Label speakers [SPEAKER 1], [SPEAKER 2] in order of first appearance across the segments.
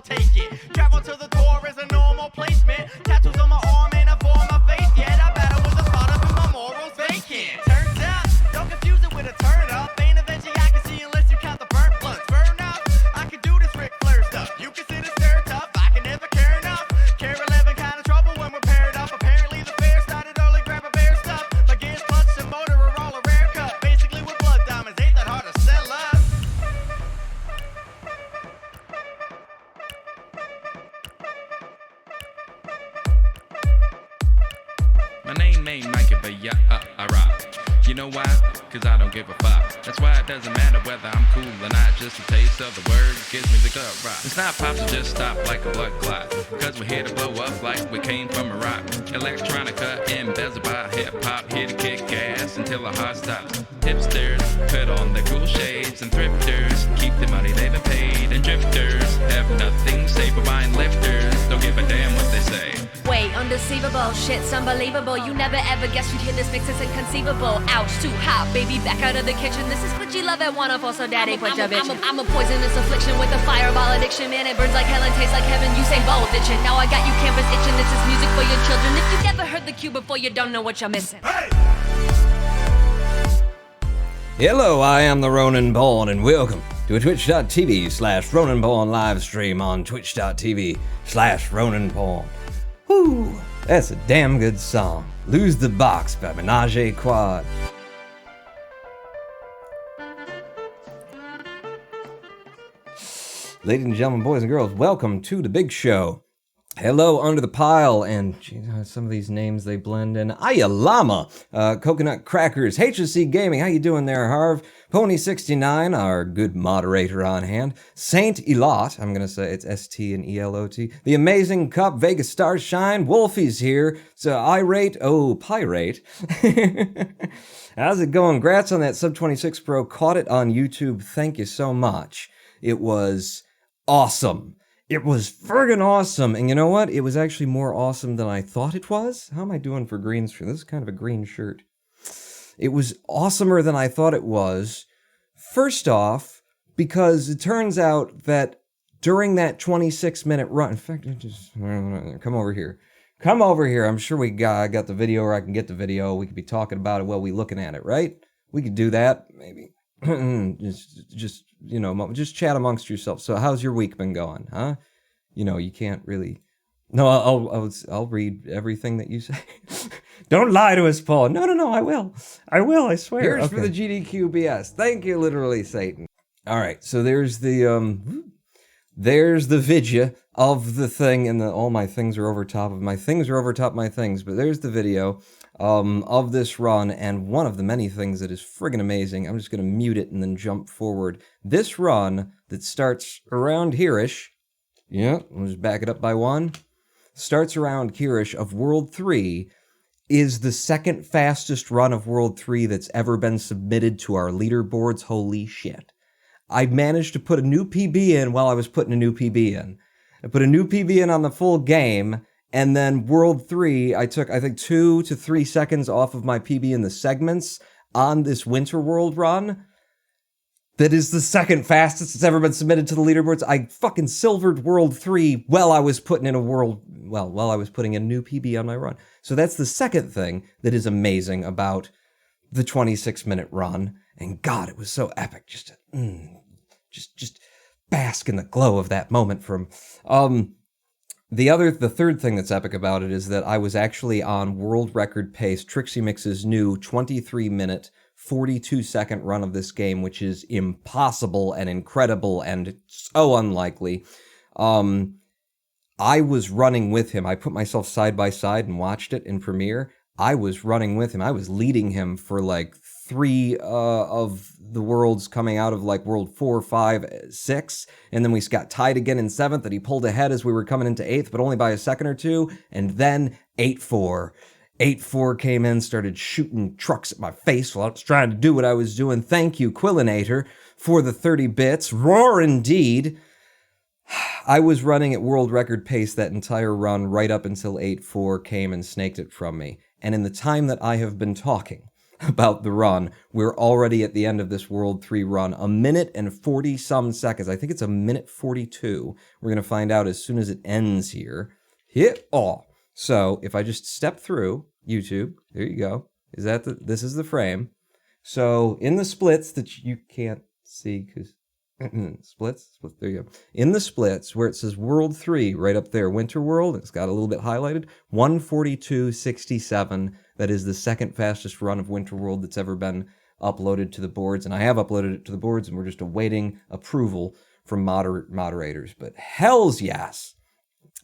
[SPEAKER 1] take it. Travel to the door is a normal placement. Tattoos on my arm and a form of faith. Yeah, that battle was a spot up in my morals vacant. Turns out, don't confuse it with a turn up. Ain't a veggie I can see unless you count the burnt bloods. Burn up, I can do this Ric Flair stuff. You consider stir tough, I can never care enough. Care 11 kind of trouble when we're paired up. Apparently the fair started early, grab a bear stuff. My gears, clutch, and motor are all a rare cut. Basically with blood diamonds, ain't that hard to sell us.
[SPEAKER 2] My name ain't Mikey, but yeah, I rock. You know why? Cause I don't give a fuck. That's why it doesn't matter whether I'm cool or not. Just a taste of the word gives me the gut rock. It's not pop, so just stop like a blood clot. Cause we're here to blow up like we came from a rock. Electronica, embezzled by hip-hop. Here to kick ass until our heart stops. Hipsters, put on their cool shades. And thrifters, keep the money they've been paid. And drifters, have nothing to say for buying lifters. Don't give a damn what they say.
[SPEAKER 3] Wait, undeceivable, shit's unbelievable. You never ever guessed you'd hear this mix, it's inconceivable. Ouch, too hot, baby, back out of the kitchen. This is what you love at Wonderful, so daddy put your bitch. I'm a poisonous affliction with a fireball addiction. Man, it burns like hell and tastes like heaven. You say bold itching. Now I got you canvas itching. This is music for your children. If you never heard the cue before, you don't know what you're missing.
[SPEAKER 1] Hey!
[SPEAKER 4] Hello, I am the Ronan Bourne, and welcome to a twitch.tv/Ronan Bourne live stream on twitch.tv/Ronan Bourne. Whoo, that's a damn good song. Lose the Box by Menage a Quad. Ladies and gentlemen, boys and girls, welcome to the big show. Hello, Under the Pile, and some of these names, they blend in. Ayalama, Coconut Crackers, HSC Gaming, how you doing there, Harv? Pony69, our good moderator on hand. Saint Elot, I'm gonna say it's S-T and E-L-O-T. The Amazing Cup, Vegas Starshine, Wolfie's here. So Irate, Pirate. How's it going? Congrats on that Sub-26 Pro. Caught it on YouTube. Thank you so much. It was awesome. It was friggin' awesome. And you know what? It was actually more awesome than I thought it was. How am I doing for green screen? This is kind of a green shirt. It was awesomer than I thought it was. First off, because it turns out that during that 26-minute run, in fact, come over here. Come over here. I'm sure I got the video, or I can get the video. We could be talking about it while we looking at it, right? We could do that, maybe. just chat amongst yourselves. So how's your week been going, huh? You know, you can't really. No, I'll read everything that you say. Don't lie to us, Paul. No, I will, I swear. Here's okay. For the GDQBS. Thank you, literally, Satan. All right, so there's the vidya of the thing, and all my things are over top of my things, but there's the video of this run, and one of the many things that is friggin' amazing. I'm just gonna mute it and then jump forward. This run that starts around here-ish, yeah, I'll just back it up by one, starts around here-ish of World 3, is the second fastest run of World 3 that's ever been submitted to our leaderboards. Holy shit. I managed to put a new PB in while I was putting a new PB in. I put a new PB in on the full game, and then World 3, I took, I think, 2 to 3 seconds off of my PB in the segments on this Winter World run. That is the second fastest it's ever been submitted to the leaderboards. I fucking silvered World 3 while I was putting in while I was putting in a new PB on my run. So that's the second thing that is amazing about the 26-minute run. And God, it was so epic just to bask in the glow of that moment from the third thing that's epic about it is that I was actually on world record pace, Trixie Mix's new 23-minute 42-second run of this game, which is impossible and incredible and so unlikely. I was running with him. I put myself side by side and watched it in Premiere. I was running with him. I was leading him for like 3 of the worlds coming out of like World 4, 5, 6. And then we got tied again in 7th, and he pulled ahead as we were coming into 8th, but only by a second or two. And then 8-4. 8-4 came in, started shooting trucks at my face while I was trying to do what I was doing. Thank you, Quillinator, for the 30 bits. Roar indeed. I was running at world record pace that entire run right up until 8-4 came and snaked it from me. And in the time that I have been talking, about the run. We're already at the end of this World 3 run. 1 minute and 40 some seconds. I think it's 1 minute 42. We're going to find out as soon as it ends here. Hit all. So if I just step through YouTube, there you go. This is the frame. So in the splits that you can't see because splits, there you go. In the splits where it says World 3 right up there, Winter World, it's got a little bit highlighted, 1:42:67. That is the second fastest run of Winter World that's ever been uploaded to the boards, and I have uploaded it to the boards, and we're just awaiting approval from moderators. But hells yes!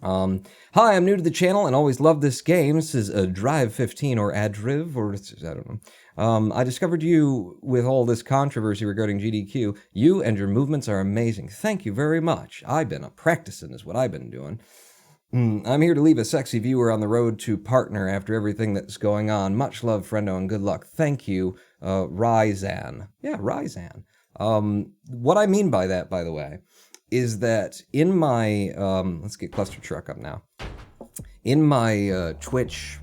[SPEAKER 4] Hi, I'm new to the channel and always love this game. This is a Drive 15 or Adriv, or I don't know. I discovered you with all this controversy regarding GDQ. You and your movements are amazing. Thank you very much. I've been practicing is what I've been doing. I'm here to leave a sexy viewer on the road to partner after everything that's going on. Much love, friendo, and good luck. Thank you, Ryzan. Yeah, Ryzan. What I mean by that, by the way, is that in my, let's get Clustertruck up now. In my Twitch,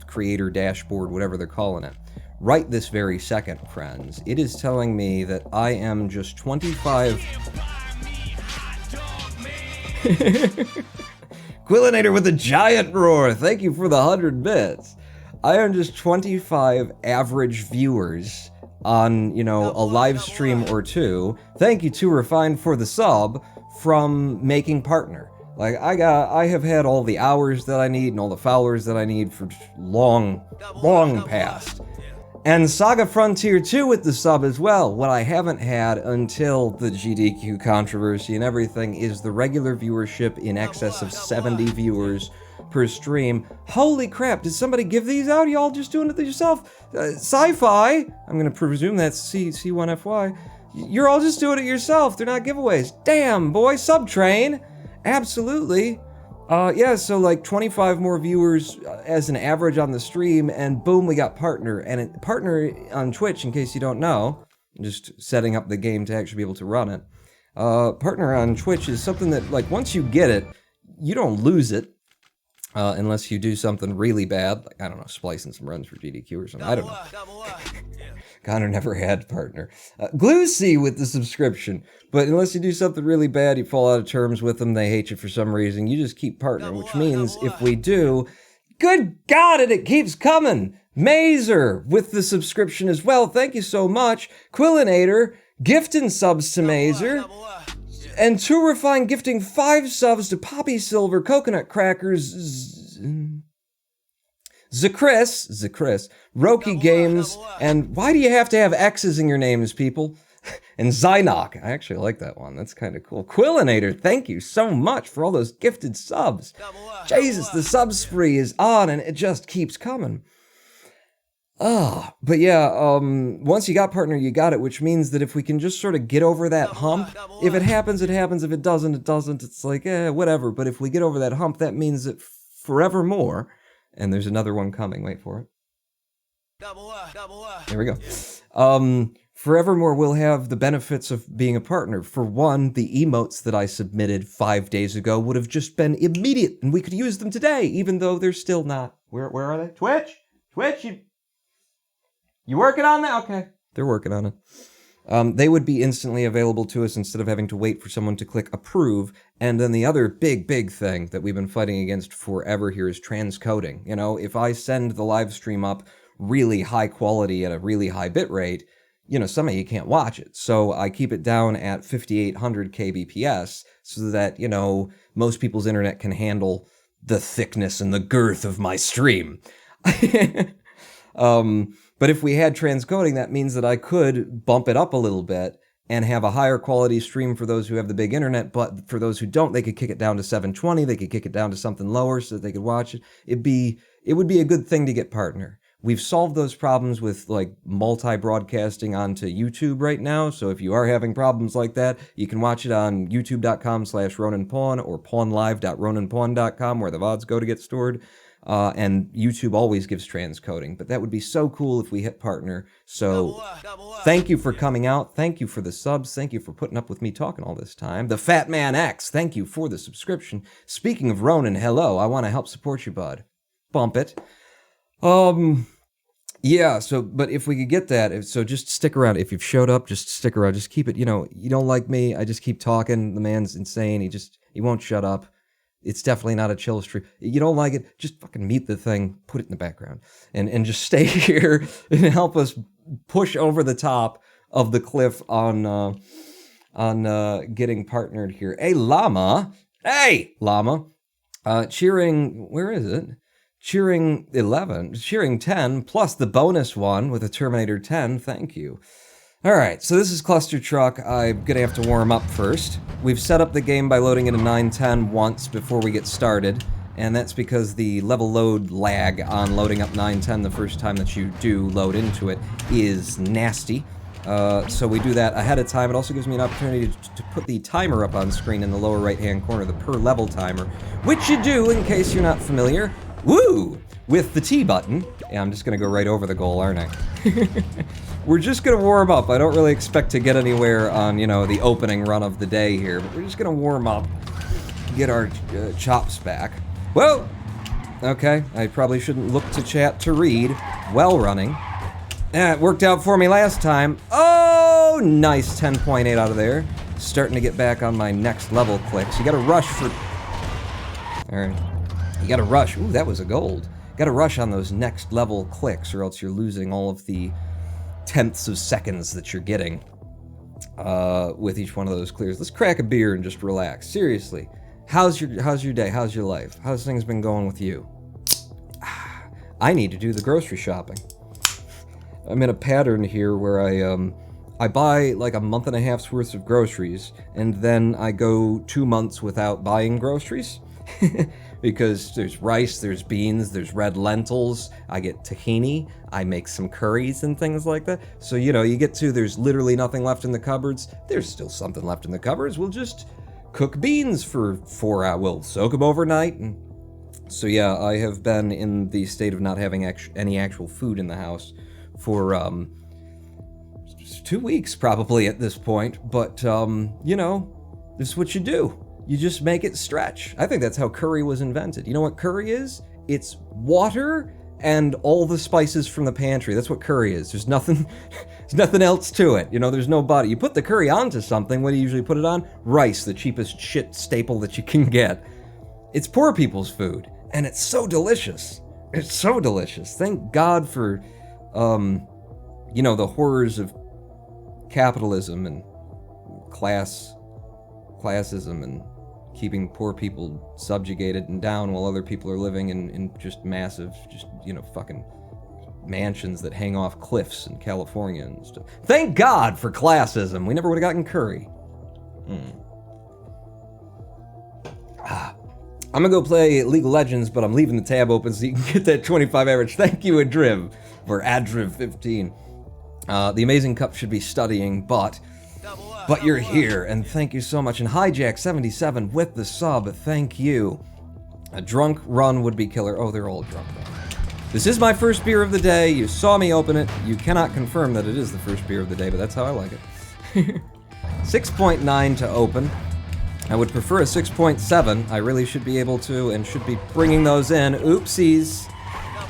[SPEAKER 4] creator dashboard, whatever they're calling it, right this very second, friends, it is telling me that I am just 25... Quillinator with a giant roar. Thank you for the 100 bits. I am just 25 average viewers on, a live stream or two. Thank you to Refined for the sub from making partner. Like, I have had all the hours that I need and all the followers that I need for long past. And Saga Frontier 2 with the sub as well. What I haven't had until the GDQ controversy and everything is the regular viewership in excess of 70 viewers per stream. Holy crap, did somebody give these out? Y'all just doing it yourself? Sci-fi, I'm gonna presume that's C1FY. You're all just doing it yourself. They're not giveaways. Damn, boy, Subtrain. Absolutely. Yeah, so like 25 more viewers as an average on the stream, and boom, we got partner. And partner on Twitch, in case you don't know, just setting up the game to actually be able to run it. Partner on Twitch is something that, like, once you get it, you don't lose it. Unless you do something really bad, like, I don't know, splicing some runs for GDQ or something, I don't know. Connor never had partner. Glucy with the subscription. But unless you do something really bad, you fall out of terms with them, they hate you for some reason, you just keep partner, which means if we do, good God, and it keeps coming. Mazer with the subscription as well. Thank you so much. Quillinator, gifting subs to Mazer. And Too Refined gifting 5 subs to Poppy Silver, Coconut Crackers, Zakris, Roki Games, and why do you have to have X's in your names, people? And Zynok. I actually like that one. That's kind of cool. Quillinator, thank you so much for all those gifted subs. Jesus, the sub spree is on and it just keeps coming. But yeah, once you got partner, you got it, which means that if we can just sort of get over that hump, if it happens, it happens. If it doesn't, it doesn't. It's like, whatever. But if we get over that hump, that means that forevermore, and there's another one coming, wait for it. There we go. Forevermore will have the benefits of being a partner. For one, the emotes that I submitted 5 days ago would have just been immediate, and we could use them today, even though they're still not. Where are they? Twitch, you working on that? Okay. They're working on it. They would be instantly available to us instead of having to wait for someone to click approve. And then the other big thing that we've been fighting against forever here is transcoding. If I send the live stream up really high quality at a really high bit rate, some of you can't watch it. So I keep it down at 5800 kbps so that, most people's internet can handle the thickness and the girth of my stream. But if we had transcoding, that means that I could bump it up a little bit and have a higher quality stream for those who have the big internet, but for those who don't, they could kick it down to 720, they could kick it down to something lower so that they could watch it. It would be a good thing to get partner. We've solved those problems with like multi-broadcasting onto YouTube right now, so if you are having problems like that, you can watch it on youtube.com/RonanPawn or pawnlive.ronanpawn.com where the VODs go to get stored. And YouTube always gives transcoding, but that would be so cool if we hit partner. So thank you for coming out. Thank you for the subs. Thank you for putting up with me talking all this time. The Fat Man X, thank you for the subscription. Speaking of Ronan, hello. I want to help support you, bud. Bump it. Yeah, so, but if we could get that, so just stick around. If you've showed up, just stick around. Just keep it, you don't like me, I just keep talking. The man's insane. He won't shut up. It's definitely not a chill stream. You don't like it, just fucking mute the thing, put it in the background, and just stay here and help us push over the top of the cliff on getting partnered here. Hey, llama. Cheering, where is it? Cheering 11, cheering 10, plus the bonus one with a Terminator 10, thank you. All right, so this is Clustertruck. I'm gonna have to warm up first. We've set up the game by loading into 910 once before we get started, and that's because the level load lag on loading up 910 the first time that you do load into it is nasty. So we do that ahead of time. It also gives me an opportunity to put the timer up on screen in the lower right-hand corner, the per level timer, which you do in case you're not familiar. Woo! With the T button. Yeah, I'm just gonna go right over the goal, aren't I? We're just gonna warm up. I don't really expect to get anywhere on, the opening run of the day here, but we're just gonna warm up, get our chops back. Whoa! Okay, I probably shouldn't look to chat to read. Well running. It worked out for me last time. Oh, nice 10.8 out of there. Starting to get back on my next level clicks. You gotta rush for... Alright. You gotta rush. Ooh, that was a gold. Gotta rush on those next level clicks, or else you're losing all of the tenths of seconds that you're getting with each one of those clears. Let's crack a beer and just relax. Seriously, how's your day? How's your life? How's things been going with you? I need to do the grocery shopping. I'm in a pattern here where I buy like a month and a half's worth of groceries, and then I go 2 months without buying groceries. Because there's rice, there's beans, there's red lentils, I get tahini, I make some curries and things like that. So, you get to, there's literally nothing left in the cupboards. There's still something left in the cupboards. We'll just cook beans for 4 hours. We'll soak them overnight. And so, yeah, I have been in the state of not having any actual food in the house for 2 weeks probably at this point. But, this is what you do. You just make it stretch. I think that's how curry was invented. You know what curry is? It's water and all the spices from the pantry. That's what curry is. There's nothing else to it. There's no body. You put the curry onto something, what do you usually put it on? Rice, the cheapest shit staple that you can get. It's poor people's food, and it's so delicious. It's so delicious. Thank God for, the horrors of capitalism and classism and keeping poor people subjugated and down while other people are living in just massive, fucking mansions that hang off cliffs in California and stuff. Thank God for classism. We never would have gotten curry. I'm gonna go play League of Legends, but I'm leaving the tab open so you can get that 25 average. Thank you, Adriv, for Adriv15. The Amazing Cup should be studying, but you're here, and thank you so much. And Hijack77 with the sub, thank you. A drunk run would be killer. Oh, they're all drunk though. This is my first beer of the day. You saw me open it. You cannot confirm that it is the first beer of the day, but that's how I like it. 6.9 to open. I would prefer a 6.7. I really should be able to, and should be bringing those in. Oopsies.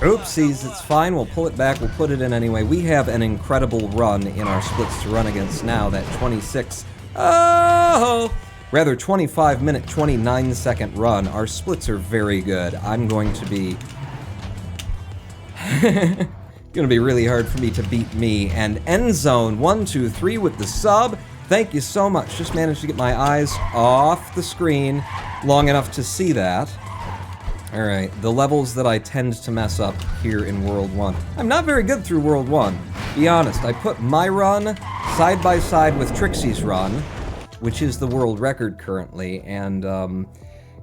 [SPEAKER 4] Oopsies, it's fine, we'll pull it back, we'll put it in anyway. We have an incredible run in our splits to run against now, that 25 minute, 29 second run. Our splits are very good. I'm going to be... gonna be really hard for me to beat me. And End Zone 123 with the sub. Thank you so much. Just managed to get my eyes off the screen long enough to see that. Alright, the levels that I tend to mess up here in World 1. I'm not very good through World 1. Be honest, I put my run side by side with Trixie's run, which is the world record currently, and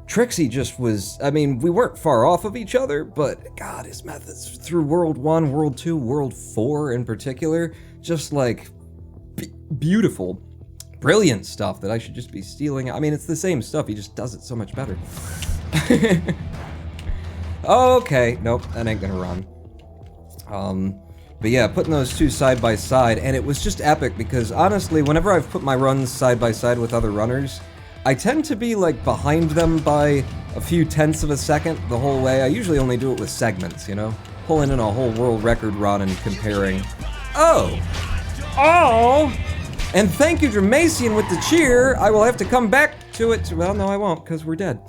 [SPEAKER 4] Trixie just was, we weren't far off of each other, but God, his methods through World 1, World 2, World 4 in particular, just like beautiful, brilliant stuff that I should just be stealing. It's the same stuff, he just does it so much better. Okay, nope, that ain't gonna run. But yeah, putting those two side by side, and it was just epic because honestly, whenever I've put my runs side by side with other runners, I tend to be like behind them by a few tenths of a second the whole way. I usually only do it with segments, pulling in a whole world record run and comparing. Oh! And thank you, Dramacian, with the cheer. I will have to come back to it. Well, no, I won't, because we're dead.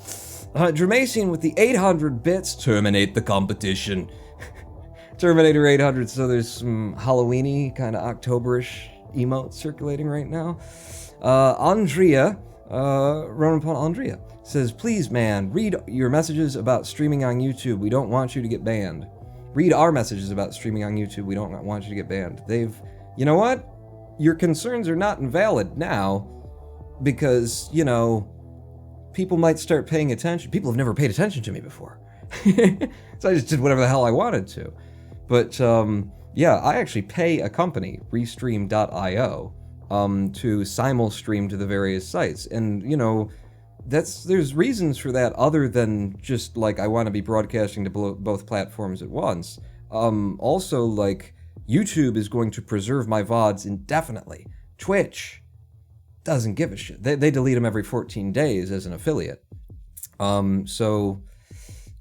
[SPEAKER 4] Dramacian with the 800 bits. Terminate the competition. Terminator 800, so there's some Halloween-y, kind of Octoberish emotes circulating right now. Andrea, Ronan Paul Andrea, says, please, man, read your messages about streaming on YouTube. We don't want you to get banned. Read our messages about streaming on YouTube. We don't want you to get banned. You know what? Your concerns are not invalid now because, you know, people might start paying attention. People have never paid attention to me before. So I just did whatever the hell I wanted to. But, yeah, I actually pay a company, Restream.io, to simul-stream to the various sites. And, you know, there's reasons for that other than just, like, I want to be broadcasting to both platforms at once. Also, like, YouTube is going to preserve my VODs indefinitely. Twitch doesn't give a shit. They delete them every 14 days as an affiliate. So,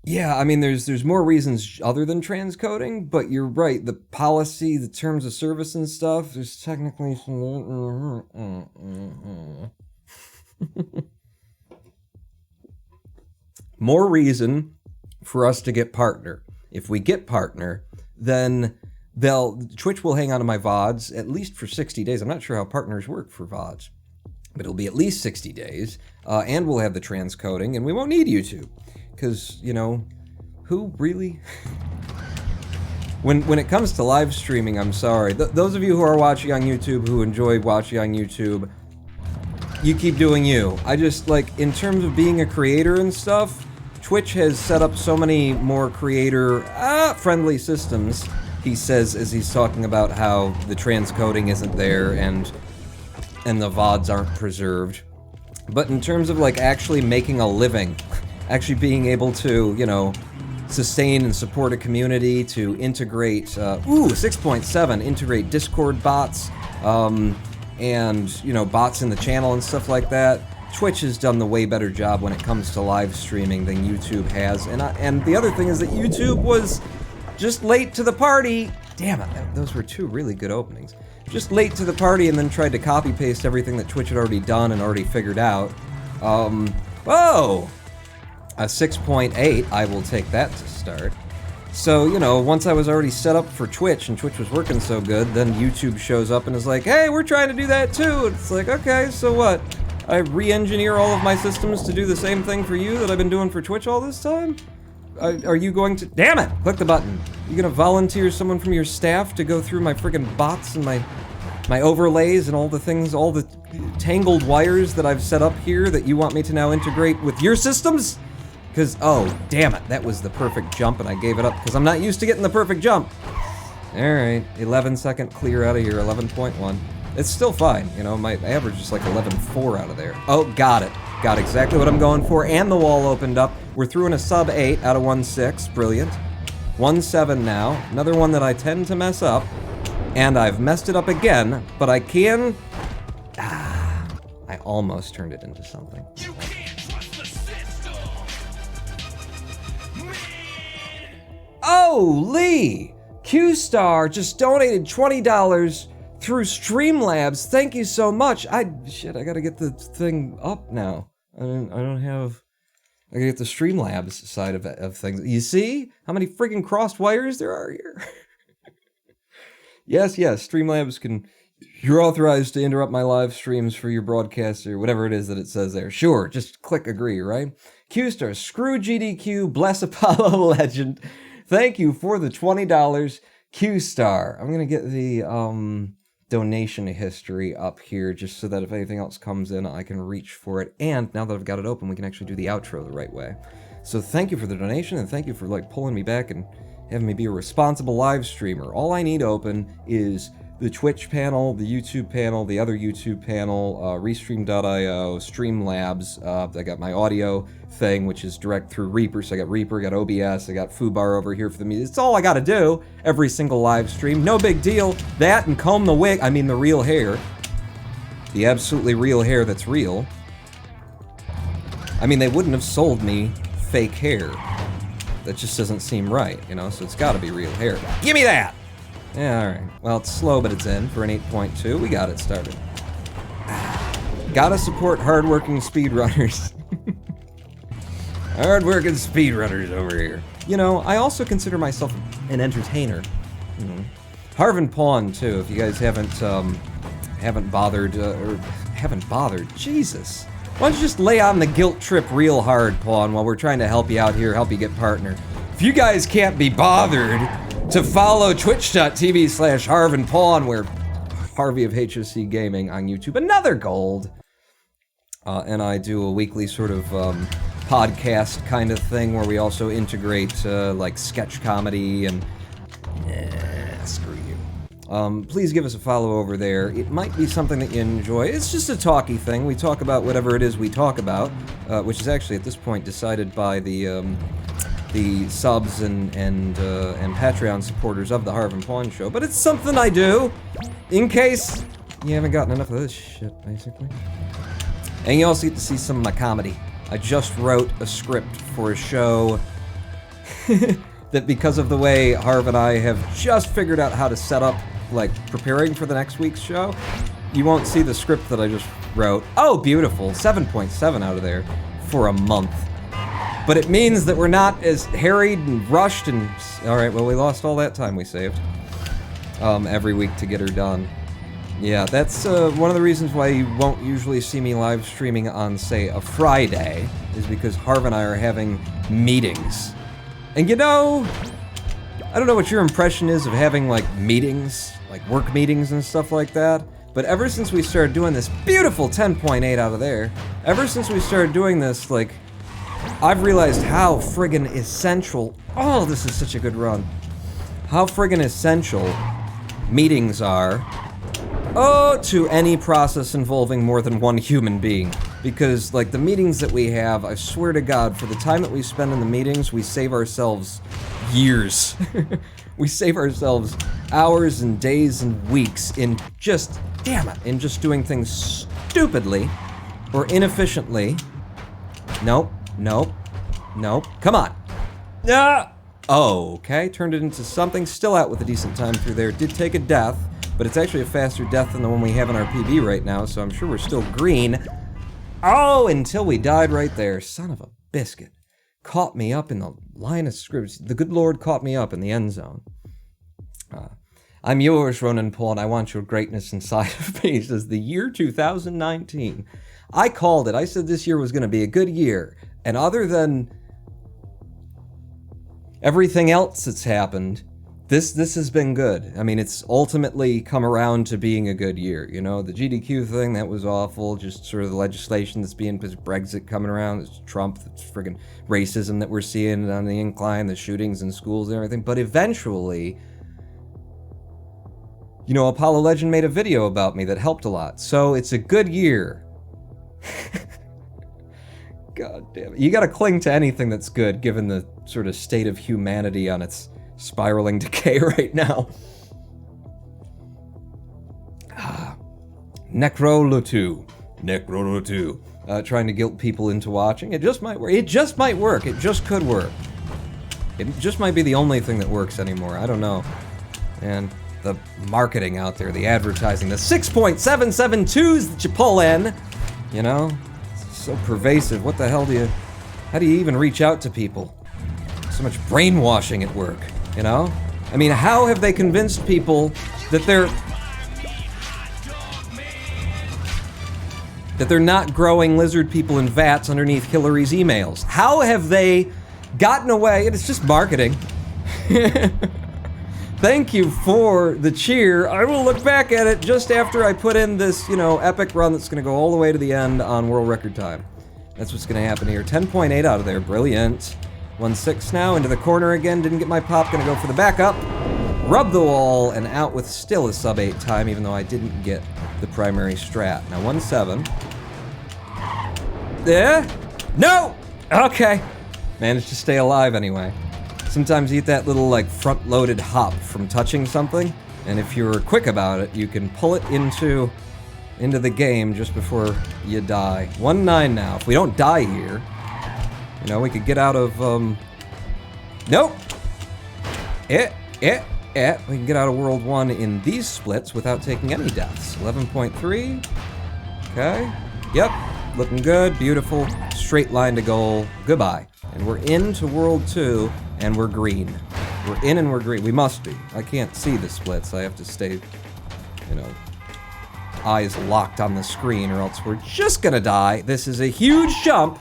[SPEAKER 4] yeah, I mean, there's more reasons other than transcoding, but you're right. The policy, the terms of service and stuff, there's technically some... More reason for us to get partner. If we get partner, then Twitch will hang on to my VODs at least for 60 days. I'm not sure how partners work for VODs, but it'll be at least 60 days, and we'll have the transcoding, and we won't need YouTube, because, you know, who really? When it comes to live streaming, I'm sorry. Those of you who are watching on YouTube, who enjoy watching on YouTube, you keep doing you. I just, like, in terms of being a creator and stuff, Twitch has set up so many more creator-friendly systems, he says, as he's talking about how the transcoding isn't there and the VODs aren't preserved. But in terms of, like, actually making a living, actually being able to, you know, sustain and support a community, to integrate, 6.7, integrate Discord bots, and, you know, bots in the channel and stuff like that, Twitch has done the way better job when it comes to live streaming than YouTube has. And the other thing is that YouTube was just late to the party. Damn it, those were two really good openings. Just late to the party and then tried to copy-paste everything that Twitch had already done and already figured out. Whoa! A 6.8, I will take that to start. So, you know, once I was already set up for Twitch and Twitch was working so good, then YouTube shows up and is like, hey, we're trying to do that too. It's like, okay, so what? I re-engineer all of my systems to do the same thing for you that I've been doing for Twitch all this time? Are you going to... Damn it! Click the button. You gonna volunteer someone from your staff to go through my friggin' bots and my overlays and all the things, all the tangled wires that I've set up here that you want me to now integrate with your systems? Because, oh, damn it, that was the perfect jump and I gave it up because I'm not used to getting the perfect jump. Alright, 11-second clear out of here, 11.1. It's still fine, you know, my average is like 11.4 out of there. Oh, got it. Got exactly what I'm going for, and the wall opened up. We're through in a sub 8 out of 1.6, brilliant. 1.7 now, another one that I tend to mess up, and I've messed it up again, but I can... I almost turned it into something.
[SPEAKER 1] You can't trust the system.
[SPEAKER 4] Oh, Lee! Q-Star just donated $20 through Streamlabs. Thank you so much. Shit, I gotta get the thing up now. I don't have... I gotta get the Streamlabs side of things. You see how many freaking crossed wires there are here? Yes, Streamlabs can... You're authorized to interrupt my live streams for your broadcast or whatever it is that it says there. Sure, just click agree, right? Q-Star, screw GDQ, bless Apollo Legend. Thank you for the $20. Q-Star. I'm gonna get the, donation history up here just so that if anything else comes in, I can reach for it. And now that I've got it open, we can actually do the outro the right way. So thank you for the donation, and thank you for, like, pulling me back and having me be a responsible live streamer. All I need open is the Twitch panel, the YouTube panel, the other YouTube panel, Restream.io, Streamlabs. I got my audio thing, which is direct through Reaper. So I got Reaper, I got OBS, I got Foobar over here for the music. It's all I gotta do every single live stream. No big deal. That and comb the wig, I mean the real hair. The absolutely real hair that's real. I mean, they wouldn't have sold me fake hair That just doesn't seem right, you know, so it's gotta be real hair. Give me that! Yeah, alright. Well, it's slow, but it's in for an 8.2. We got it started. Gotta support hardworking speedrunners. Hardworking speedrunners over here. You know, I also consider myself an entertainer. Harvin Pawn, too, if you guys haven't bothered, Jesus. Why don't you just lay on the guilt trip real hard, Pawn, while we're trying to help you out here, help you get partner. If you guys can't be bothered to follow twitch.tv/Harvin Pawn, where Harvey of HSC Gaming on YouTube, another gold. And I do a weekly sort of podcast kind of thing where we also integrate like sketch comedy and screw you. Please give us a follow over there. It might be something that you enjoy. It's just a talky thing. We talk about whatever it is we talk about, which is actually at this point decided by the subs and Patreon supporters of the Harvin Pawn Show. But it's something I do in case you haven't gotten enough of this shit, basically. And you also get to see some of my comedy. I just wrote a script for a show that, because of the way Harv and I have just figured out how to set up, like, preparing for the next week's show, you won't see the script that I just wrote. Oh, beautiful. 7.7 out of there for a month. But it means that we're not as harried and rushed and... Alright, well, we lost all that time we saved. Every week to get her done. Yeah, that's one of the reasons why you won't usually see me live streaming on, say, a Friday, is because Harv and I are having meetings. And you know, I don't know what your impression is of having, like, meetings, like work meetings and stuff like that, but ever since we started doing this beautiful 10.8 out of there, ever since we started doing this, like, I've realized how friggin' essential, oh, this is such a good run, how friggin' essential meetings are, oh, to any process involving more than one human being. Because, like, the meetings that we have, I swear to God, for the time that we spend in the meetings, we save ourselves years. We save ourselves hours and days and weeks in just, damn it, in just doing things stupidly or inefficiently. Nope, nope, nope, come on. Ah! Oh, okay, turned it into something, still out with a decent time through there. Did take a death, but it's actually a faster death than the one we have in our PB right now, so I'm sure we're still green. Oh, until we died right there. Son of a biscuit. Caught me up in the line of scrimmage. The good Lord caught me up in the end zone. I'm yours, Ronan Paul, and I want your greatness inside of me, says the year 2019. I called it. I said this year was going to be a good year. And other than everything else that's happened, this has been good. I mean, it's ultimately come around to being a good year. You know, the GDQ thing, that was awful. Just sort of the legislation that's being, because Brexit coming around, it's Trump, it's friggin' racism that we're seeing on the incline, the shootings in schools and everything. But eventually, you know, Apollo Legend made a video about me that helped a lot. So it's a good year. God damn it. You gotta cling to anything that's good, given the sort of state of humanity on its spiraling decay right now. Necrolutu. Trying to guilt people into watching. It just might work. It just might work. It just could work. It just might be the only thing that works anymore. I don't know. And the marketing out there, the advertising, the 6.772s that you pull in, you know, it's so pervasive. What the hell how do you even reach out to people? So much brainwashing at work, you know? I mean, how have they convinced people that they're not growing lizard people in vats underneath Hillary's emails? How have they gotten away? And it's just marketing. Thank you for the cheer. I will look back at it just after I put in this, you know, epic run that's going to go all the way to the end on world record time. That's what's going to happen here. 10.8 out of there. Brilliant. 1-6 now, into the corner again, didn't get my pop, gonna go for the backup. Rub the wall, and out with still a sub-8 time, even though I didn't get the primary strat. Now 1-7. Yeah? No! Okay. Managed to stay alive anyway. Sometimes you get that little, like, front-loaded hop from touching something, and if you're quick about it, you can pull it into the game just before you die. 1-9 now. If we don't die here, you know, we could get out of Nope. We can get out of World 1 in these splits without taking any deaths. 11.3. Okay. Yep. Looking good. Beautiful. Straight line to goal. Goodbye. And we're into World 2, and we're green. We're in and we're green. We must be. I can't see the splits. I have to stay, you know, eyes locked on the screen, or else we're just gonna die. This is a huge jump,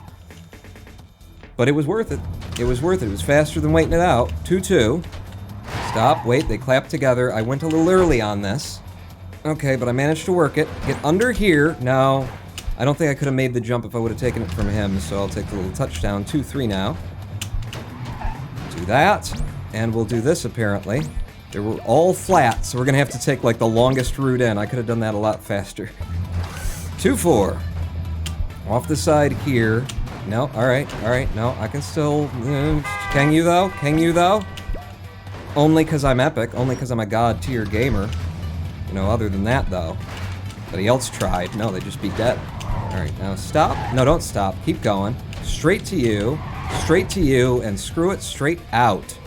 [SPEAKER 4] but it was worth it. It was worth it. It was faster than waiting it out. 2-2. Stop. Wait. They clapped together. I went a little early on this. Okay, but I managed to work it. Get under here. No. I don't think I could have made the jump if I would have taken it from him, so I'll take the little touchdown. 2-3 now. Do that. And we'll do this, apparently. They were all flat, so we're gonna have to take, like, the longest route in. I could have done that a lot faster. 2-4. Off the side here. No, alright, no, I can still... Can you, though? Can you, though? Only because I'm epic. Only because I'm a god-tier gamer. You know, other than that, though. Anybody else tried? No, they'd just be dead. Alright, now stop. No, don't stop. Keep going. Straight to you, and screw it straight out.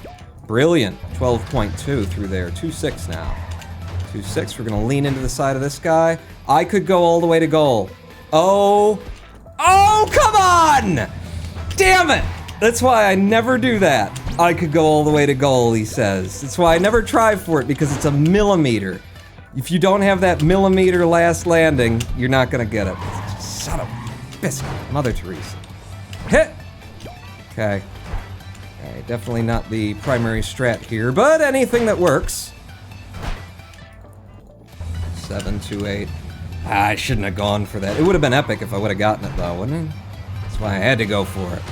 [SPEAKER 4] Brilliant. 12.2 through there. 2-6 now. 2-6. We're going to lean into the side of this guy. I could go all the way to goal. Oh, come on! Damn it! That's why I never do that. I could go all the way to goal, he says. That's why I never try for it, because it's a millimeter. If you don't have that millimeter last landing, you're not going to get it. Son of a biscuit. Mother Teresa. Hit! Okay. Alright, definitely not the primary strat here, but anything that works. 7-2-8. I shouldn't have gone for that. It would have been epic if I would have gotten it, though, wouldn't it? That's why I had to go for it.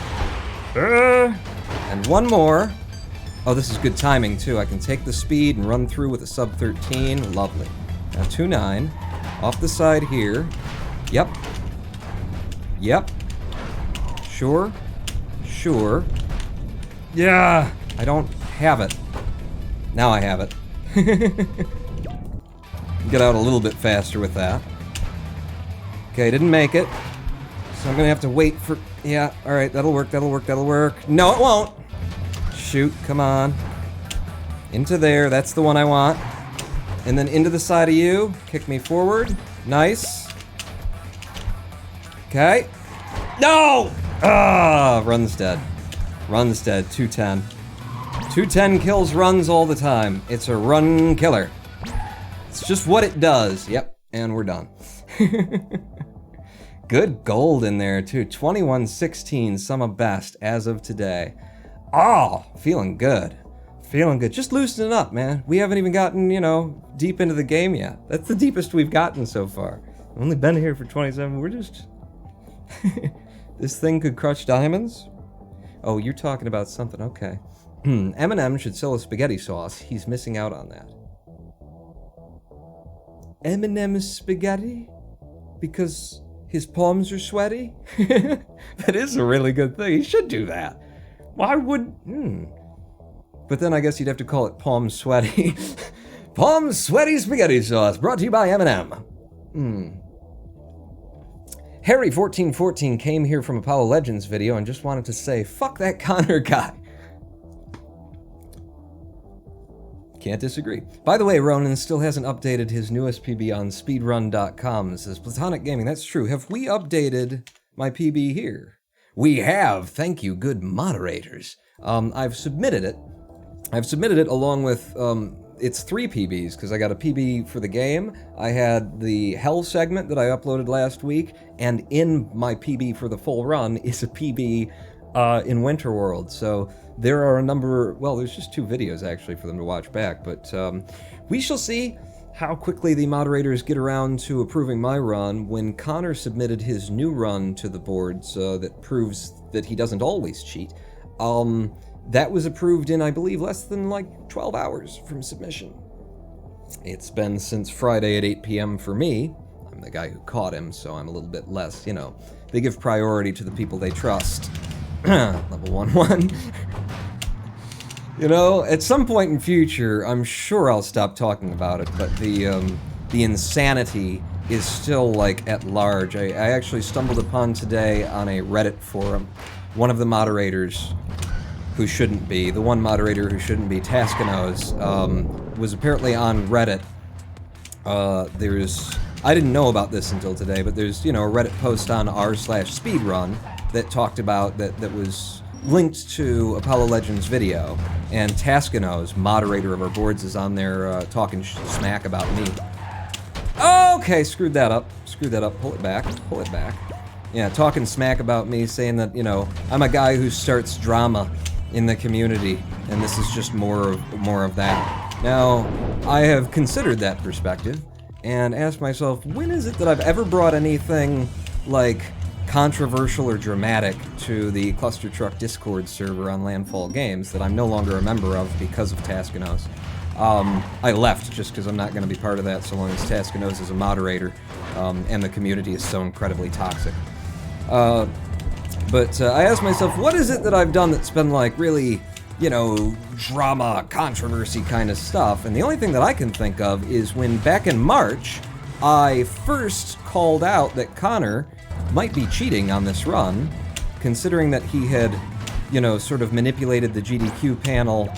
[SPEAKER 4] And one more. Oh, this is good timing, too. I can take the speed and run through with a sub-13. Lovely. Now 2-9. Off the side here. Yep. Yep. Sure. Sure. Yeah! I don't have it. Now I have it. Get out a little bit faster with that. Okay, didn't make it. So I'm gonna have to wait for... Yeah, alright, that'll work, that'll work, that'll work. No, it won't! Shoot, come on. Into there, that's the one I want. And then into the side of you. Kick me forward. Nice. Okay. No! Ah, run's dead. Run's dead. 210. 210 kills runs all the time. It's a run killer. It's just what it does. Yep, and we're done. Good gold in there, too. 21-16, some of best as of today. Oh, feeling good. Feeling good. Just loosening up, man. We haven't even gotten, you know, deep into the game yet. That's the deepest we've gotten so far. I've only been here for 27. We're just... This thing could crush diamonds? Oh, you're talking about something. Okay. Eminem should sell a spaghetti sauce. He's missing out on that. Eminem's spaghetti? Because his palms are sweaty? That is a really good thing. He should do that. Why would... But then I guess you'd have to call it Palm Sweaty. Palm Sweaty Spaghetti Sauce, brought to you by Eminem. Harry1414 came here from Apollo Legends video and just wanted to say, fuck that Connor guy. Can't disagree. By the way, Ronan still hasn't updated his newest PB on speedrun.com. It says, Platonic Gaming, that's true. Have we updated my PB here? We have. Thank you, good moderators. I've submitted it. I've submitted it along with, it's 3 PBs, because I got a PB for the game, I had the Hell segment that I uploaded last week, and in my PB for the full run is a PB in Winterworld. So there are a number, well, there's just 2 videos actually for them to watch back, but we shall see how quickly the moderators get around to approving my run. When Connor submitted his new run to the boards that proves that he doesn't always cheat, that was approved in, I believe, less than like 12 hours from submission. It's been since Friday at 8 p.m. for me. I'm the guy who caught him, so I'm a little bit less, you know, they give priority to the people they trust. Level 1-1. You know, at some point in future, I'm sure I'll stop talking about it, but the insanity is still, like, at large. I actually stumbled upon today on a Reddit forum. One of the moderators who shouldn't be, the one moderator who shouldn't be, Taskinos, was apparently on Reddit. I didn't know about this until today, but there's, a Reddit post on r/speedrun that talked about, that was linked to Apollo Legends video, and Taskinos, moderator of our boards, is on there talking smack about me. Okay, screwed that up, pull it back. Yeah, talking smack about me, saying that, I'm a guy who starts drama in the community, and this is just more of that. Now, I have considered that perspective, and asked myself, when is it that I've ever brought anything, like, controversial or dramatic to the Clustertruck Discord server on Landfall Games that I'm no longer a member of because of Taskinos? I left just because I'm not going to be part of that so long as Taskinos is a moderator, and the community is so incredibly toxic. But I asked myself, what is it that I've done that's been, like, really, drama, controversy kind of stuff? And the only thing that I can think of is when, back in March, I first called out that Connor might be cheating on this run, considering that he had, sort of manipulated the GDQ panel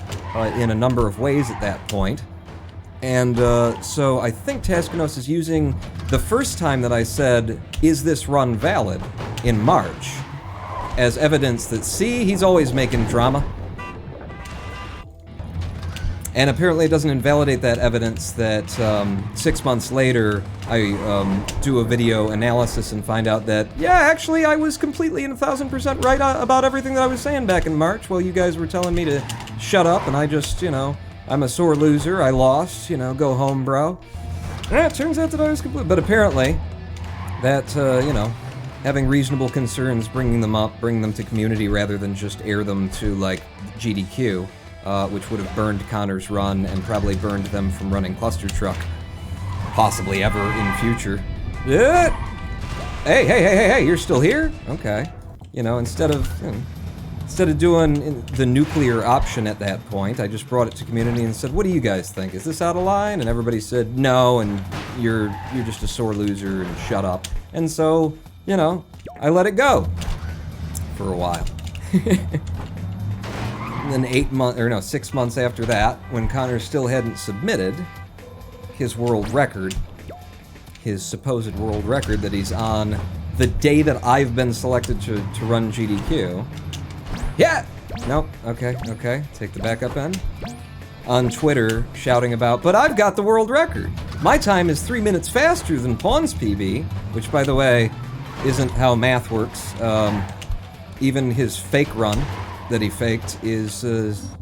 [SPEAKER 4] in a number of ways at that point. And so I think Taskinos is using the first time that I said, is this run valid, in March, as evidence that, see, he's always making drama. And apparently it doesn't invalidate that evidence that 6 months later I do a video analysis and find out that, yeah, actually I was completely and 1000% right about everything that I was saying back in March while you guys were telling me to shut up, and I just, I'm a sore loser, I lost, go home, bro. And it turns out that I was complete, but apparently that, having reasonable concerns, bringing them to community rather than just air them to, like, GDQ, which would have burned Connor's run and probably burned them from running Clustertruck, possibly ever in future. Yeah. Hey, you're still here? Okay. Instead of doing the nuclear option at that point, I just brought it to community and said, what do you guys think? Is this out of line? And everybody said, no, and you're just a sore loser, and shut up. And so, I let it go for a while. And then 6 months after that, when Connor still hadn't submitted his world record, his supposed world record that he's on the day that I've been selected to run GDQ. Yeah! Nope, okay, take the backup end. On Twitter, shouting about, but I've got the world record! My time is 3 minutes faster than Pawn's PB, which, by the way, isn't how math works. Even his fake run that he faked is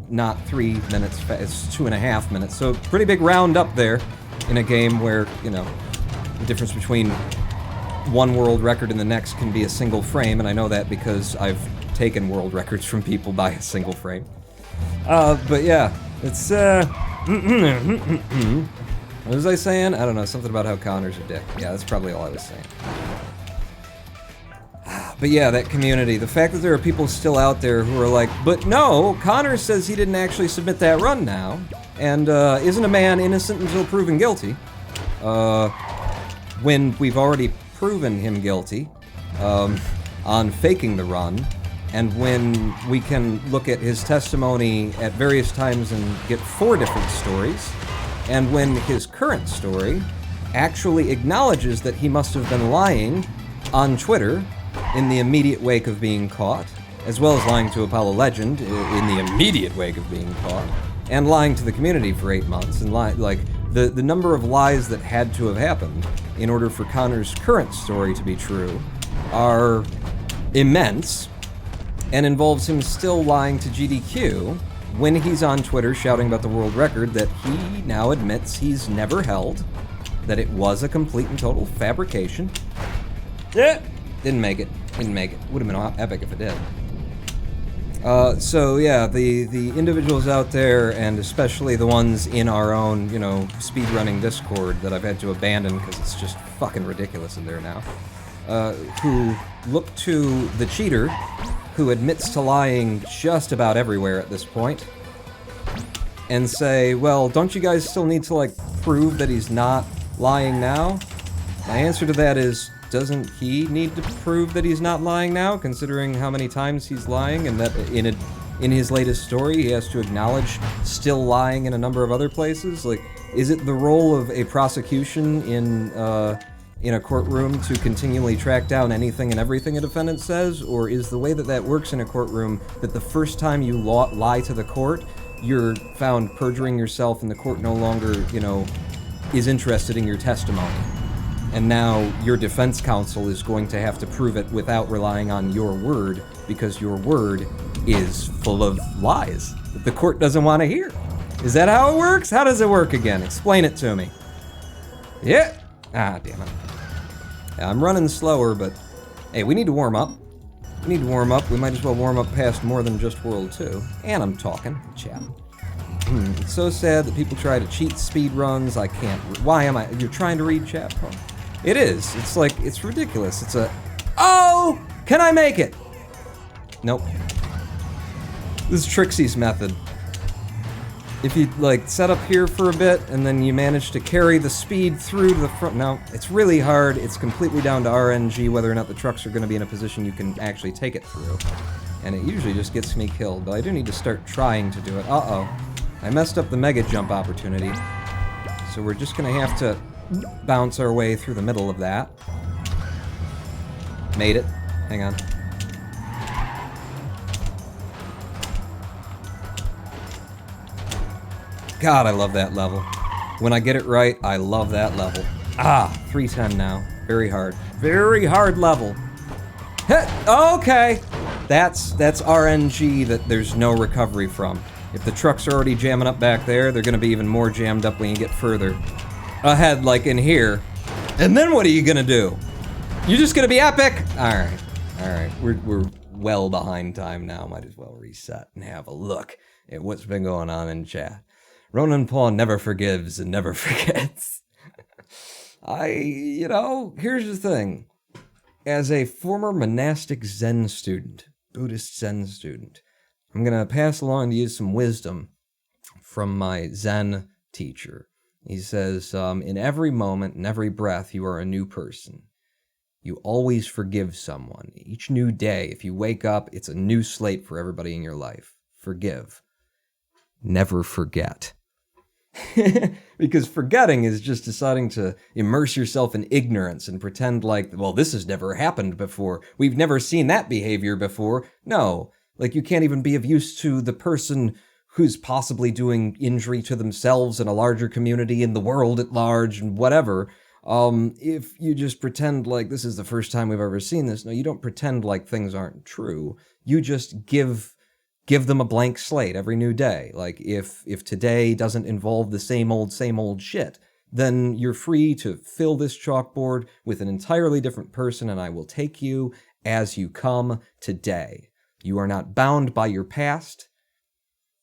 [SPEAKER 4] not 3 minutes, it's 2.5 minutes. So pretty big round up there in a game where, the difference between one world record and the next can be a single frame, and I know that because I've taken world records from people by a single frame. But yeah, it's, what was I saying? I don't know, something about how Connor's a dick. Yeah, that's probably all I was saying. But yeah, that community, the fact that there are people still out there who are like, but no, Connor says he didn't actually submit that run now, and isn't a man innocent until proven guilty, when we've already proven him guilty on faking the run, and when we can look at his testimony at various times and get 4 different stories, and when his current story actually acknowledges that he must have been lying on Twitter in the immediate wake of being caught, as well as lying to Apollo Legend in the immediate wake of being caught, and lying to the community for 8 months, and the number of lies that had to have happened in order for Connor's current story to be true are immense, and involves him still lying to GDQ when he's on Twitter shouting about the world record that he now admits he's never held, that it was a complete and total fabrication. Yeah. Didn't make it. Would have been epic if it did. So yeah, the individuals out there, and especially the ones in our own, speedrunning Discord that I've had to abandon because it's just fucking ridiculous in there now, who look to the cheater, who admits to lying just about everywhere at this point, and say, well, don't you guys still need to, prove that he's not lying now? My answer to that is, doesn't he need to prove that he's not lying now, considering how many times he's lying, and that in his latest story, he has to acknowledge still lying in a number of other places. Like, is it the role of a prosecution in a courtroom to continually track down anything and everything a defendant says, or is the way that that works in a courtroom that the first time you lie to the court, you're found perjuring yourself and the court no longer, is interested in your testimony? And now your defense counsel is going to have to prove it without relying on your word, because your word is full of lies that the court doesn't want to hear. Is that how it works? How does it work again? Explain it to me. Yeah. Ah, damn it. Yeah, I'm running slower, but hey, we need to warm up. We might as well warm up past more than just World 2. And I'm talking, chat. It's so sad that people try to cheat speed runs. I can't. Why am I? You're trying to read chat, Paul? It is. It's like, it's ridiculous. It's a, oh, can I make it? Nope. This is Trixie's method. If you, like, set up here for a bit, and then you manage to carry the speed through to the front. No, it's really hard. It's completely down to RNG whether or not the trucks are going to be in a position you can actually take it through. And it usually just gets me killed, but I do need to start trying to do it. Uh-oh. I messed up the mega jump opportunity. So we're just going to have to bounce our way through the middle of that. Made it. Hang on. God, I love that level. When I get it right, I love that level. Ah, 310 now. Very hard. Very hard level. Hit! Okay! That's RNG that there's no recovery from. If the trucks are already jamming up back there, they're gonna be even more jammed up when you get further ahead, like in here. And then what are you gonna do? You're just gonna be epic? Alright. Alright. We're well behind time now. Might as well reset and have a look at what's been going on in chat. Ronan Paul never forgives and never forgets. Here's the thing. As a former monastic Zen student, Buddhist Zen student, I'm going to pass along to you some wisdom from my Zen teacher. He says, in every moment, in every breath, you are a new person. You always forgive someone. Each new day, if you wake up, it's a new slate for everybody in your life. Forgive. Never forget. Because forgetting is just deciding to immerse yourself in ignorance and pretend like, well, this has never happened before. We've never seen that behavior before. No, like you can't even be of use to the person who's possibly doing injury to themselves in a larger community, in the world at large, and whatever. If you just pretend like this is the first time we've ever seen this. No, you don't pretend like things aren't true. You just give them a blank slate every new day. Like, if today doesn't involve the same old shit, then you're free to fill this chalkboard with an entirely different person, and I will take you as you come today. You are not bound by your past.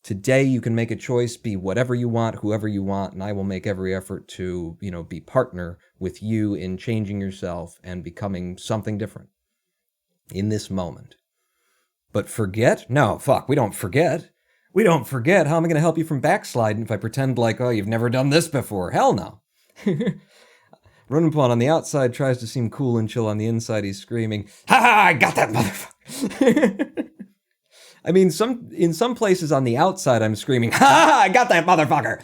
[SPEAKER 4] Today you can make a choice, be whatever you want, whoever you want, and I will make every effort to, be partner with you in changing yourself and becoming something different in this moment. But forget? No, fuck, we don't forget. We don't forget. How am I going to help you from backsliding if I pretend like, oh, you've never done this before? Hell no. Runenpawn on the outside tries to seem cool and chill. On the inside, he's screaming, ha ha, I got that motherfucker. I mean, in some places on the outside, I'm screaming, ha ha, I got that motherfucker.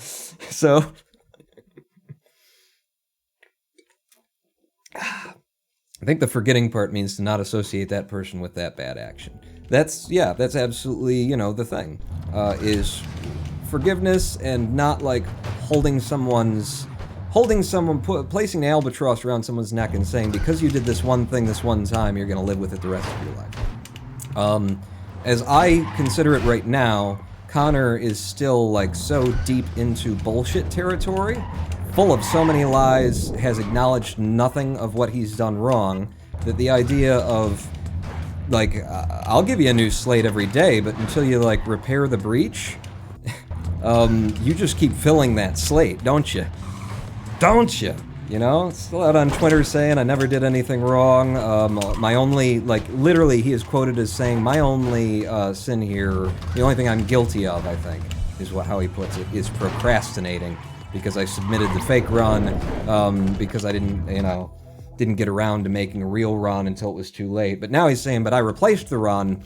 [SPEAKER 4] So, I think the forgetting part means to not associate that person with that bad action. That's absolutely, the thing, is forgiveness and not like placing an albatross around someone's neck and saying, because you did this one thing this one time, you're going to live with it the rest of your life. As I consider it right now, Connor is still like so deep into bullshit territory, full of so many lies, has acknowledged nothing of what he's done wrong, that the idea of, like, I'll give you a new slate every day, but until you, like, repair the breach, you just keep filling that slate, don't you? Don't you? Still out on Twitter saying I never did anything wrong. My only, literally he is quoted as saying, my only sin here, the only thing I'm guilty of, I think, is how he puts it, is procrastinating. Because I submitted the fake run, because I didn't get around to making a real run until it was too late. But now he's saying, but I replaced the run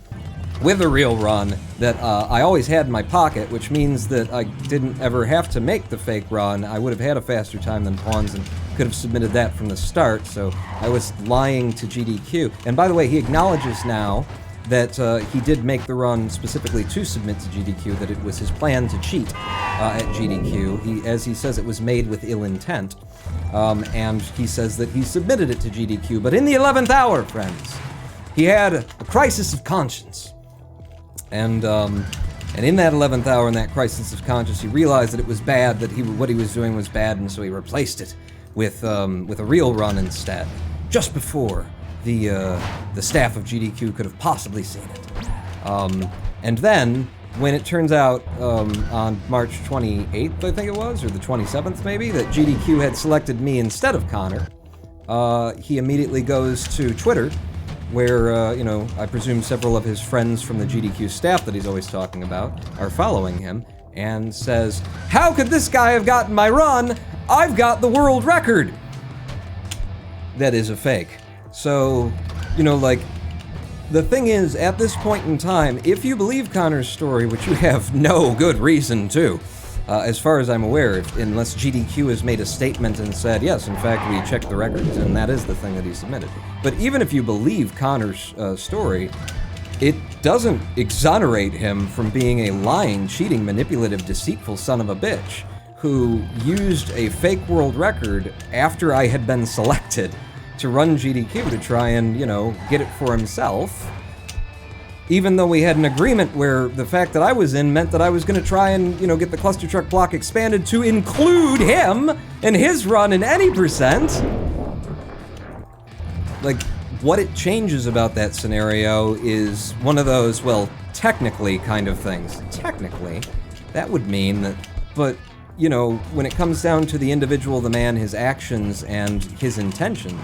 [SPEAKER 4] with a real run that I always had in my pocket, which means that I didn't ever have to make the fake run. I would have had a faster time than Pawns and could have submitted that from the start, so I was lying to GDQ. And by the way, he acknowledges now that he did make the run specifically to submit to GDQ, that it was his plan to cheat at GDQ. As he says, it was made with ill intent. And he says that he submitted it to GDQ, but in the 11th hour, friends, he had a crisis of conscience. And in that 11th hour, in that crisis of conscience, he realized that it was bad, that what he was doing was bad, and so he replaced it with a real run instead, just before the staff of GDQ could have possibly seen it. And then, when it turns out on March 28th, I think it was, or the 27th maybe, that GDQ had selected me instead of Connor, he immediately goes to Twitter, where, I presume several of his friends from the GDQ staff that he's always talking about are following him, and says, "How could this guy have gotten my run? I've got the world record!" That is a fake. So, the thing is, at this point in time, if you believe Connor's story, which you have no good reason to, as far as I'm aware, unless GDQ has made a statement and said, yes, in fact, we checked the records, and that is the thing that he submitted. But even if you believe Connor's story, it doesn't exonerate him from being a lying, cheating, manipulative, deceitful son of a bitch who used a fake world record after I had been selected to run GDQ to try and, get it for himself, even though we had an agreement where the fact that I was in meant that I was going to try and, get the Clustertruck block expanded to include him and his run in any percent. What it changes about that scenario is one of those, well, technically kind of things. Technically, that would mean that, but, when it comes down to the individual, the man, his actions, and his intentions,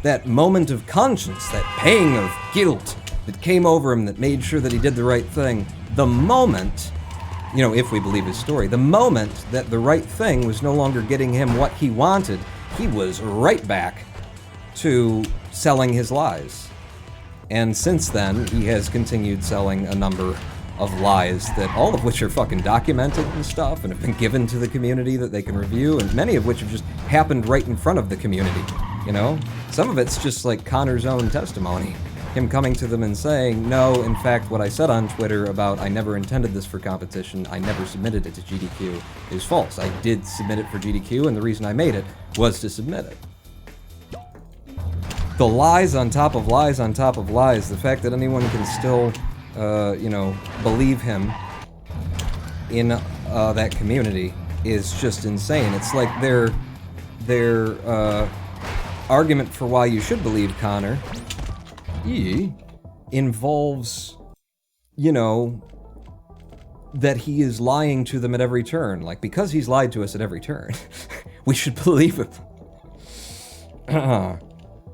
[SPEAKER 4] that moment of conscience, that pang of guilt that came over him that made sure that he did the right thing, the moment, if we believe his story, the moment that the right thing was no longer getting him what he wanted, he was right back to selling his lies. And since then, he has continued selling a number of lies that all of which are fucking documented and stuff and have been given to the community that they can review, and many of which have just happened right in front of the community, Some of it's just like Connor's own testimony. Him coming to them and saying, no, in fact, what I said on Twitter about I never intended this for competition, I never submitted it to GDQ, is false. I did submit it for GDQ, and the reason I made it was to submit it. The lies on top of lies on top of lies, the fact that anyone can still, believe him in that community is just insane. It's like their argument for why you should believe Connor involves, that he is lying to them at every turn. Because he's lied to us at every turn, we should believe him.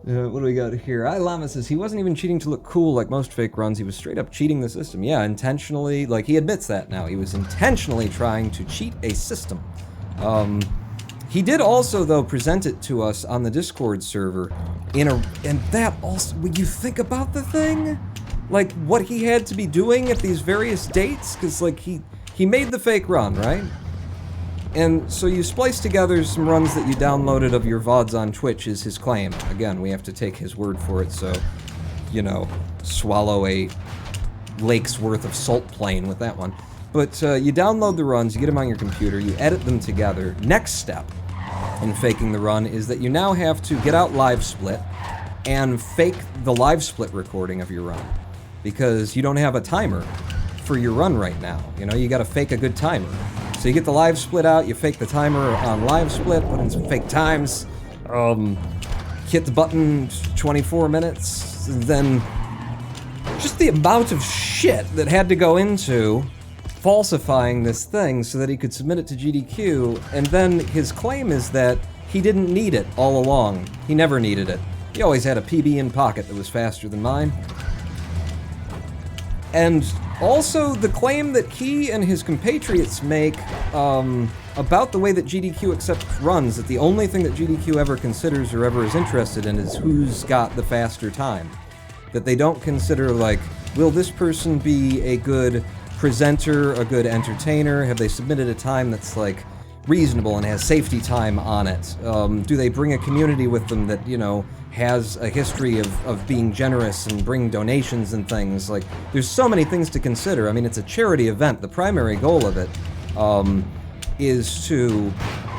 [SPEAKER 4] What do we got here? Lama says he wasn't even cheating to look cool like most fake runs. He was straight up cheating the system. Yeah, intentionally. He admits that now. He was intentionally trying to cheat a system. He did also, though, present it to us on the Discord server and that also, when you think about the thing, what he had to be doing at these various dates, because, he made the fake run, right? And so you splice together some runs that you downloaded of your VODs on Twitch is his claim. Again, we have to take his word for it, so, swallow a lake's worth of salt plane with that one. But you download the runs, you get them on your computer, you edit them together. Next step in faking the run is that you now have to get out Live Split and fake the Live Split recording of your run. Because you don't have a timer for your run right now. You gotta fake a good timer. So you get the Live Split out, you fake the timer on Live Split, put in some fake times, hit the button 24 minutes, and then just the amount of shit that had to go into falsifying this thing so that he could submit it to GDQ, and then his claim is that he didn't need it all along. He never needed it. He always had a PB in pocket that was faster than mine. And also the claim that he and his compatriots make about the way that GDQ accepts runs, that the only thing that GDQ ever considers or ever is interested in is who's got the faster time. That they don't consider, Will this person be a good presenter, a good entertainer? Have they submitted a time that's like reasonable and has safety time on it? Do they bring a community with them that, you know, has a history of being generous and bring donations and things? Like, there's so many things to consider. I mean, it's a charity event. The primary goal of it is to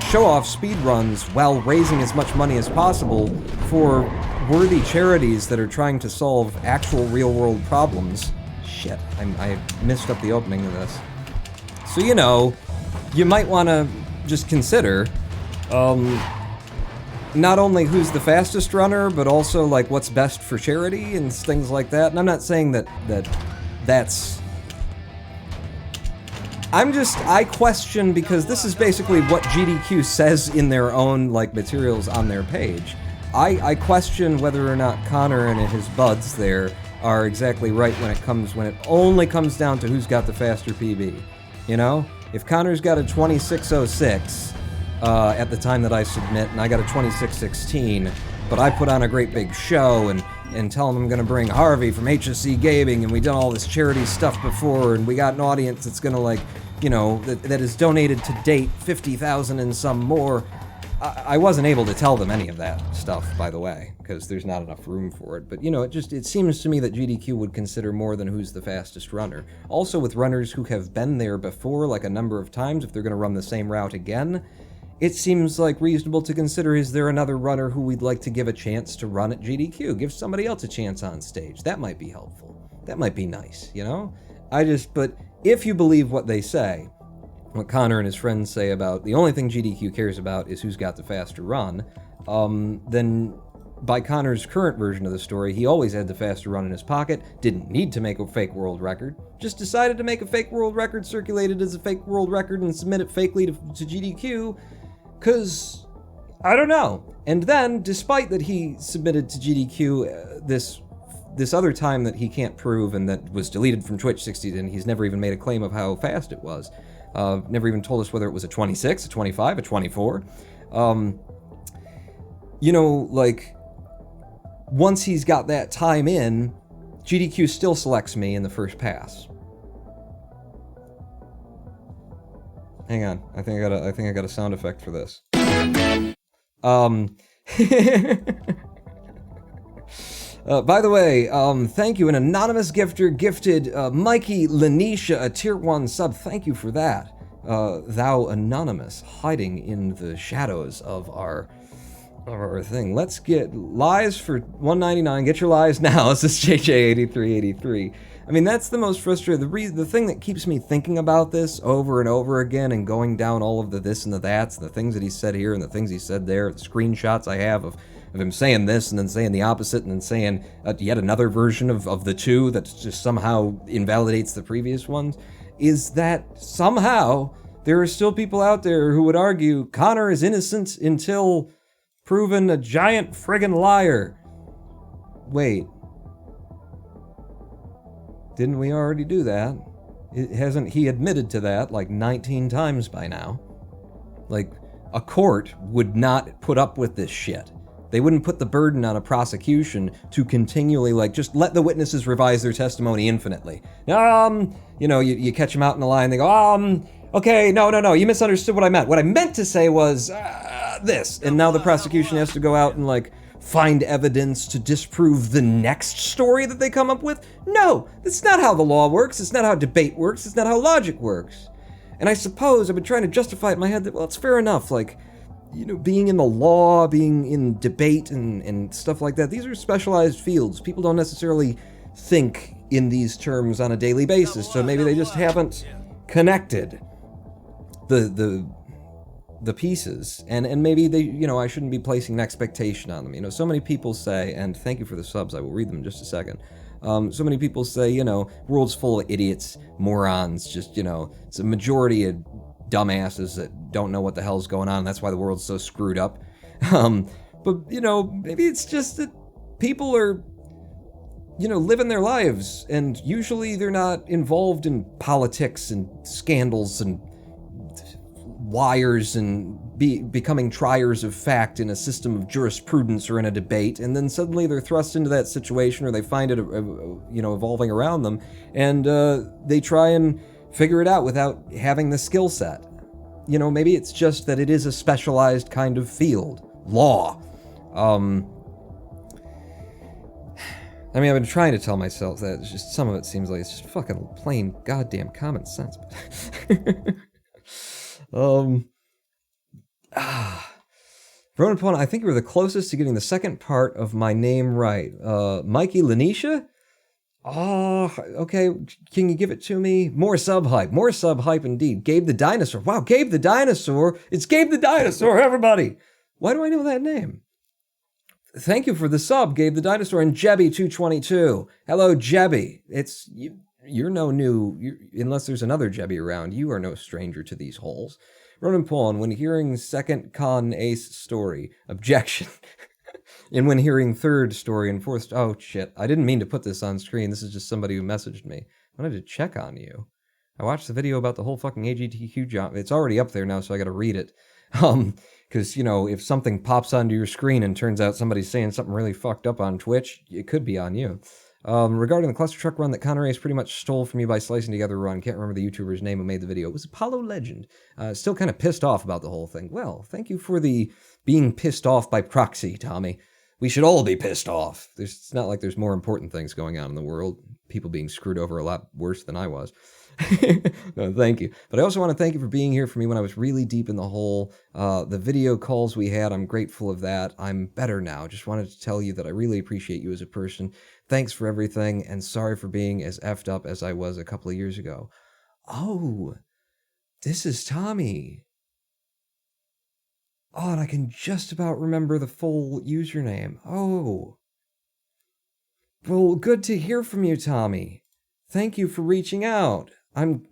[SPEAKER 4] show off speedruns while raising as much money as possible for worthy charities that are trying to solve actual real-world problems. Shit, I messed up the opening of this. So, you know, you might want to just consider not only who's the fastest runner, but also like what's best for charity and things like that. And I'm not saying that's... I question, because this is basically what GDQ says in their own like materials on their page. I question whether or not Connor and his buds there are exactly right when it only comes down to who's got the faster PB. You know? If Connor's got a 26:06 at the time that I submit, and I got a 26:16, but I put on a great big show and tell him I'm going to bring Harvey from HSC Gaming, and we done all this charity stuff before, and we got an audience that's going to, like, you know, that has donated to date 50,000 and some more. I wasn't able to tell them any of that stuff, by the way, because there's not enough room for it. But, you know, it seems to me that GDQ would consider more than who's the fastest runner. Also, with runners who have been there before, like a number of times, if they're going to run the same route again, it seems like reasonable to consider, is there another runner who we'd like to give a chance to run at GDQ? Give somebody else a chance on stage. That might be helpful. That might be nice, you know? But if you believe what they say, what Connor and his friends say about the only thing GDQ cares about is who's got the faster run, then by Connor's current version of the story, he always had the faster run in his pocket, didn't need to make a fake world record, just decided to make a fake world record, circulate it as a fake world record, and submit it fakely to GDQ, because, I don't know. And then, despite that he submitted to GDQ this other time that he can't prove and that was deleted from Twitch 60, and he's never even made a claim of how fast it was. Never even told us whether it was a 26, a 25, a 24. You know, like, once he's got that time in, GDQ still selects me in the first pass. Hang on, I think I got a sound effect for this. By the way, thank you. An anonymous gifter gifted Mikey Lanisha a tier 1 sub. Thank you for that. Thou anonymous, hiding in the shadows of our thing. Let's get lies for $1.99. Get your lies now. This is JJ8383. I mean, that's the most frustrating. The thing that keeps me thinking about this over and over again and going down all of the this and the that's, the things that he said here and the things he said there, the screenshots I have of him saying this and then saying the opposite and then saying yet another version of the two that just somehow invalidates the previous ones, is that somehow there are still people out there who would argue Connor is innocent until proven a giant friggin' liar. Wait. Didn't we already do that? Hasn't he admitted to that like 19 times by now? Like, a court would not put up with this shit. They wouldn't put the burden on a prosecution to continually, like, just let the witnesses revise their testimony infinitely. You know, you catch them out in the line, they go, okay, no, you misunderstood what I meant. What I meant to say was, this. And now the prosecution has to go out and, like, find evidence to disprove the next story that they come up with? No, that's not how the law works. It's not how debate works. It's not how logic works. And I suppose I've been trying to justify it in my head that, well, it's fair enough, like, you know, being in the law, being in debate and stuff like that, these are specialized fields. People don't necessarily think in these terms on a daily basis, so maybe they just haven't connected the pieces, and maybe they, you know, I shouldn't be placing an expectation on them. You know, so many people say, and thank you for the subs, I will read them in just a second. So many people say, you know, world's full of idiots, morons, just, you know, it's a majority of dumbasses that don't know what the hell's going on, and that's why the world's so screwed up. But, you know, maybe it's just that people are, you know, living their lives, and usually they're not involved in politics and scandals and wires and becoming triers of fact in a system of jurisprudence or in a debate, and then suddenly they're thrust into that situation, or they find it, evolving around them, and they try and figure it out without having the skill set. Maybe it's just that it is a specialized kind of field. Law. I've been trying to tell myself that it's just some of it seems like it's just fucking plain goddamn common sense. Ronan Pona, I think you were the closest to getting the second part of my name right. Mikey Lanisha? Oh, okay. Can you give it to me? More sub hype indeed. Gabe the Dinosaur. Wow, Gabe the Dinosaur. It's Gabe the Dinosaur, everybody. Why do I know that name? Thank you for the sub, Gabe the Dinosaur, and Jebby222. Hello, Jebby. You're no new, unless there's another Jebby around, you are no stranger to these holes. Ronan Pawn, when hearing second con ace story, objection. And when hearing third story and fourth, oh shit, I didn't mean to put this on screen. This is just somebody who messaged me. I wanted to check on you. I watched the video about the whole fucking AGTQ job. It's already up there now, so I gotta read it. Because, if something pops onto your screen and turns out somebody's saying something really fucked up on Twitch, it could be on you. Regarding the Clustertruck run that Conor Ace pretty much stole from you by slicing together a run, can't remember the YouTuber's name who made the video. It was Apollo Legend. Still kind of pissed off about the whole thing. Well, thank you for the being pissed off by proxy, Tommy. We should all be pissed off. It's not like there's more important things going on in the world. People being screwed over a lot worse than I was. No, thank you. But I also want to thank you for being here for me when I was really deep in the hole. The video calls we had, I'm grateful of that. I'm better now. Just wanted to tell you that I really appreciate you as a person. Thanks for everything, and sorry for being as effed up as I was a couple of years ago. Oh, this is Tommy. Oh, and I can just about remember the full username. Oh. Well, good to hear from you, Tommy. Thank you for reaching out. I'm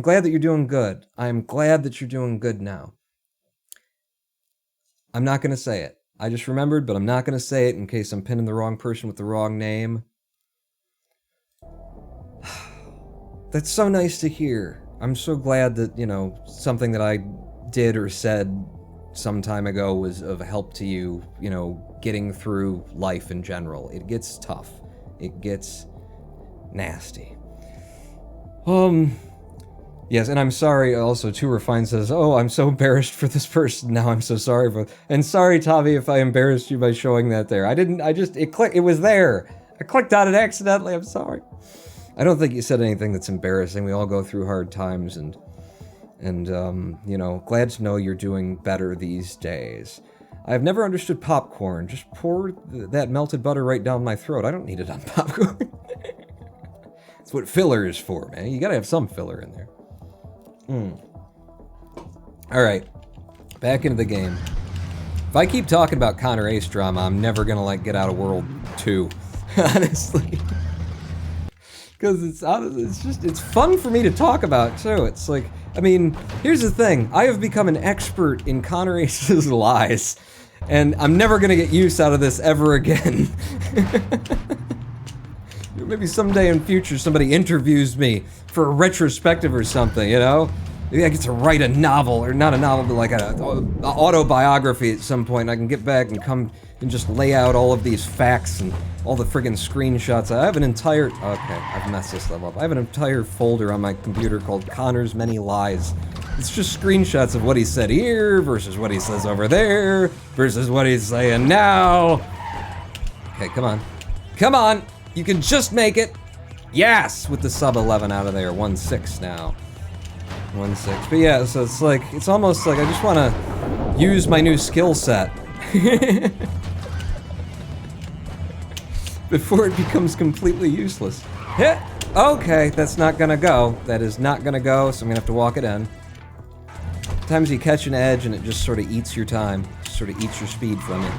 [SPEAKER 4] glad that you're doing good. I'm glad that you're doing good now. I'm not going to say it. I just remembered, but I'm not going to say it in case I'm pinning the wrong person with the wrong name. That's so nice to hear. I'm so glad that, something that I did or said some time ago was of help to you, getting through life in general. It gets tough. It gets nasty. Yes, and I'm sorry also, Too Refined says, oh, I'm so embarrassed for this person now, I'm so sorry for, and sorry, Tommy, if I embarrassed you by showing that there. It was there. I clicked on it accidentally, I'm sorry. I don't think you said anything that's embarrassing. We all go through hard times, and glad to know you're doing better these days. I've never understood popcorn. Just pour that melted butter right down my throat. I don't need it on popcorn. That's what filler is for, man. You gotta have some filler in there. Alright. Back into the game. If I keep talking about Conor Ace drama, I'm never gonna, get out of World 2. Honestly. Because it's fun for me to talk about, too. It's like, here's the thing. I have become an expert in Conor Ace's lies. And I'm never gonna get use out of this ever again. Maybe someday in future somebody interviews me for a retrospective or something, Maybe I get to write a novel, or not a novel, but an autobiography at some point, and I can get back and come and just lay out all of these facts and all the friggin' screenshots. I have an entire... Okay, I've messed this level up. I have an entire folder on my computer called Conor's Many Lies. It's just screenshots of what he said here, versus what he says over there, versus what he's saying now. Okay, come on. Come on! You can just make it! Yes! With the sub 11 out of there. 1-6 now. 1-6. But yeah, so it's almost like I just want to use my new skill set. Before it becomes completely useless. Hit! Okay, that's not gonna go. That is not gonna go, so I'm gonna have to walk it in. Sometimes you catch an edge and it just sort of eats your time. Just sort of eats your speed from you.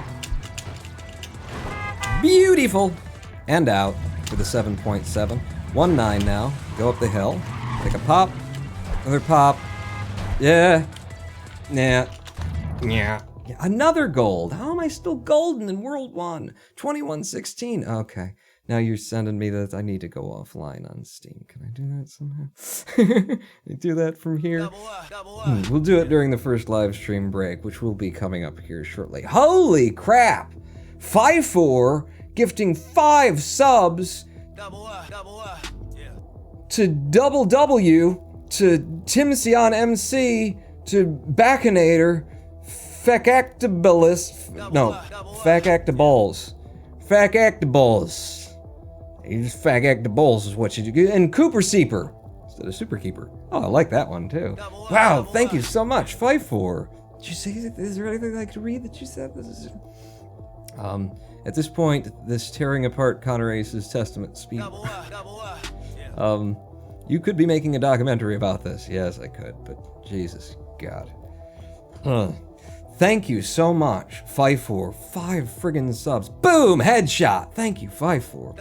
[SPEAKER 4] Beautiful! And out for the 7.7. 1-9 now. Go up the hill. Take a pop. Another pop. Yeah. Yeah. Yeah. Another gold. How am I still golden in World 1? 21-16. Okay. Now you're sending me that I need to go offline on Steam. Can I do that somehow? Can I do that from here? We'll do it during the first live stream break, which will be coming up here shortly. Holy crap! 5-4 gifting 5 subs to Double W, to Tim Sion MC, to Bacchinator, Facactaballs. You just Facactaballs is what you do. And Cooper Seeper instead of Super Keeper. Oh, I like that one too. Wow, thank you so much. 5-4. Did you say, is there anything I could read that you said? This is... At this point, this tearing apart Connor Ace's Testament speed. You could be making a documentary about this. Yes, I could, but Jesus God. Thank you so much, 5-4. 5 friggin' subs. Boom! Headshot! Thank you, 5-4.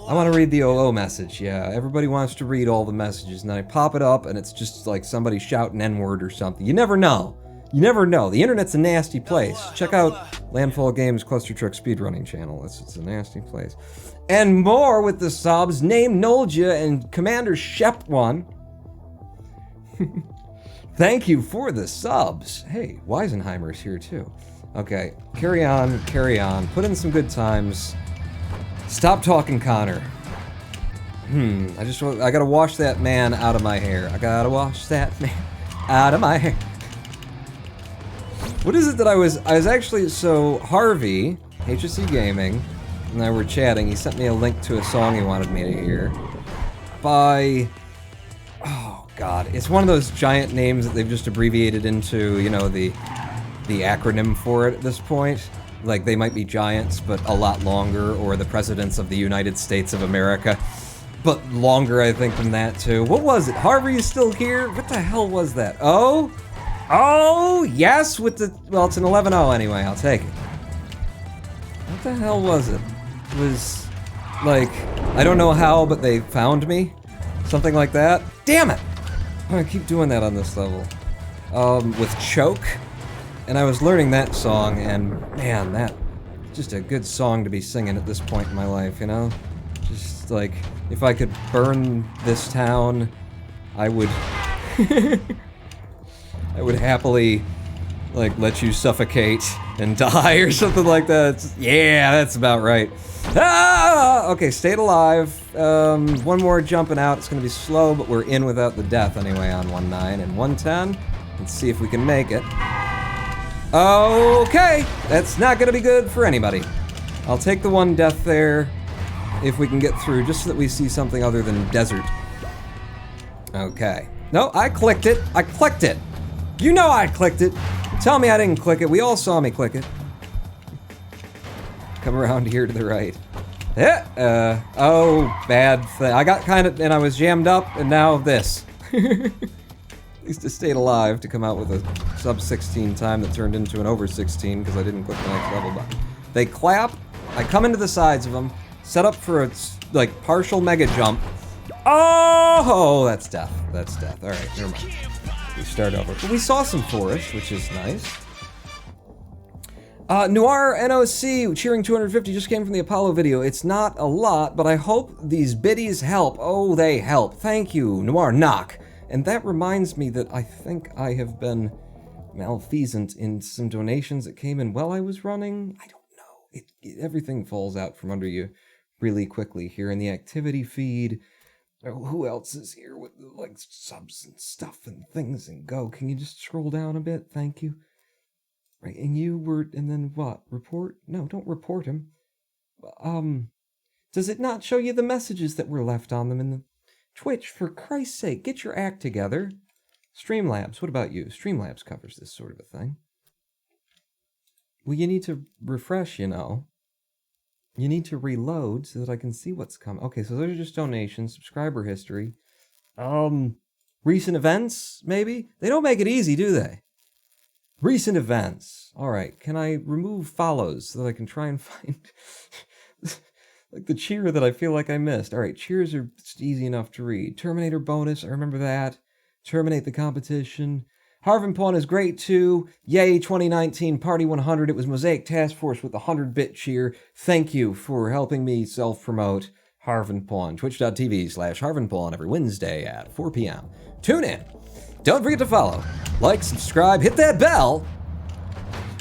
[SPEAKER 4] I want to read the OO message. Yeah, everybody wants to read all the messages, and then I pop it up, and it's just like somebody shouting N-word or something. You never know. You never know. The internet's a nasty place. Check out Landfall Games Clustertruck Speedrunning channel. It's a nasty place. And more with the subs. Name Nolja and Commander Shep1. Thank you for the subs. Hey, Weisenheimer's here too. Okay, carry on, carry on. Put in some good times. Stop talking, Connor. I gotta wash that man out of my hair. I gotta wash that man out of my hair. What is it that I was actually, so Harvey, HSC Gaming, and I were chatting. He sent me a link to a song he wanted me to hear by, oh God, it's one of those giant names that they've just abbreviated into, you know, the acronym for it at this point. Like, they might be giants, but a lot longer, or the presidents of the United States of America. But longer, I think, than that, too. What was it? Harvey is still here? What the hell was that? Oh, yes, with the, well, it's an 11-0 anyway, I'll take it. What the hell was it? It was, like, I don't know how, but they found me? Something like that? Damn it! I'm gonna keep doing that on this level. With Choke. And I was learning that song, and man, that, just a good song to be singing at this point in my life, you know? Just, like, if I could burn this town, I would... I would happily, like, let you suffocate and die or something like that. Yeah, that's about right. Ah! Okay, stayed alive. One more jumping out. It's gonna be slow, but we're in without the death anyway on 1-9 and 1-10. Let's see if we can make it. Okay, that's not gonna be good for anybody. I'll take the 1 death there if we can get through, just so that we see something other than desert. Okay. No, I clicked it. I clicked it. You know I clicked it. Tell me I didn't click it. We all saw me click it. Come around here to the right. Oh, bad thing. I got kind of, and I was jammed up, and now this. At least I stayed alive to come out with a sub-16 time that turned into an over 16 because I didn't click the next level button. They clap. I come into the sides of them, set up for a, like, partial mega jump. Oh, that's death. That's death. All right, never mind. We start over. But we saw some forest, which is nice. Noir NOC, cheering 250, just came from the Apollo video. It's not a lot, but I hope these biddies help. Oh, they help. Thank you, Noir Knock. And that reminds me that I think I have been malfeasant in some donations that came in while I was running. I don't know. Everything falls out from under you really quickly here in the activity feed. Who else is here with, like, subs and stuff and things and go? Can you just scroll down a bit? Thank you. Right, and you were, and then what? Report? No, don't report him. Does it not show you the messages that were left on them in the Twitch? For Christ's sake, get your act together. Streamlabs, what about you? Streamlabs covers this sort of a thing. Well, you need to refresh, you know. You need to reload so that I can see what's coming. Okay, so those are just donations, subscriber history. Recent events, maybe? They don't make it easy, do they? Recent events. All right, can I remove follows so that I can try and find like the cheer that I feel like I missed? All right, cheers are easy enough to read. Terminator bonus, I remember that. Terminate the competition. Harvin Pawn is great too. Yay, 2019 Party 100. It was Mosaic Task Force with the 100-bit cheer. Thank you for helping me self-promote Harvin Pawn. Twitch.tv/Harvin Pawn every Wednesday at 4 p.m. Tune in. Don't forget to follow, like, subscribe, hit that bell.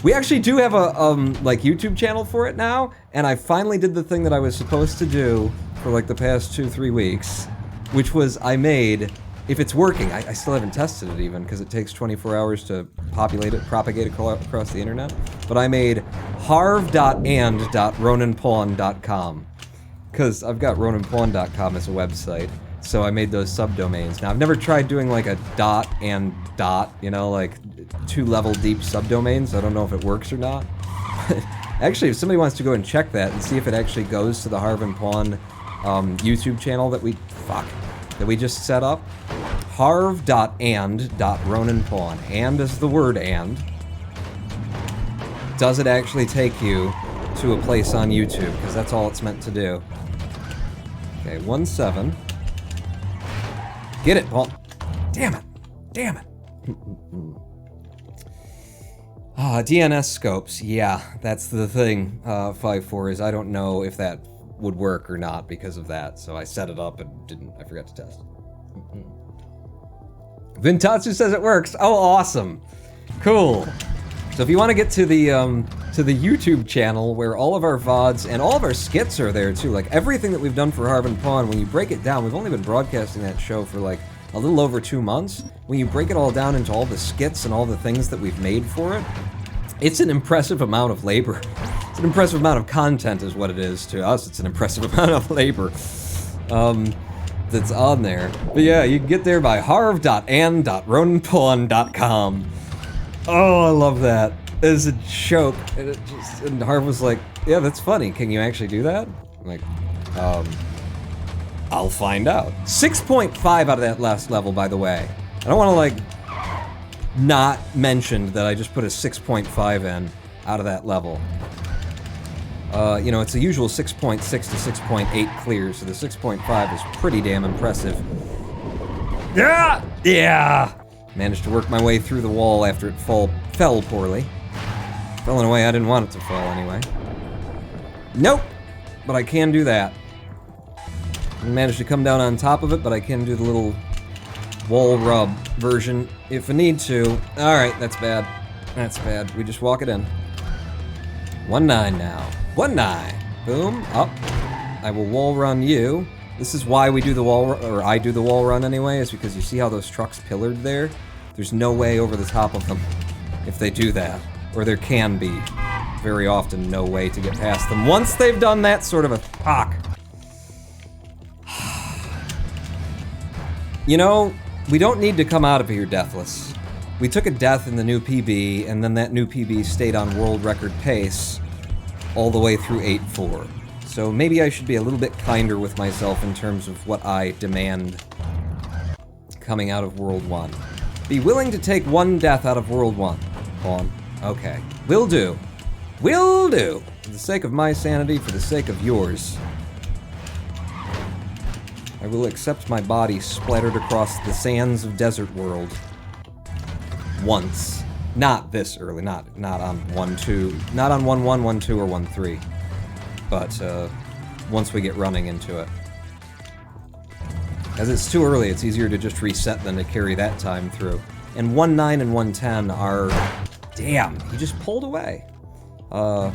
[SPEAKER 4] We actually do have a YouTube channel for it now, and I finally did the thing that I was supposed to do for like the past 2-3 weeks, which was I made, if it's working, I still haven't tested it even because it takes 24 hours to propagate across the internet, but I made harv.and.ronanpawn.com because I've got ronanpawn.com as a website, so I made those subdomains. Now I've never tried doing like a dot and dot, you know, like 2-level deep subdomains. I don't know if it works or not. Actually, if somebody wants to go and check that and see if it actually goes to the Harvin Pawn YouTube channel that we just set up, harv.and.ronanpawn. And is the word and. Does it actually take you to a place on YouTube? Because that's all it's meant to do. Okay, 1-7. Get it, Paul. Damn it. Damn it. DNS scopes. Yeah, that's the thing. 5.4 is I don't know if that would work or not because of that. So I set it up and I forgot to test. Vintatsu says it works. Oh, awesome. Cool. So if you want to get to the YouTube channel where all of our VODs and all of our skits are there too, like everything that we've done for Harvin Pawn, when you break it down, we've only been broadcasting that show for like a little over 2 months. When you break it all down into all the skits and all the things that we've made for it, it's an impressive amount of labor. It's an impressive amount of content is what it is to us. It's an impressive amount of labor that's on there. But yeah, you can get there by harv.and.ronanpawn.com. Oh, I love that. It's a joke. And Harv was like, yeah, that's funny. Can you actually do that? I'm like, I'll find out. 6.5 out of that last level, by the way. I don't want to, like, not mention that I just put a 6.5 in out of that level. You know, it's the usual 6.6 to 6.8 clear, so the 6.5 is pretty damn impressive. Yeah! Yeah! Managed to work my way through the wall after it fell poorly. Fell in a way I didn't want it to fall anyway. Nope! But I can do that. I managed to come down on top of it, but I can do the little wall rub version if I need to. Alright, that's bad. That's bad. We just walk it in. 1-9 now. 1-9. Boom. Up. I will wall run you. This is why we do the wall, or I do the wall run anyway, is because you see how those trucks pillared there? There's no way over the top of them if they do that. Or there can be. Very often no way to get past them. Once they've done that sort of a fuck. You know, we don't need to come out of here deathless. We took a death in the new PB, and then that new PB stayed on world record pace all the way through 8.4. So maybe I should be a little bit kinder with myself in terms of what I demand coming out of World 1. Be willing to take 1 death out of World 1. Pawn. Okay. Will do. Will do! For the sake of my sanity, for the sake of yours. I will accept my body splattered across the sands of Desert World. Once. Not this early, not on 1-2, not on 1-1, 1-2, or 1-3. But, once we get running into it. As it's too early, it's easier to just reset than to carry that time through. And 1-9 and 1-10 are... Damn, he just pulled away. 1-9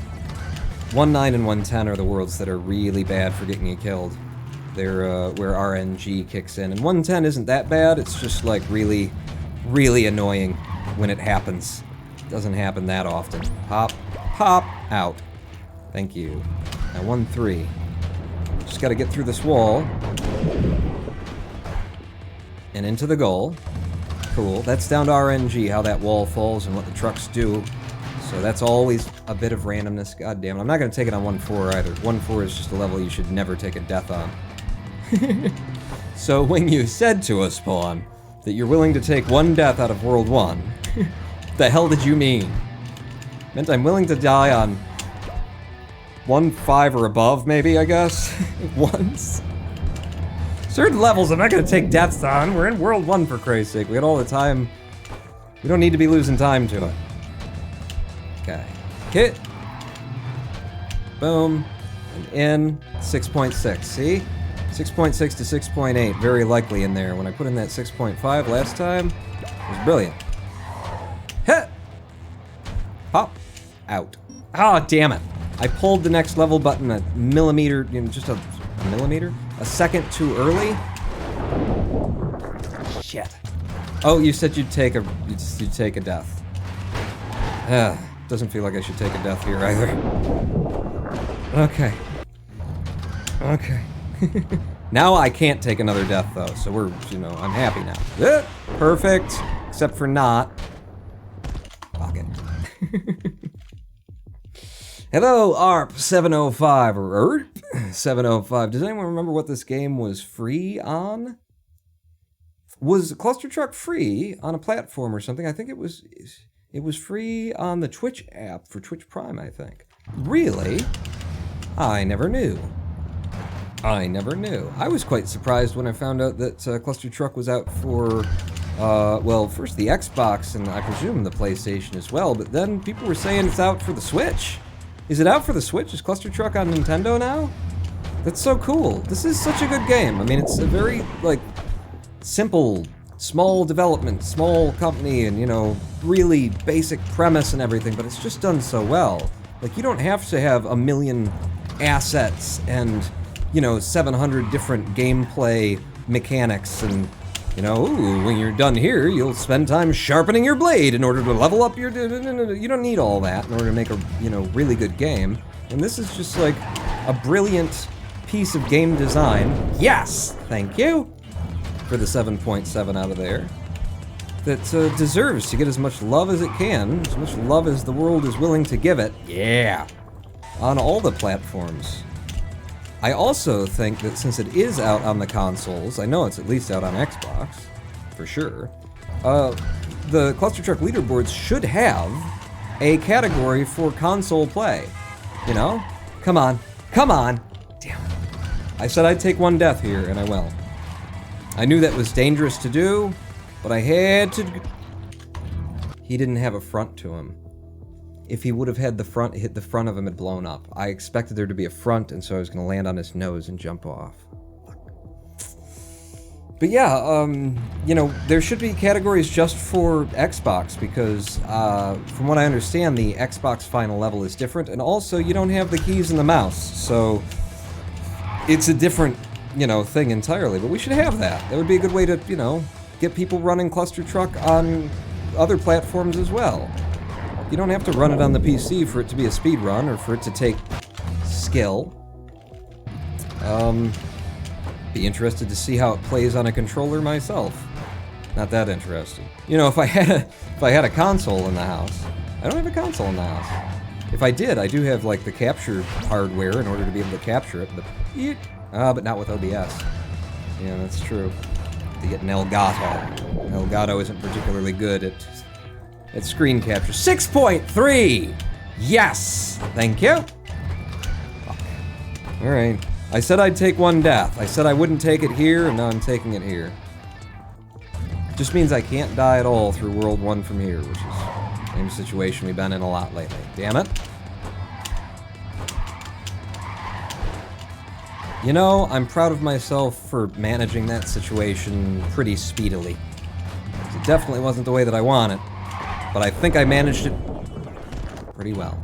[SPEAKER 4] and 1-10 are the worlds that are really bad for getting you killed. They're, where RNG kicks in. And 1-10 isn't that bad, it's just, like, really, really annoying when it happens. It doesn't happen that often. Hop, hop, out. Thank you. Now 1-3. Just gotta get through this wall. And into the goal. Cool. That's down to RNG, how that wall falls and what the trucks do. So that's always a bit of randomness. God damn it. I'm not gonna take it on 1-4 either. 1-4 is just a level you should never take a death on. So when you said to us, Spawn, that you're willing to take 1 death out of World 1, the hell did you mean? Meant I'm willing to die on 1-5 or above, maybe, I guess? Once? Certain levels I'm not gonna take deaths on. We're in World 1, for Christ's sake. We got all the time We don't need to be losing time to it. Okay. Hit. Boom. And in. 6.6. See? 6.6 to 6.8. Very likely in there. When I put in that 6.5 last time, it was brilliant. Hit! Pop. Out. Oh, damn it. I pulled the next level button a millimeter, you know, just a millimeter? A second too early? Shit. Oh, you said you'd take a death. Doesn't feel like I should take a death here either. Okay. Okay. Now I can't take another death though, so we're, you know, I'm happy now. Perfect. Except for not. Fuck it. Hello, ARP705, or ERP705. Does anyone remember what this game was free on? Was Clustertruck free on a platform or something? I think it was free on the Twitch app for Twitch Prime, I think. Really? I never knew. I never knew. I was quite surprised when I found out that Clustertruck was out for, well, first the Xbox and I presume the PlayStation as well, but then people were saying it's out for the Switch. Is it out for the Switch? Is Clustertruck on Nintendo now? That's so cool. This is such a good game. I mean, it's a very, like, simple, small development, small company, and, you know, really basic premise and everything, but it's just done so well. Like, you don't have to have a million assets and, you know, 700 different gameplay mechanics and, you know, ooh, when you're done here, you'll spend time sharpening your blade in order to level up your... You don't need all that in order to make a, you know, really good game. And this is just like a brilliant piece of game design. Yes! Thank you for the 7.7 out of there. That deserves to get as much love as it can, as much love as the world is willing to give it. Yeah! On all the platforms. I also think that since it is out on the consoles, I know it's at least out on Xbox, for sure, the Clustertruck leaderboards should have a category for console play. You know? Come on. Come on! Damn it. I said I'd take one death here, and I will. I knew that was dangerous to do, but I had to... He didn't have a front to him. If he would have had the front, hit the front of him had blown up. I expected there to be a front, and so I was going to land on his nose and jump off. But yeah, you know, there should be categories just for Xbox, because from what I understand, the Xbox final level is different, and also you don't have the keys and the mouse, so it's a different, you know, thing entirely. But we should have that. That would be a good way to, you know, get people running Clustertruck on other platforms as well. You don't have to run it on the PC for it to be a speedrun, or for it to take skill. Be interested to see how it plays on a controller myself. Not that interested. You know, if I had a console in the house. I don't have a console in the house. If I did, I do have, like, the capture hardware in order to be able to capture it, but not with OBS. Yeah, that's true. To get an Elgato. Elgato isn't particularly good at screen capture. 6.3! Yes! Thank you! Fuck. Alright. I said I'd take one death. I said I wouldn't take it here, and now I'm taking it here. Just means I can't die at all through World 1 from here, which is the same situation we've been in a lot lately. Damn it. You know, I'm proud of myself for managing that situation pretty speedily. It definitely wasn't the way that I wanted. But I think I managed it pretty well.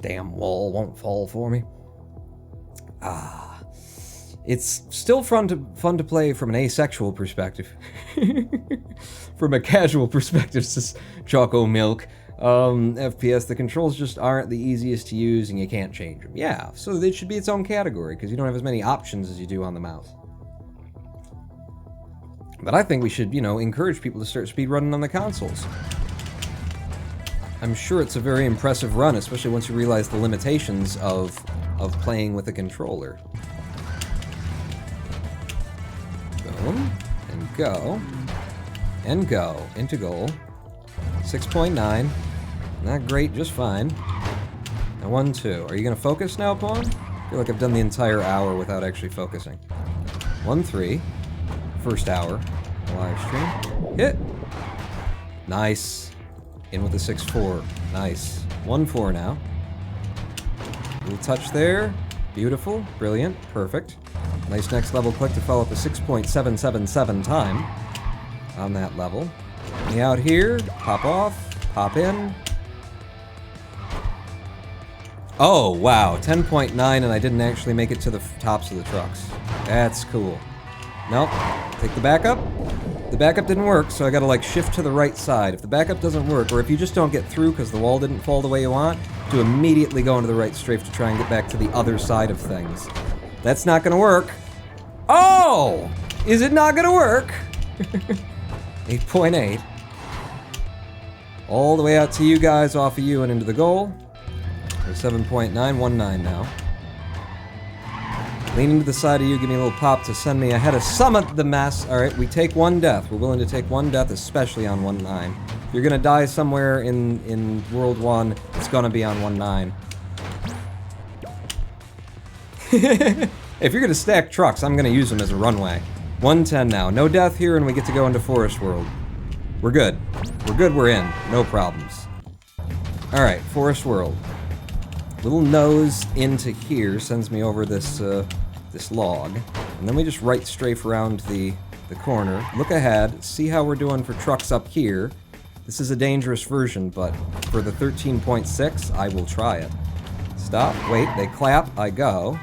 [SPEAKER 4] Damn wall won't fall for me. It's still fun to play from an asexual perspective. From a casual perspective, says Choco Milk. FPS, the controls just aren't the easiest to use and you can't change them. Yeah, so it should be its own category, because you don't have as many options as you do on the mouse. But I think we should, you know, encourage people to start speedrunning on the consoles. I'm sure it's a very impressive run, especially once you realize the limitations of playing with a controller. Boom, and go, and go, into goal. 6.9, not great, just fine. Now 1, 2, are you gonna focus now, Pawn? I feel like I've done the entire hour without actually focusing. 1, 3. First hour, live stream. Hit. Nice. In with the 6-4. Nice. 1-4 now. Little touch there. Beautiful. Brilliant. Perfect. Nice next level click to follow up a 6.777 time on that level. Me out here. Pop off. Pop in. Oh, wow. 10.9 and I didn't actually make it to the tops of the trucks. That's cool. Nope. Take the backup. The backup didn't work, so I gotta like shift to the right side. If the backup doesn't work, or if you just don't get through because the wall didn't fall the way you want, to immediately go into the right strafe to try and get back to the other side of things. That's not gonna work. Oh! Is it not gonna work? 8.8. All the way out to you guys, off of you and into the goal. 7.919 now. Leaning to the side of you, give me a little pop to send me ahead of Summit the mess. Alright, we take one death. We're willing to take one death, especially on 1-9. If you're gonna die somewhere in World 1, it's gonna be on 1-9. If you're gonna stack trucks, I'm gonna use them as a runway. 110 now. No death here, and we get to go into Forest World. We're good. We're good, we're in. No problems. Alright, Forest World. Little nose into here sends me over this this log. And then we just right strafe around the corner. Look ahead, see how we're doing for trucks up here. This is a dangerous version, but for the 13.6, I will try it. Stop, wait, they clap, I go.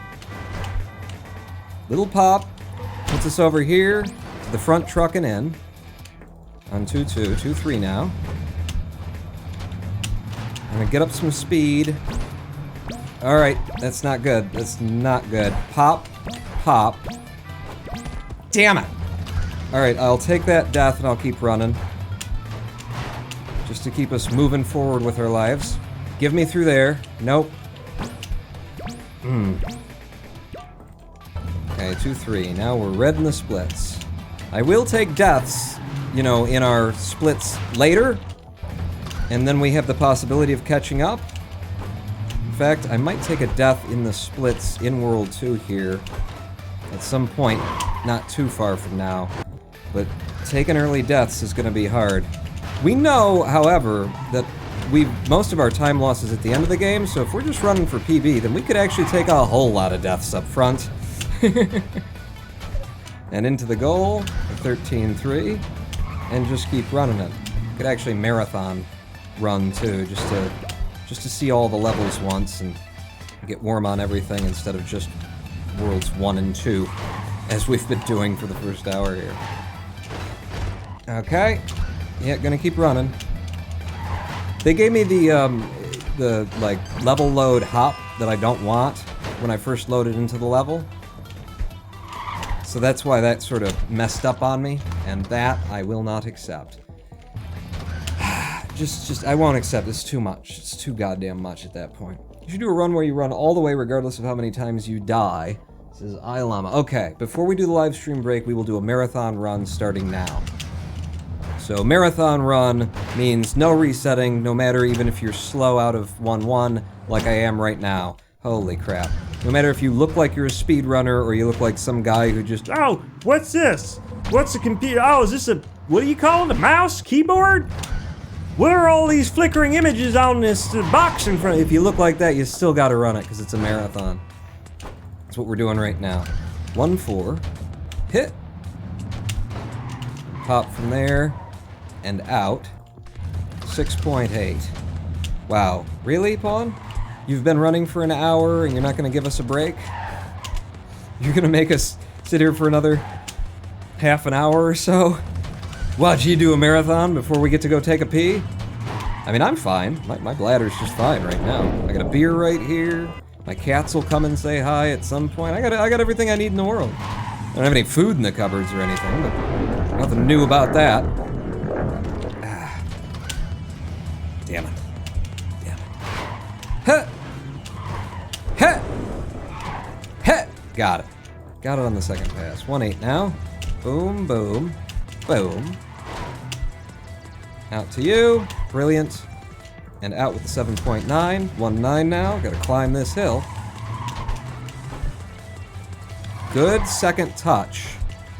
[SPEAKER 4] Little pop, puts us over here, to the front truck and in. On 2-2, 2-3 now. I'm gonna get up some speed. Alright, that's not good. That's not good. Pop. Pop. Damn it! Alright, I'll take that death and I'll keep running. Just to keep us moving forward with our lives. Give me through there. Nope. Okay, 2-3. Now we're red in the splits. I will take deaths, you know, in our splits later. And then we have the possibility of catching up. In fact, I might take a death in the splits in World 2 here at some point, not too far from now. But taking early deaths is going to be hard. We know, however, that most of our time loss is at the end of the game, so if we're just running for PB, then we could actually take a whole lot of deaths up front. And into the goal, 13-3, and just keep running it. Could actually marathon run too, just to see all the levels once and get warm on everything instead of just Worlds 1 and 2, as we've been doing for the first hour here. Okay. Yeah, gonna keep running. They gave me the like level load hop that I don't want when I first loaded into the level. So that's why that sort of messed up on me, and that I will not accept. I won't accept. It's too much. It's too goddamn much at that point. You should do a run where you run all the way regardless of how many times you die. This is Ilama. Okay, before we do the live stream break, we will do a marathon run starting now. So marathon run means no resetting, no matter even if you're slow out of 1-1, like I am right now. Holy crap. No matter if you look like you're a speedrunner or you look like some guy who just, oh, what's this? What's a computer? Oh, is this a, what do you call it, a mouse? Keyboard? What are all these flickering images on this box in front of you? If you look like that, you still gotta run it, because it's a marathon. That's what we're doing right now. 1-4. Hit. Pop from there. And out. 6.8. Wow. Really, Pawn? You've been running for an hour, and you're not gonna give us a break? You're gonna make us sit here for another half an hour or so? Watch you do a marathon before we get to go take a pee? I mean, I'm fine. My bladder's just fine right now. I got a beer right here. My cats will come and say hi at some point. I got everything I need in the world. I don't have any food in the cupboards or anything, but nothing new about that. Ah. Damn it. Damn it. Huh! Huh! Huh! Got it. Got it on the second pass. 1-8 now. Boom, boom, boom. Out to you. Brilliant. And out with the 7.9. 1-9 now. Gotta climb this hill. Good second touch.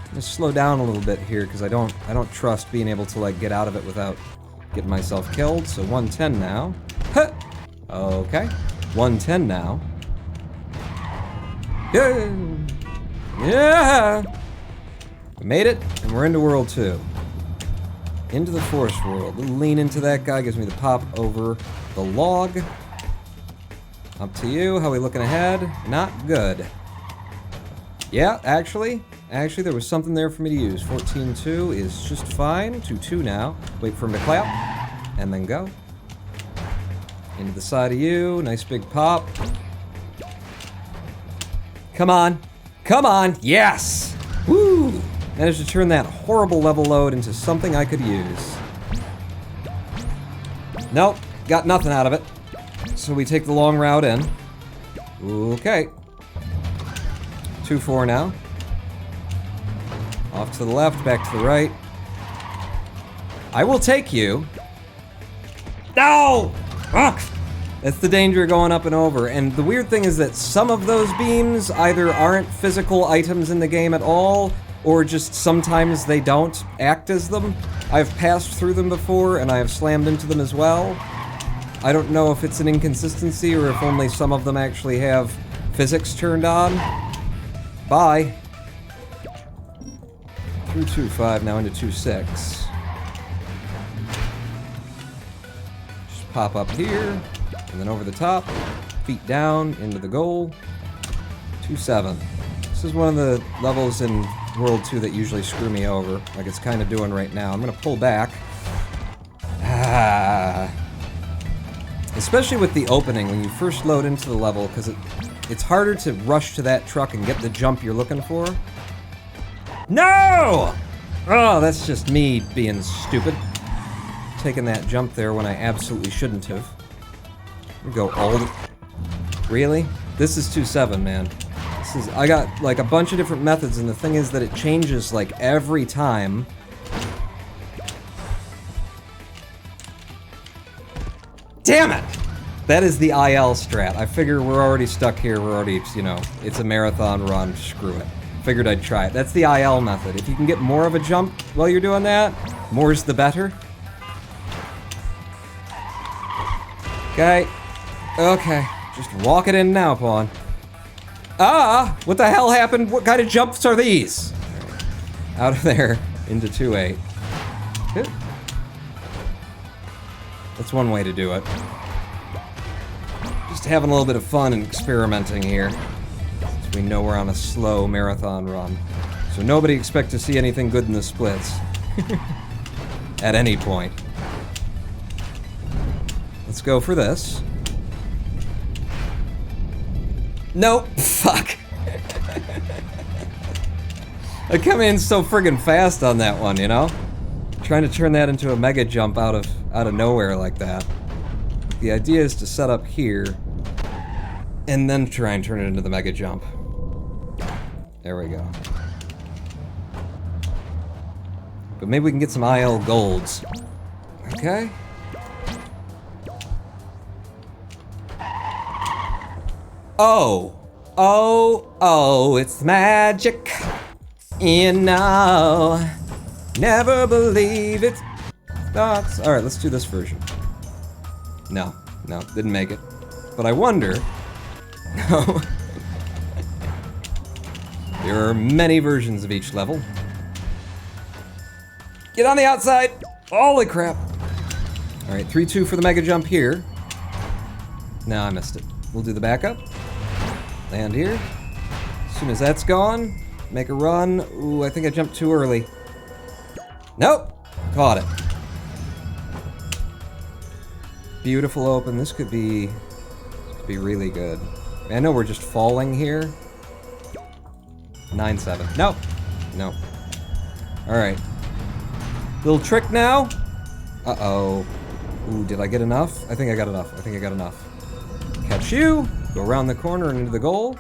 [SPEAKER 4] I'm gonna slow down a little bit here because I don't trust being able to like get out of it without Getting myself killed, so 110 now. Huh. Okay. 110 now. Yeah. Yeah. We made it, and we're into World 2. Into the forest world. Lean into that guy, gives me the pop over the log. Up to you, how we looking ahead? Not good. Yeah, actually, there was something there for me to use. 14-2 is just fine. 2-2 now. Wait for him to clap, and then go. Into the side of you, nice big pop. Come on, come on, yes! Woo! Managed to turn that horrible level load into something I could use. Nope, got nothing out of it. So we take the long route in. Okay. 2-4 now. Off to the left, back to the right. I will take you. No! Ugh! That's the danger of going up and over. And the weird thing is that some of those beams either aren't physical items in the game at all, or just sometimes they don't act as them. I've passed through them before, and I have slammed into them as well. I don't know if it's an inconsistency or if only some of them actually have physics turned on. Bye. Through 2-5, now into 2-6. Just pop up here, and then over the top, feet down, into the goal. 2-7. This is one of the levels in World 2 that usually screw me over, like it's kind of doing right now. I'm gonna pull back. Especially with the opening, when you first load into the level, because it's harder to rush to that truck and get the jump you're looking for. No! Oh, that's just me being stupid. Taking that jump there when I absolutely shouldn't have. We go all the... Really? This is 2-7, man. I got like a bunch of different methods, and the thing is that it changes like every time. Damn it! That is the IL strat. I figure we're already stuck here, we're already, you know, it's a marathon run, screw it. Figured I'd try it. That's the IL method. If you can get more of a jump while you're doing that, more's the better. Okay. Okay. Just walk it in now, Pawn. Ah! What the hell happened? What kind of jumps are these? Out of there, into 2-8. Good. That's one way to do it. Just having a little bit of fun and experimenting here. So we know we're on a slow marathon run. So nobody expect to see anything good in the splits. At any point. Let's go for this. Nope. Fuck. I come in so friggin' fast on that one, you know? Trying to turn that into a mega jump out of nowhere like that. The idea is to set up here and then try and turn it into the mega jump. There we go. But maybe we can get some IL golds. Okay. Oh, it's magic. You know, never believe it. Thoughts. Alright, let's do this version. No, didn't make it. But I wonder. No. There are many versions of each level. Get on the outside! Holy crap! Alright, 3-2 for the mega jump here. No, I missed it. We'll do the backup. Land here. As soon as that's gone, make a run. Ooh, I think I jumped too early. Nope! Caught it. Beautiful open. This could be really good. I know we're just falling here. 9-7. Nope. Nope. Alright. Little trick now. Uh-oh. Ooh, did I get enough? I think I got enough. Catch you. Go around the corner and into the goal.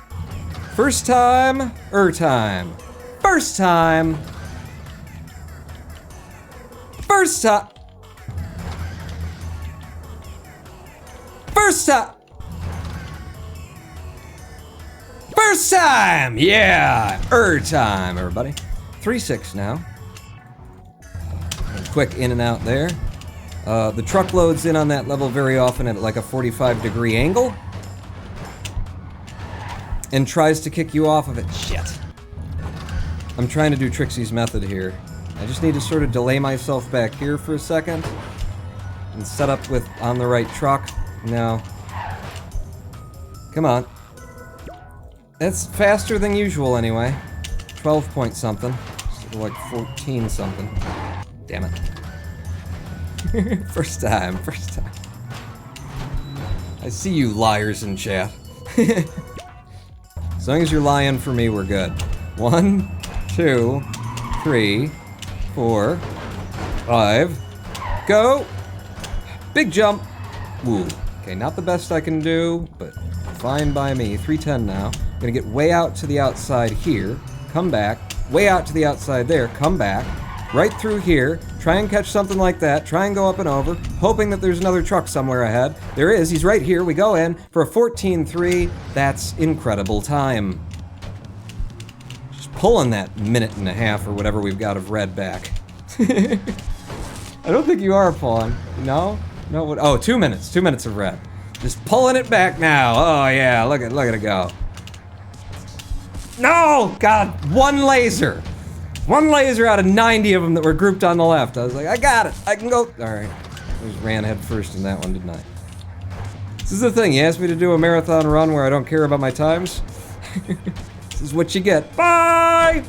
[SPEAKER 4] First time. First time. First time! Yeah! Time, everybody. 3-6 now. And quick in and out there. The truck loads in on that level very often at like a 45-degree angle and tries to kick you off of it. Shit. I'm trying to do Trixie's method here. I just need to sort of delay myself back here for a second and set up with on the right truck. No. Come on. That's faster than usual anyway. 12 point something. Like 14 something. Damn it. First time. I see you liars in chat. As long as you're lying for me, we're good. 1, 2, 3, 4, 5. Go! Big jump! Woo. Okay, not the best I can do, but fine by me. 310 now. Gonna get way out to the outside here. Come back. Way out to the outside there. Come back. Right through here. Try and catch something like that. Try and go up and over. Hoping that there's another truck somewhere ahead. There is. He's right here. We go in for a 14-3. That's incredible time. Just pulling that minute and a half or whatever we've got of red back. I don't think you are pulling. No? No, what? Oh, 2 minutes. 2 minutes of red. Just pulling it back now. Oh yeah, look at it go. No! God, one laser. One laser out of 90 of them that were grouped on the left. I was like, I got it. I can go. All right. I just ran head first in that one, didn't I? This is the thing. You asked me to do a marathon run where I don't care about my times. This is what you get. Bye!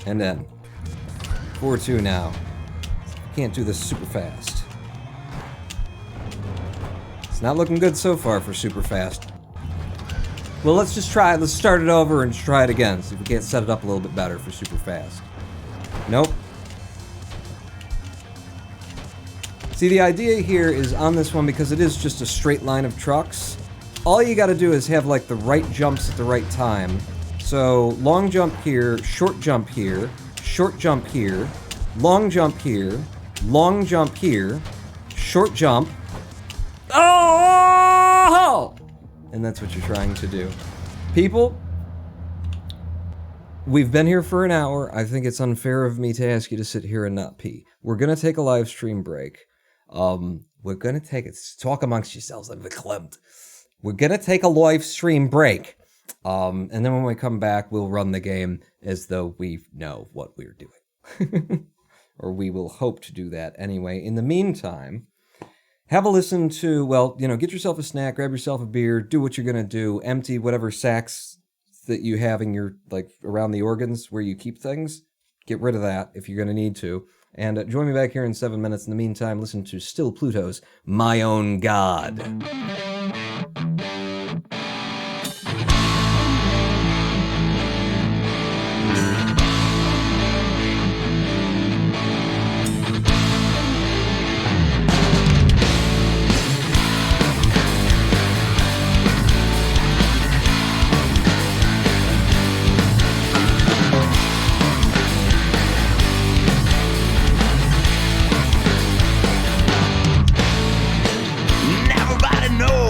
[SPEAKER 4] And then 4-2 now. Can't do this super fast. It's not looking good so far for super fast. Well, let's just try it. Let's start it over and try it again. See if we can't set it up a little bit better for super fast. Nope. See, the idea here is on this one, because it is just a straight line of trucks, all you gotta do is have like the right jumps at the right time. So, long jump here, short jump here, short jump here, long jump here, long jump here, short jump. Oh! And that's what you're trying to do. People, we've been here for an hour. I think it's unfair of me to ask you to sit here and not pee. We're gonna take a live stream break. We're gonna take it. Talk amongst yourselves like the club. We're gonna take a live stream break. And then when we come back, we'll run the game as though we know what we're doing. Or we will hope to do that anyway. In the meantime, have a listen to, well, get yourself a snack, grab yourself a beer, do what you're gonna do, empty whatever sacks that you have in your, around the organs where you keep things. Get rid of that if you're gonna need to. And join me back here in 7 minutes. In the meantime, listen to Still Pluto's My Own God.
[SPEAKER 1] Everybody knows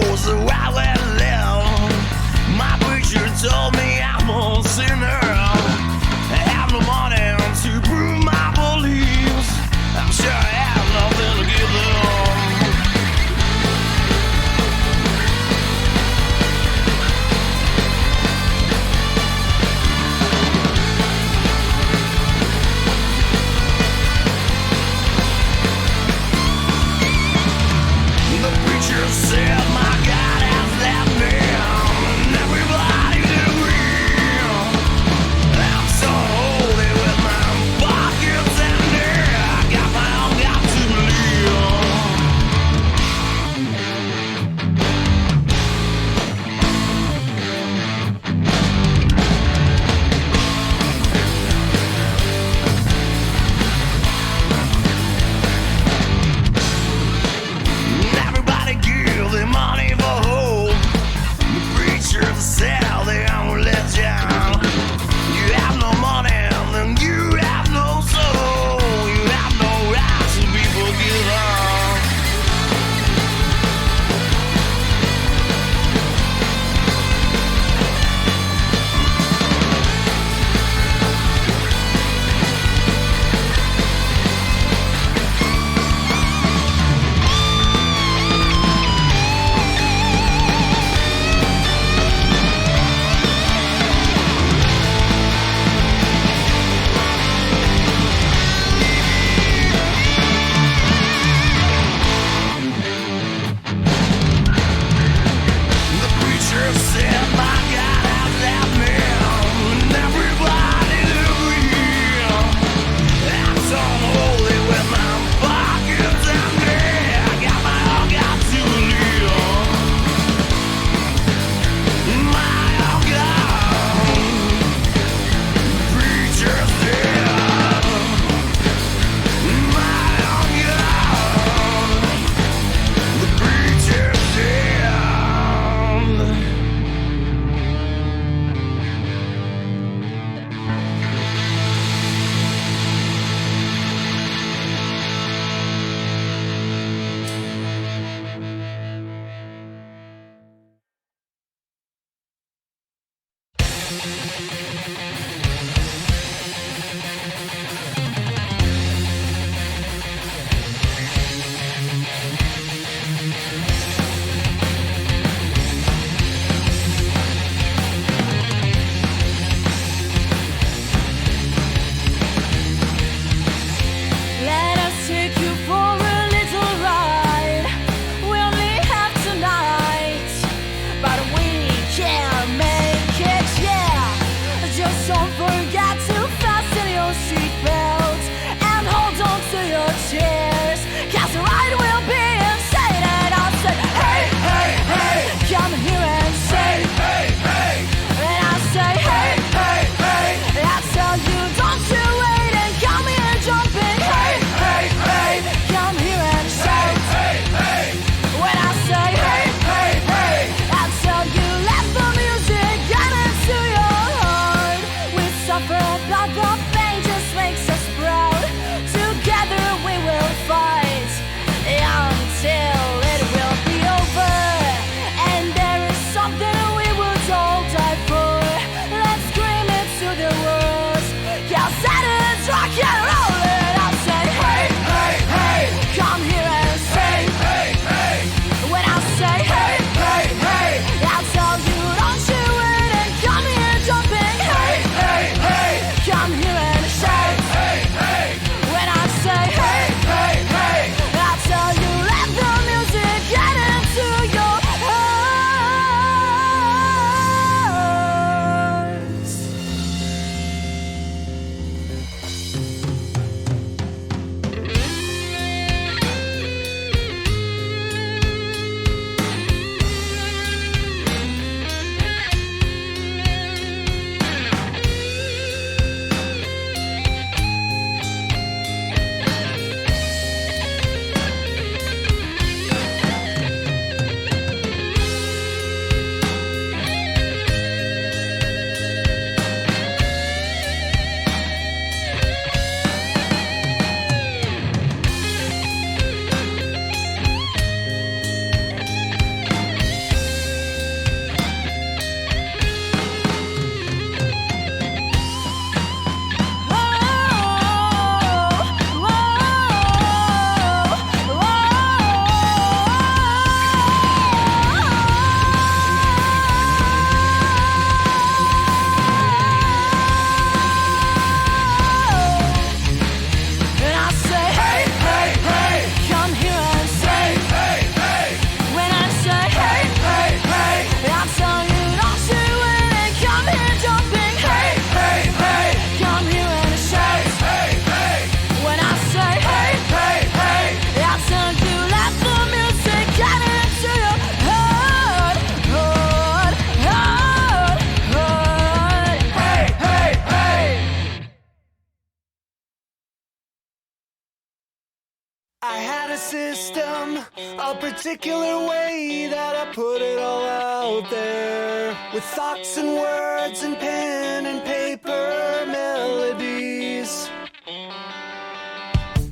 [SPEAKER 5] I had a system, a particular way that I put it all out there. With thoughts and words and pen and paper melodies.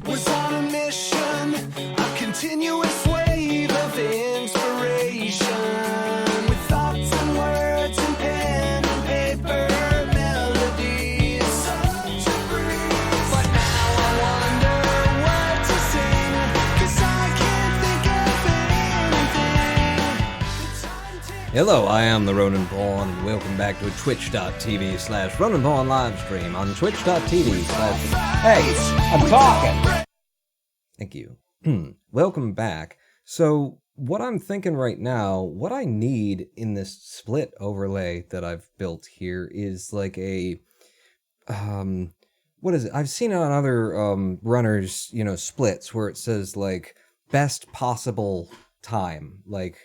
[SPEAKER 5] Was on a mission, a continuous wave of inspiration. With thoughts and words and pen and paper melodies. Such a breeze. But now I wonder what to sing, 'cause I can't think of anything.
[SPEAKER 4] Hello, I am the Ronan Pawn, and welcome back to twitch.tv/Ronan Pawn livestream on twitch.tv/Hey, I'm talking! Thank you. Welcome back. So, what I'm thinking right now, what I need in this split overlay that I've built here is like a, what is it? I've seen it on other runners, splits where it says like best possible time, like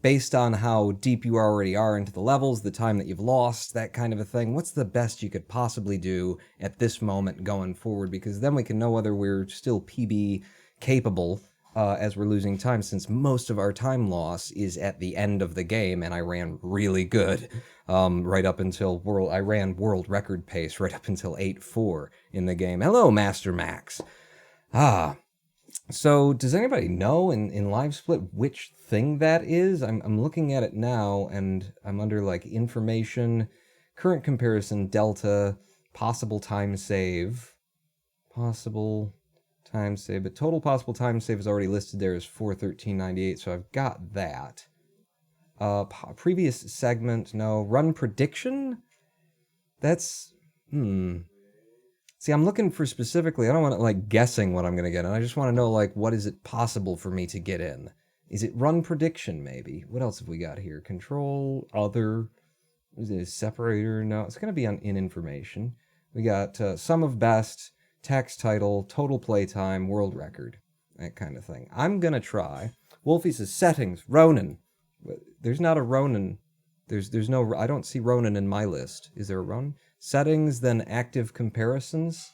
[SPEAKER 4] based on how deep you already are into the levels, the time that you've lost, that kind of a thing. What's the best you could possibly do at this moment going forward? Because then we can know whether we're still PB capable as we're losing time, since most of our time loss is at the end of the game, and I ran really good right up until I ran world record pace right up until 8-4 in the game. Hello, Master Max. So does anybody know in Live Split which thing that is? I'm looking at it now, and I'm under like information, current comparison, delta, possible time save, but total possible time save is already listed there as 4:13.98, so I've got that. Previous segment, no. Run prediction? That's, See, I'm looking for specifically, I don't want to like guessing what I'm going to get in. I just want to know like what is it possible for me to get in. Is it run prediction maybe? What else have we got here? Control, other, is it a separator? No, it's going to be in information. We got sum of best, text title, total playtime, world record, that kind of thing. I'm going to try. Wolfie says settings, Ronan. There's not a Ronan. There's no, I don't see Ronan in my list. Is there a Ronan? Settings, then active comparisons.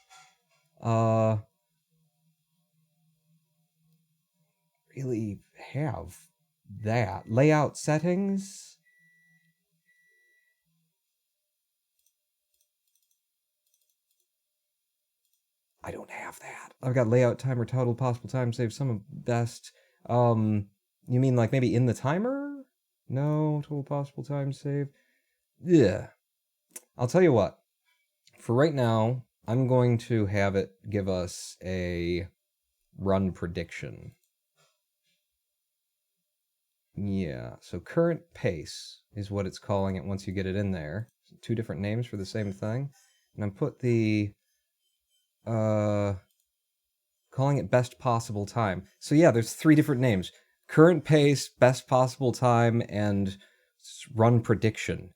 [SPEAKER 4] Really have that. Layout settings. I don't have that. I've got layout timer, total possible time save, sum of best. You mean like maybe in the timer? No, total possible time save. Yeah. I'll tell you what. For right now, I'm going to have it give us a run prediction. Yeah, so current pace is what it's calling it once you get it in there. Two different names for the same thing. And I put the calling it best possible time. So yeah, there's three different names. Current pace, best possible time, and run prediction.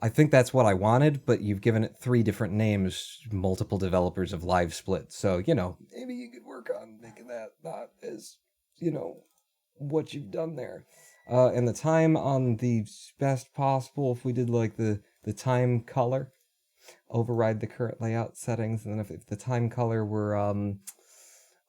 [SPEAKER 4] I think that's what I wanted, but you've given it three different names, multiple developers of Live Split. So, maybe you could work on making that not as, what you've done there. And the time on the best possible, if we did like the time color, override the current layout settings, and then if the time color were,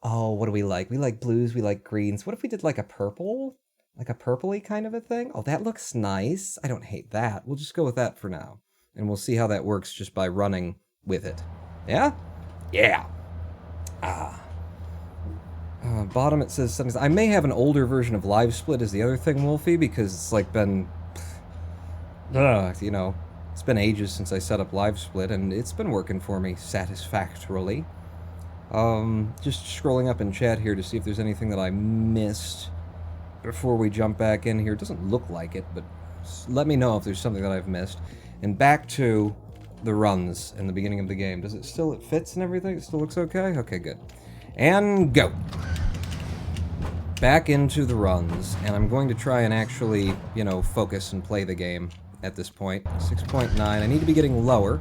[SPEAKER 4] what do we like? We like blues, we like greens. What if we did like a purple? Like a purpley kind of a thing? Oh, that looks nice. I don't hate that. We'll just go with that for now. And we'll see how that works just by running with it. Yeah? Yeah. Bottom it says something. I may have an older version of Live Split as the other thing, Wolfie, because it's like been... it's been ages since I set up Live Split, and it's been working for me satisfactorily. Just scrolling up in chat here to see if there's anything that I missed before we jump back in here. It doesn't look like it, but let me know if there's something that I've missed. And back to the runs in the beginning of the game. Does it still, it fits and everything? It still looks okay? Okay, good. And go! Back into the runs, and I'm going to try and actually, focus and play the game at this point. 6.9. I need to be getting lower.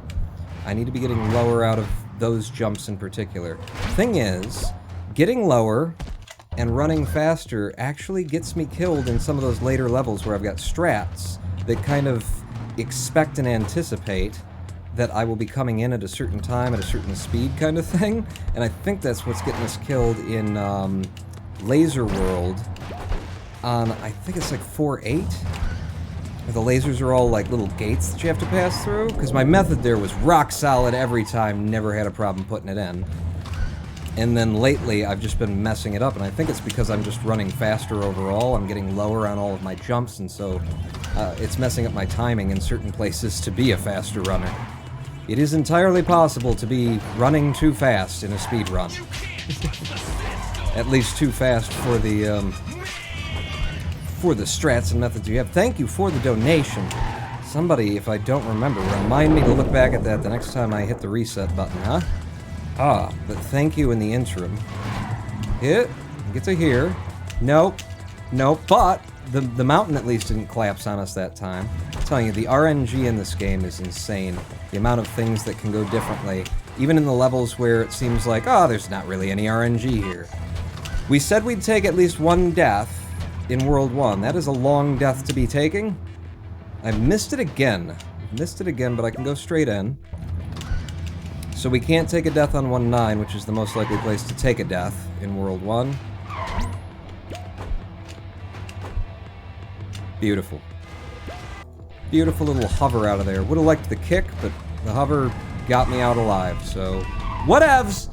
[SPEAKER 4] I need to be getting lower out of those jumps in particular. Thing is, getting lower and running faster actually gets me killed in some of those later levels where I've got strats that kind of expect and anticipate that I will be coming in at a certain time, at a certain speed kind of thing. And I think that's what's getting us killed in Laser World on, I think it's like 4.8. Where the lasers are all like little gates that you have to pass through. Because my method there was rock solid every time, never had a problem putting it in. And then lately, I've just been messing it up, and I think it's because I'm just running faster overall. I'm getting lower on all of my jumps, and so it's messing up my timing in certain places to be a faster runner. It is entirely possible to be running too fast in a speed run. At least too fast for the strats and methods you have. Thank you for the donation. Somebody, if I don't remember, remind me to look back at that the next time I hit the reset button, huh? But thank you in the interim. Get to here. Nope. But the mountain at least didn't collapse on us that time. I'm telling you, the RNG in this game is insane. The amount of things that can go differently. Even in the levels where it seems like, there's not really any RNG here. We said we'd take at least one death in World 1. That is a long death to be taking. I missed it again. But I can go straight in. So we can't take a death on 1.9, which is the most likely place to take a death in World 1. Beautiful. Beautiful little hover out of there. Would have liked the kick, but the hover got me out alive, so... Whatevs!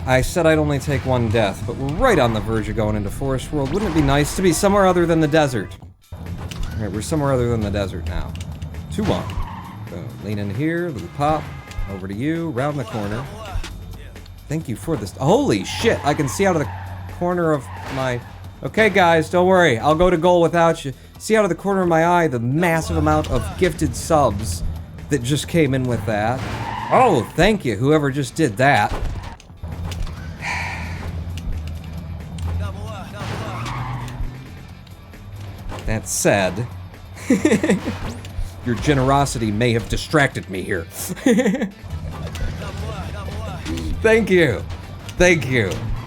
[SPEAKER 4] I said I'd only take one death, but we're right on the verge of going into Forest World. Wouldn't it be nice to be somewhere other than the desert? Alright, we're somewhere other than the desert now. 2-1. Lean in here, little pop, over to you, round the corner. Thank you for this. Holy shit, I can see out of the corner of my... Okay, guys, don't worry, I'll go to goal without you. See out of the corner of my eye the massive amount of gifted subs that just came in with that. Oh, thank you, whoever just did that. That said... Your generosity may have distracted me here. Thank you.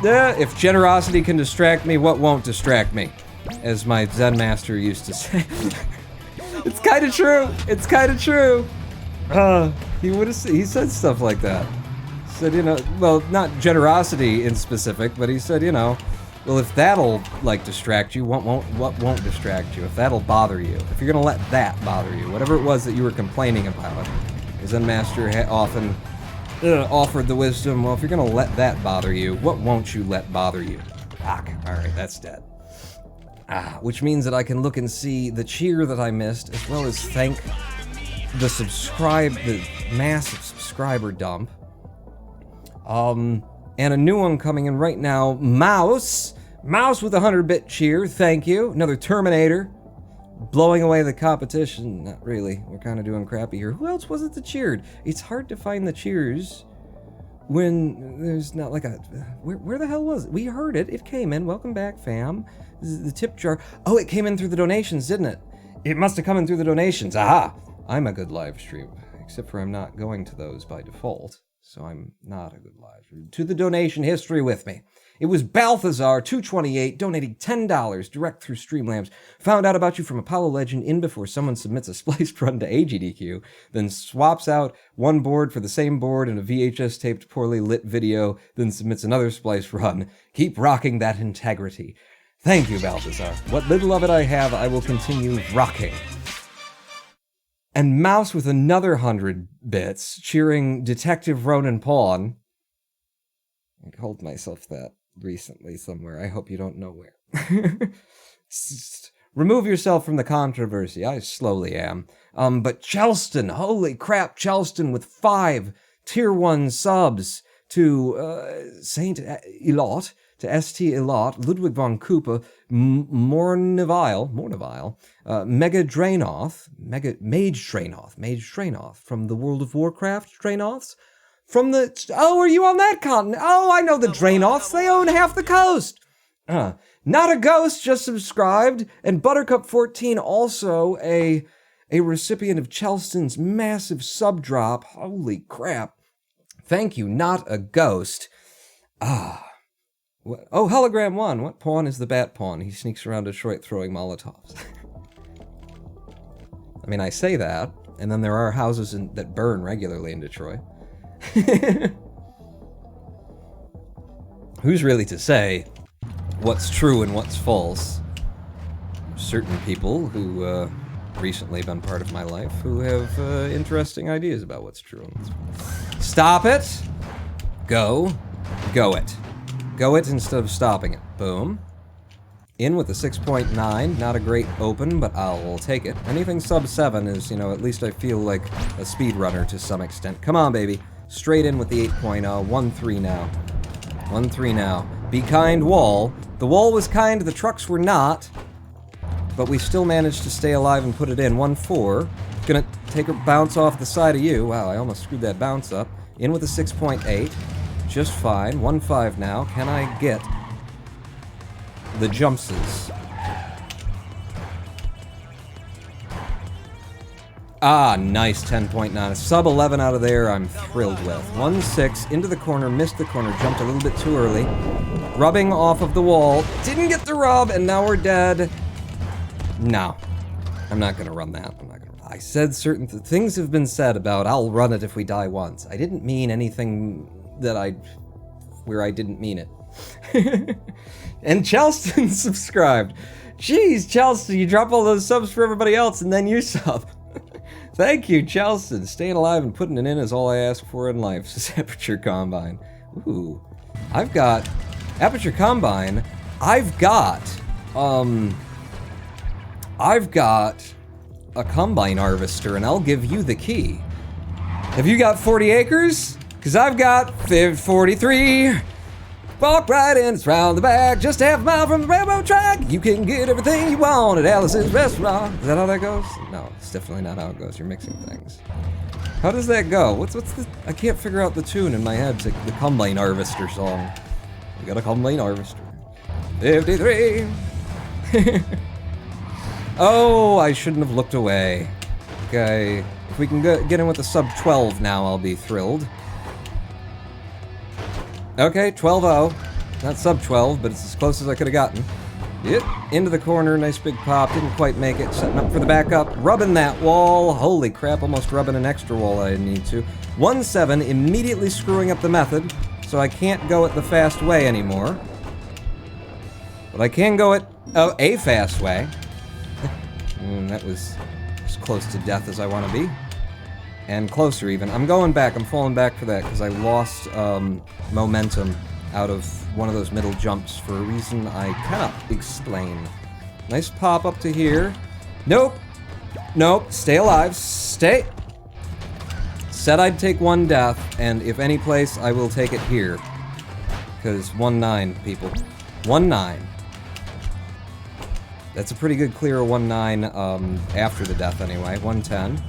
[SPEAKER 4] If generosity can distract me, what won't distract me? As my Zen master used to say. It's kind of true. He said stuff like that. He said, well, not generosity in specific, but he said, well, if that'll, distract you, what won't distract you? If that'll bother you, if you're gonna let that bother you, whatever it was that you were complaining about, Zen Master often offered the wisdom, well, if you're gonna let that bother you, what won't you let bother you? Alright, that's dead. Which means that I can look and see the cheer that I missed, as well as thank the massive subscriber dump. And a new one coming in right now, Mouse with a 100-bit cheer, thank you. Another Terminator, blowing away the competition. Not really, we're kind of doing crappy here. Who else was it that cheered? It's hard to find the cheers when there's not like a... Where the hell was it? We heard it, it came in. Welcome back, fam. This is the tip jar. Oh, it came in through the donations, didn't it? It must have come in through the donations, aha! I'm a good live stream, except for I'm not going to those by default. So I'm not a good live stream. To the donation history with me. It was Balthazar228 donating $10 direct through Streamlabs. Found out about you from Apollo Legend in before someone submits a spliced run to AGDQ, then swaps out one board for the same board in a VHS taped poorly lit video, then submits another spliced run. Keep rocking that integrity. Thank you, Balthazar. What little of it I have, I will continue rocking. And Mouse with another 100 bits, cheering Detective Ronan Pawn. I called myself that recently somewhere. I hope you don't know where. Remove yourself from the controversy. I slowly am. But Chelston, holy crap, Chelston with 5 tier 1 subs to Saint Elot, to ST Elot, Ludwig von Koopa, Mornevile, Mage Draenoth, from the World of Warcraft Draenoths, from the, are you on that continent? Oh, I know the Draenoths, they own half the coast. Not a ghost, just subscribed, and Buttercup14 also a recipient of Chelston's massive sub drop, holy crap. Thank you, not a ghost. Oh, Hologram 1. What pawn is the bat pawn? He sneaks around Detroit throwing Molotovs. I mean, I say that. And then there are houses that burn regularly in Detroit. Who's really to say what's true and what's false? Certain people who recently been part of my life who have interesting ideas about what's true and what's false. Stop it! Go. Go it. Go it instead of stopping it. Boom. In with a 6.9. Not a great open, but I'll take it. Anything sub 7 is, at least I feel like a speedrunner to some extent. Come on, baby. Straight in with the 8.0. 1-3 now. 1-3 now. Be kind, wall. The wall was kind, the trucks were not. But we still managed to stay alive and put it in. 1-4. Gonna take a bounce off the side of you. Wow, I almost screwed that bounce up. In with a 6.8. Just fine. 1-5 now. Can I get the jumpses? Ah, nice 10.9. Sub 11 out of there, I'm thrilled with. 1-6, into the corner, missed the corner, jumped a little bit too early. Rubbing off of the wall, didn't get the rub, and now we're dead. No, I'm not gonna run that. I said certain things have been said about I'll run it if we die once. I didn't mean anything where I didn't mean it. And Chelston subscribed. Jeez, Chelston, you drop all those subs for everybody else and then you sub. Thank you, Chelston. Staying alive and putting it in is all I ask for in life, says Aperture Combine. Ooh. I've got Aperture Combine. I've got a combine harvester, and I'll give you the key. Have you got 40 acres? Because I've got 43. Walk right in, it's round the back, just half a mile from the railroad track. You can get everything you want at Alice's restaurant. Is that how that goes? No, it's definitely not how it goes. You're mixing things. How does that go? What's the... I can't figure out the tune in my head. It's like the combine harvester song. We got a combine harvester. 53. Oh, I shouldn't have looked away. Okay, if we can get in with a sub 12 now, I'll be thrilled. Okay, 12-0. Not sub 12, but it's as close as I could have gotten. Yep, into the corner, nice big pop, didn't quite make it. Setting up for the backup, rubbing that wall. Holy crap, almost rubbing an extra wall I didn't need to. 1-7, immediately screwing up the method, so I can't go it the fast way anymore. But I can go it a fast way. That was as close to death as I want to be. And closer even. I'm going back. I'm falling back for that because I lost momentum out of one of those middle jumps for a reason I cannot explain. Nice pop up to here. Nope. Nope. Stay alive. Stay. Said I'd take one death, and if any place, I will take it here. Because 1-9, people. 1-9. That's a pretty good clear 1-9 after the death anyway. 1-10.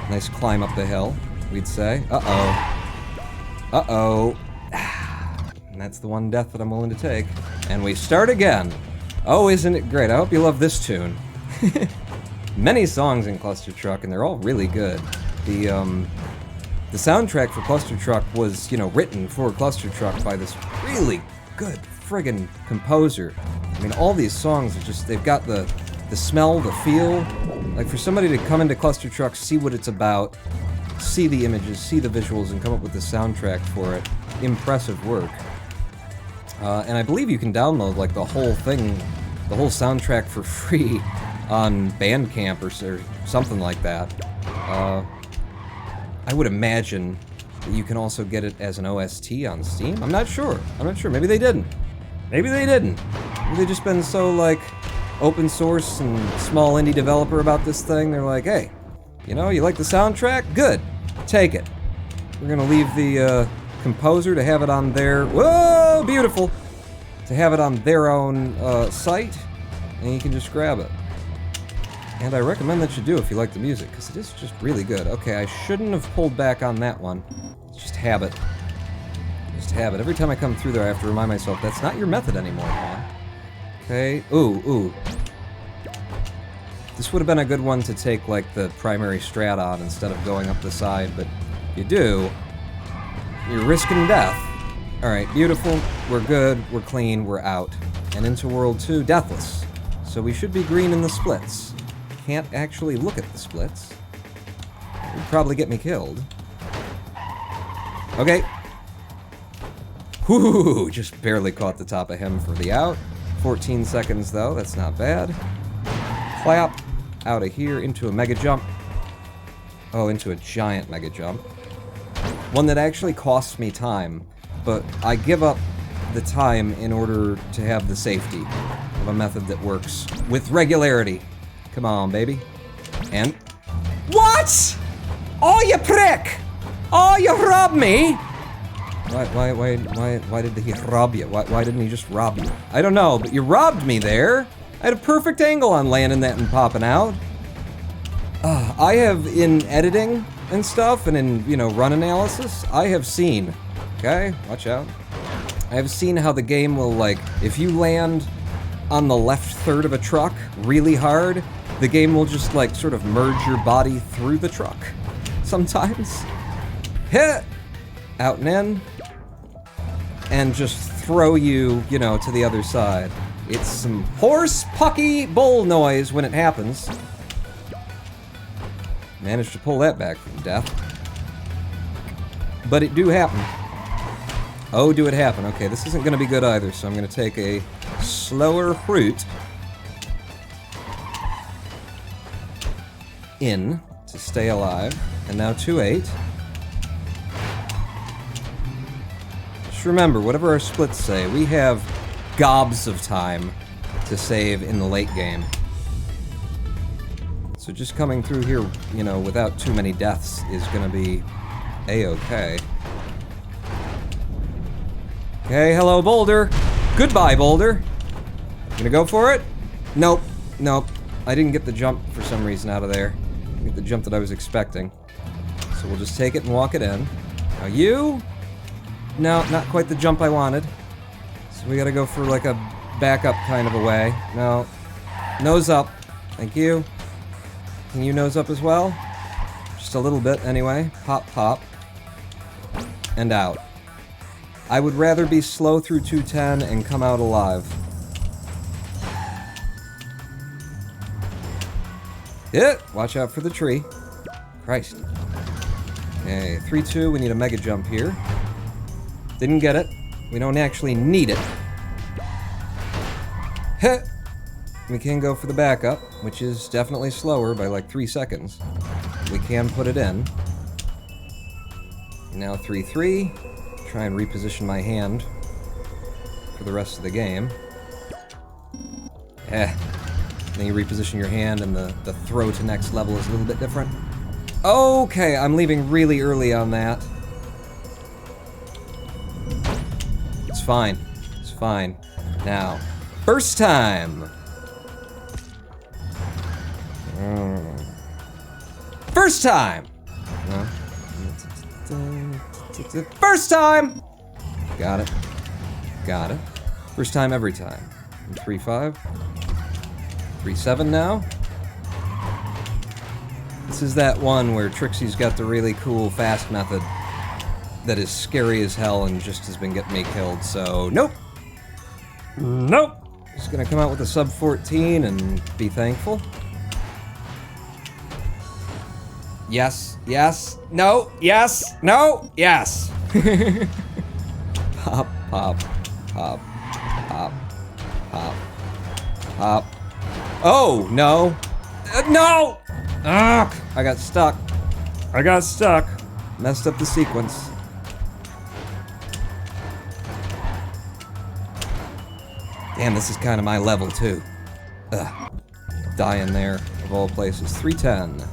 [SPEAKER 4] Nice climb up the hill, we'd say. Uh-oh. Uh-oh. And that's the one death that I'm willing to take. And we start again. Oh, isn't it great? I hope you love this tune. Many songs in Clustertruck, and they're all really good. The soundtrack for Clustertruck was, written for Clustertruck by this really good friggin' composer. I mean, all these songs are just, they've got the smell, the feel. Like, for somebody to come into Clustertruck, see what it's about, see the images, see the visuals, and come up with the soundtrack for it. Impressive work. And I believe you can download, like, the whole thing, the whole soundtrack for free on Bandcamp or something like that. I would imagine that you can also get it as an OST on Steam. I'm not sure. Maybe they didn't. Maybe they've just been so, like, open source and small indie developer about this thing. They're like, hey, you like the soundtrack? Good. Take it. We're gonna leave the composer to have it on their... Whoa, beautiful! To have it on their own site, and you can just grab it. And I recommend that you do if you like the music, because it is just really good. Okay, I shouldn't have pulled back on that one. It's just habit. Just habit. Every time I come through there, I have to remind myself, that's not your method anymore, man. Okay, ooh. This would have been a good one to take, like, the primary strat on instead of going up the side, but you do. You're risking death. Alright, beautiful. We're good. We're clean. We're out. And into World 2, deathless. So we should be green in the splits. Can't actually look at the splits. Would probably get me killed. Okay. Whoo! Just barely caught the top of him for the out. 14 seconds though, that's not bad. Clap. Out of here into a mega jump. Oh, into a giant mega jump. One that actually costs me time, but I give up the time in order to have the safety of a method that works with regularity. Come on, baby. And... What?! Oh, you prick! Oh, you robbed me! Why did he rob you? Why didn't he just rob you? I don't know, but you robbed me there. I had a perfect angle on landing that and popping out. I have, in editing and stuff, and in, you know, run analysis, I have seen, okay, watch out. I have seen how the game will, like, if you land on the left third of a truck really hard, the game will just, like, sort of merge your body through the truck. Sometimes. Hit! Out and in. And just throw you, you know, to the other side. It's some horse pucky bull noise when it happens. Managed to pull that back from death. But it do happen. Oh, do it happen. Okay, this isn't gonna be good either, so I'm gonna take a slower route in to stay alive. And now 2-8. Just remember, whatever our splits say, we have gobs of time to save in the late game. So just coming through here, you know, without too many deaths is gonna be a-okay. Okay, hello, Boulder. Goodbye, Boulder. Gonna go for it? Nope, nope. I didn't get the jump for some reason out of there. Didn't get the jump that I was expecting. So we'll just take it and walk it in. Now you? No, not quite the jump I wanted. So we gotta go for like a backup kind of a way. No. Nose up. Thank you. Can you nose up as well? Just a little bit anyway. Pop, pop. And out. I would rather be slow through 210 and come out alive. Hit! Watch out for the tree. Christ. Okay, 3-2, we need a mega jump here. Didn't get it. We don't actually need it. Hit! We can go for the backup, which is definitely slower by like 3 seconds. We can put it in. Now 3-3. Try and reposition my hand for the rest of the game. Then you reposition your hand and the throw to next level is a little bit different. Okay, I'm leaving really early on that. It's fine. It's fine. Now, first time! First time! No. First time! Got it. Got it. First time every time. 3-5. 3-7 now. This is that one where Trixie's got the really cool fast method that is scary as hell and just has been getting me killed, so nope! Nope! Just gonna come out with a sub 14 and be thankful. Yes, yes, no, yes, no, yes! Pop, pop, pop, pop, pop, pop. Oh, no! No! Ugh! I got stuck. I got stuck. Messed up the sequence. Damn, this is kind of my level, too. Ugh. Dying there, of all places. 310.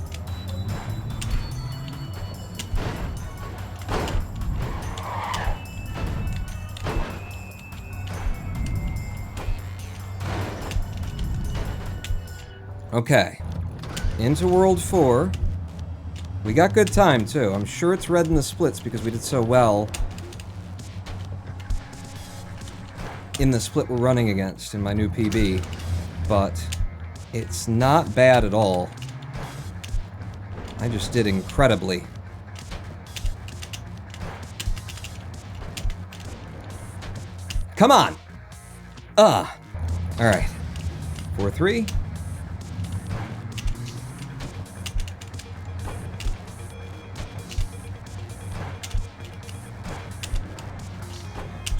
[SPEAKER 4] Okay. Into World 4. We got good time, too. I'm sure it's red in the splits because we did so well in the split we're running against in my new PB, but it's not bad at all. I just did incredibly. Come on! Alright. 4-3.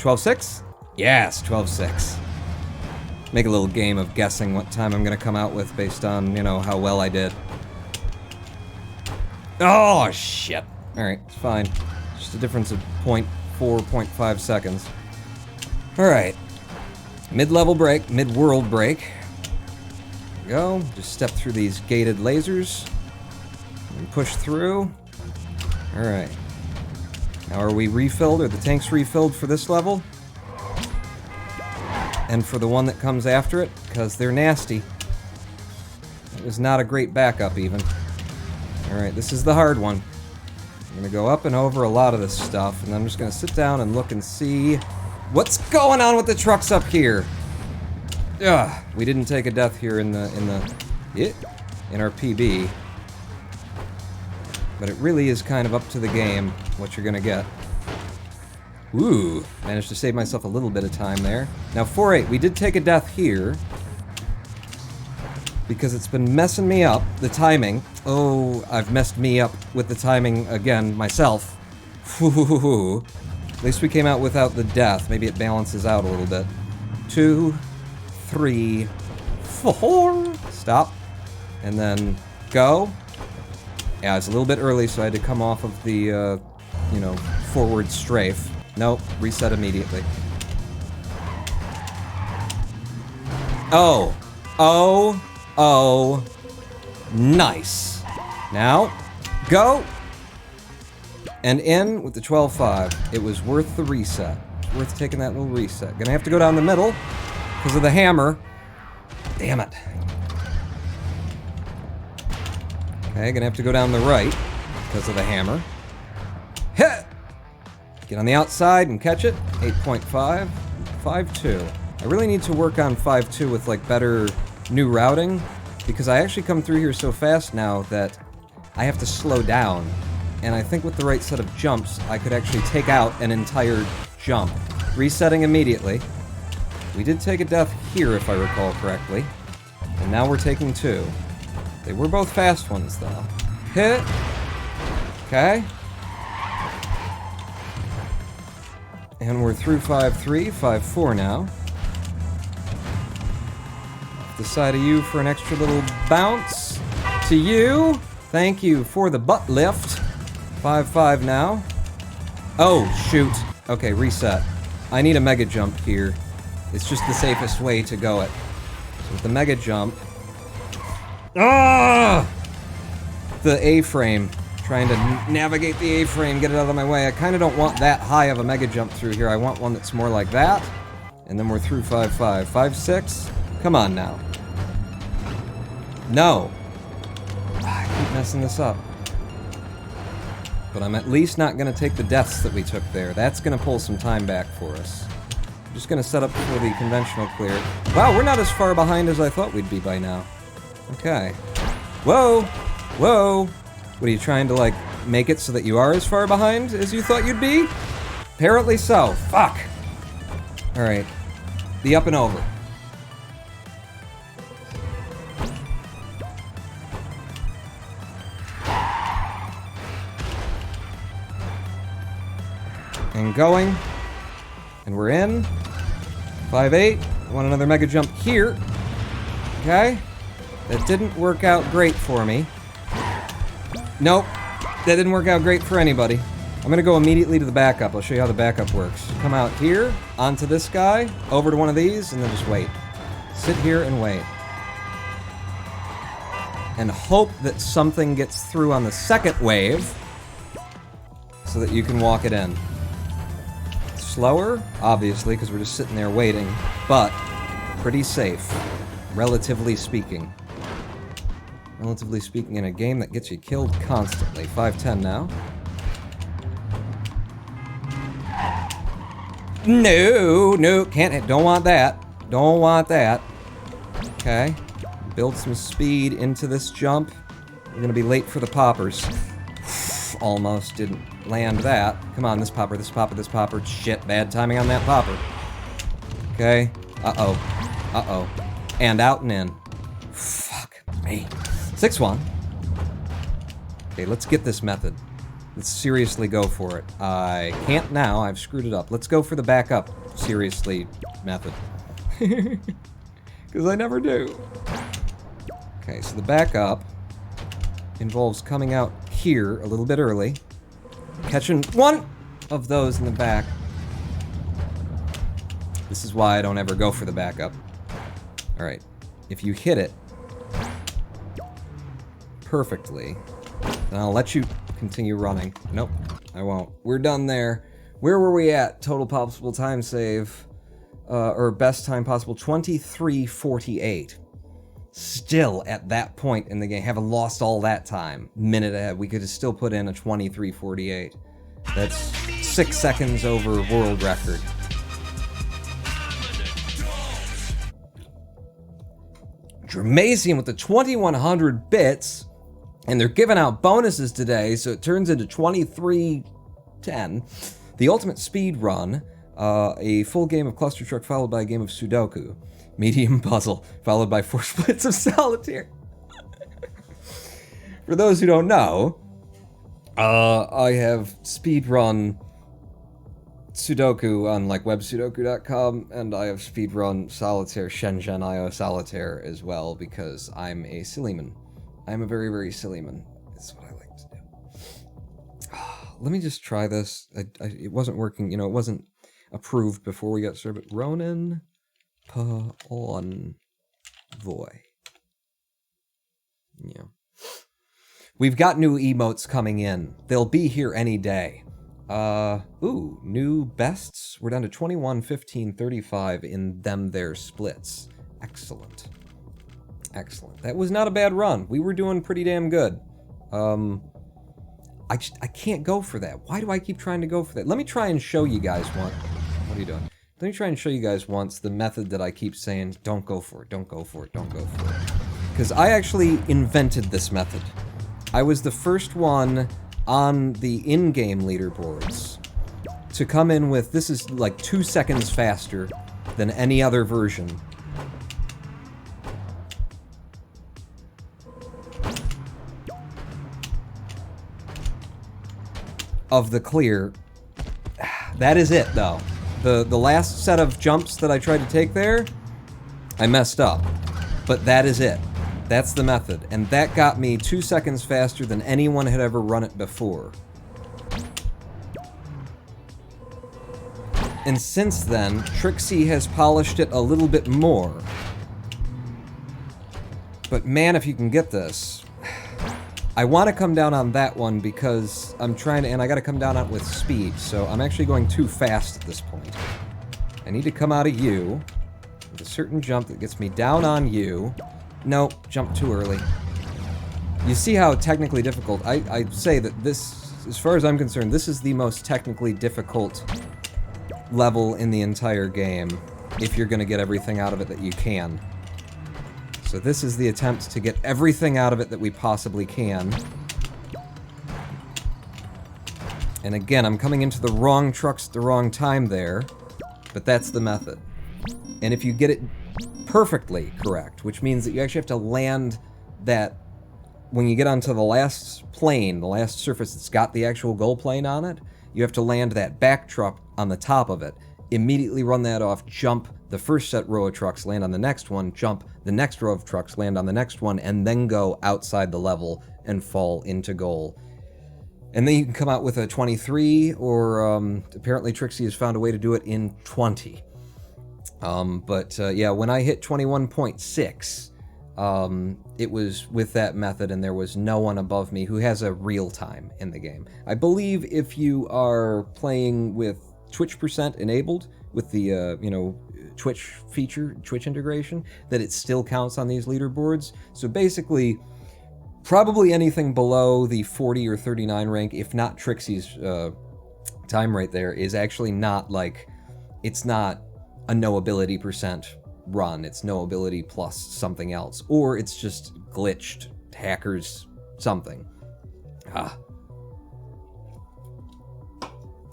[SPEAKER 4] 12.6? Yes, 12.6. Make a little game of guessing what time I'm gonna come out with based on, you know, how well I did. Oh, shit. Alright, it's fine. Just a difference of 0.4, 0.5 seconds. Alright. Mid-level break, mid-world break. There we go. Just step through these gated lasers. And push through. Alright. Now are we refilled? Are the tanks refilled for this level? And for the one that comes after it? Because they're nasty. It was not a great backup, even. Alright, this is the hard one. I'm gonna go up and over a lot of this stuff, and I'm just gonna sit down and look and see what's going on with the trucks up here. Ugh, we didn't take a death here in our PB. But it really is kind of up to the game what you're gonna get. Ooh, managed to save myself a little bit of time there. Now 4-8, we did take a death here. Because it's been messing me up, the timing. Oh, I've messed me up with the timing again, myself. At least we came out without the death. Maybe it balances out a little bit. 2, 3, 4. Stop. And then go. Yeah, it's a little bit early, so I had to come off of the, you know, forward strafe. Nope, reset immediately. Oh. Oh. Oh. Nice. Now, go. And in with the 12.5. It was worth the reset. It's worth taking that little reset. Gonna have to go down the middle because of the hammer. Damn it. Okay, gonna have to go down the right because of the hammer. Hit! Get on the outside and catch it. 8.5. 5.2. I really need to work on 5.2 with like better new routing because I actually come through here so fast now that I have to slow down. And I think with the right set of jumps, I could actually take out an entire jump. Resetting immediately. We did take a death here, if I recall correctly. And now we're taking 2. They were both fast ones, though. Hit. Okay. And we're through 5.3, 5.4 now. The side of you for an extra little bounce. To you. Thank you for the butt lift. 5.5 now. Oh, shoot. Okay, reset. I need a mega jump here. It's just the safest way to go it. So with the mega jump... Ah! The A-frame. Trying to navigate the A-frame, get it out of my way. I kind of don't want that high of a mega jump through here. I want one that's more like that. And then we're through 5.5. 5.6? Come on now. No. I keep messing this up. But I'm at least not going to take the deaths that we took there. That's going to pull some time back for us. I'm just going to set up for the conventional clear. Wow, we're not as far behind as I thought we'd be by now. Okay. Whoa! Whoa! What, are you trying to, like, make it so that you are as far behind as you thought you'd be? Apparently so. Fuck! Alright. The up and over. And going. And we're in. 5.8. I want another mega jump here. Okay. That didn't work out great for me. Nope. That didn't work out great for anybody. I'm gonna go immediately to the backup. I'll show you how the backup works. Come out here, onto this guy, over to one of these, and then just wait. Sit here and wait. And hope that something gets through on the second wave so that you can walk it in. Slower, obviously, because we're just sitting there waiting, but pretty safe, relatively speaking. Relatively speaking, in a game that gets you killed constantly. 5.10 now. No, no, can't hit. Don't want that. Don't want that. Okay. Build some speed into this jump. We're gonna be late for the poppers. Almost didn't land that. Come on, this popper, this popper, this popper. Shit, bad timing on that popper. Okay. Uh-oh. Uh-oh. And out and in. Fuck me. 6-1. Okay, let's get this method. Let's seriously go for it. I can't now. I've screwed it up. Let's go for the backup seriously method. Because I never do. Okay, so the backup involves coming out here a little bit early, catching one of those in the back. This is why I don't ever go for the backup. Alright, if you hit it perfectly, then I'll let you continue running. Nope, I won't. We're done there. Where were we at? Total possible time save, or best time possible, 23:48. Still at that point in the game, haven't lost all that time. Minute ahead, we could have still put in a 23:48. That's 6 seconds over world record. Dramasian with the 2100 bits, and they're giving out bonuses today, so it turns into 2310. The ultimate speed run, a full game of Clustertruck followed by a game of Sudoku. Medium puzzle, followed by 4 splits of solitaire. For those who don't know, I have speedrun Sudoku on like websudoku.com, and I have speedrun solitaire, Shenzhen IO solitaire as well, because I'm a silly man. I'm a very, very silly man. That's what I like to do. Let me just try this. It wasn't working, it wasn't approved before we got started, but Ronin Envoy. Yeah. We've got new emotes coming in. They'll be here any day. New bests. We're down to 21, 15, 35 in them there splits. Excellent. Excellent. That was not a bad run. We were doing pretty damn good. I can't go for that. Why do I keep trying to go for that? Let me try and show you guys one. What are you doing? Let me try and show you guys once the method that I keep saying, don't go for it, don't go for it, don't go for it. Because I actually invented this method. I was the first one on the in-game leaderboards to come in with, this is like 2 seconds faster than any other version. Of the clear. That is it, though. The last set of jumps that I tried to take there, I messed up. But that is it. That's the method. And that got me 2 seconds faster than anyone had ever run it before. And since then, Trixie has polished it a little bit more. But man, if you can get this. I want to come down on that one because I'm trying to, and I got to come down on it with speed, so I'm actually going too fast at this point. I need to come out of you with a certain jump that gets me down on you. Nope, jump too early. You see how technically difficult, I say that this, as far as I'm concerned, this is the most technically difficult level in the entire game, if you're going to get everything out of it that you can. So this is the attempt to get everything out of it that we possibly can. And again, I'm coming into the wrong trucks at the wrong time there, but that's the method. And if you get it perfectly correct, which means that you actually have to land that, when you get onto the last plane, the last surface that's got the actual goal plane on it, you have to land that back truck on the top of it, immediately run that off, jump the first set row of trucks, land on the next one, jump the next row of trucks, land on the next one, and then go outside the level and fall into goal. And then you can come out with a 23, or apparently Trixie has found a way to do it in 20. Yeah, when I hit 21.6, it was with that method, and there was no one above me who has a real time in the game. I believe if you are playing with Twitch percent enabled, with the, Twitch feature, Twitch integration, that it still counts on these leaderboards. So basically, probably anything below the 40 or 39 rank, if not Trixie's time right there, is actually not like, it's not a noability percent run. It's noability plus something else. Or it's just glitched, hackers, something.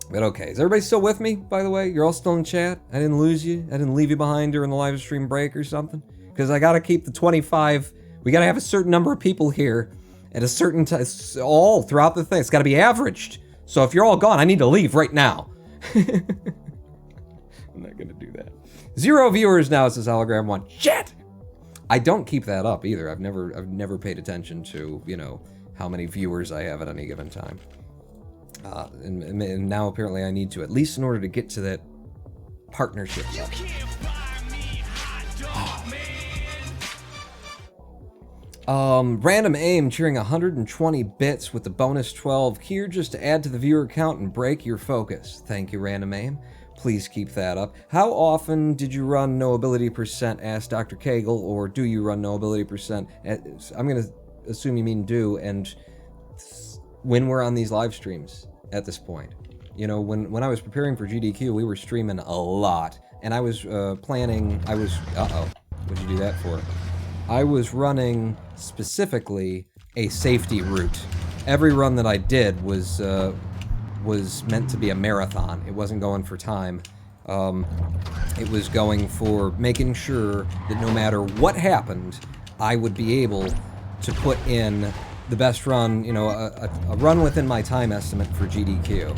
[SPEAKER 4] But okay, is everybody still with me, by the way? You're all still in chat? I didn't lose you? I didn't leave you behind during the live stream break or something? Because I gotta keep the 25, we gotta have a certain number of people here at a certain time, all throughout the thing. It's got to be averaged. So if you're all gone, I need to leave right now. I'm not gonna do that. 0 viewers now, says Hologram 1. Shit! I don't keep that up either. I've never paid attention to, you know, how many viewers I have at any given time. And now apparently I need to, at least in order to get to that partnership level. Random aim cheering 120 bits with the bonus 12 here just to add to the viewer count and break your focus. Thank you, Random aim. Please keep that up. How often did you run no ability percent? Asked Dr. Cagle, or do you run no ability percent? I'm gonna assume you mean do, and when we're on these live streams at this point. You know, when I was preparing for GDQ, we were streaming a lot, and I was planning, uh-oh, what'd you do that for? I was running specifically a safety route. Every run that I did was meant to be a marathon. It wasn't going for time. It was going for making sure that no matter what happened, I would be able to put in the best run, you know, a run within my time estimate for GDQ.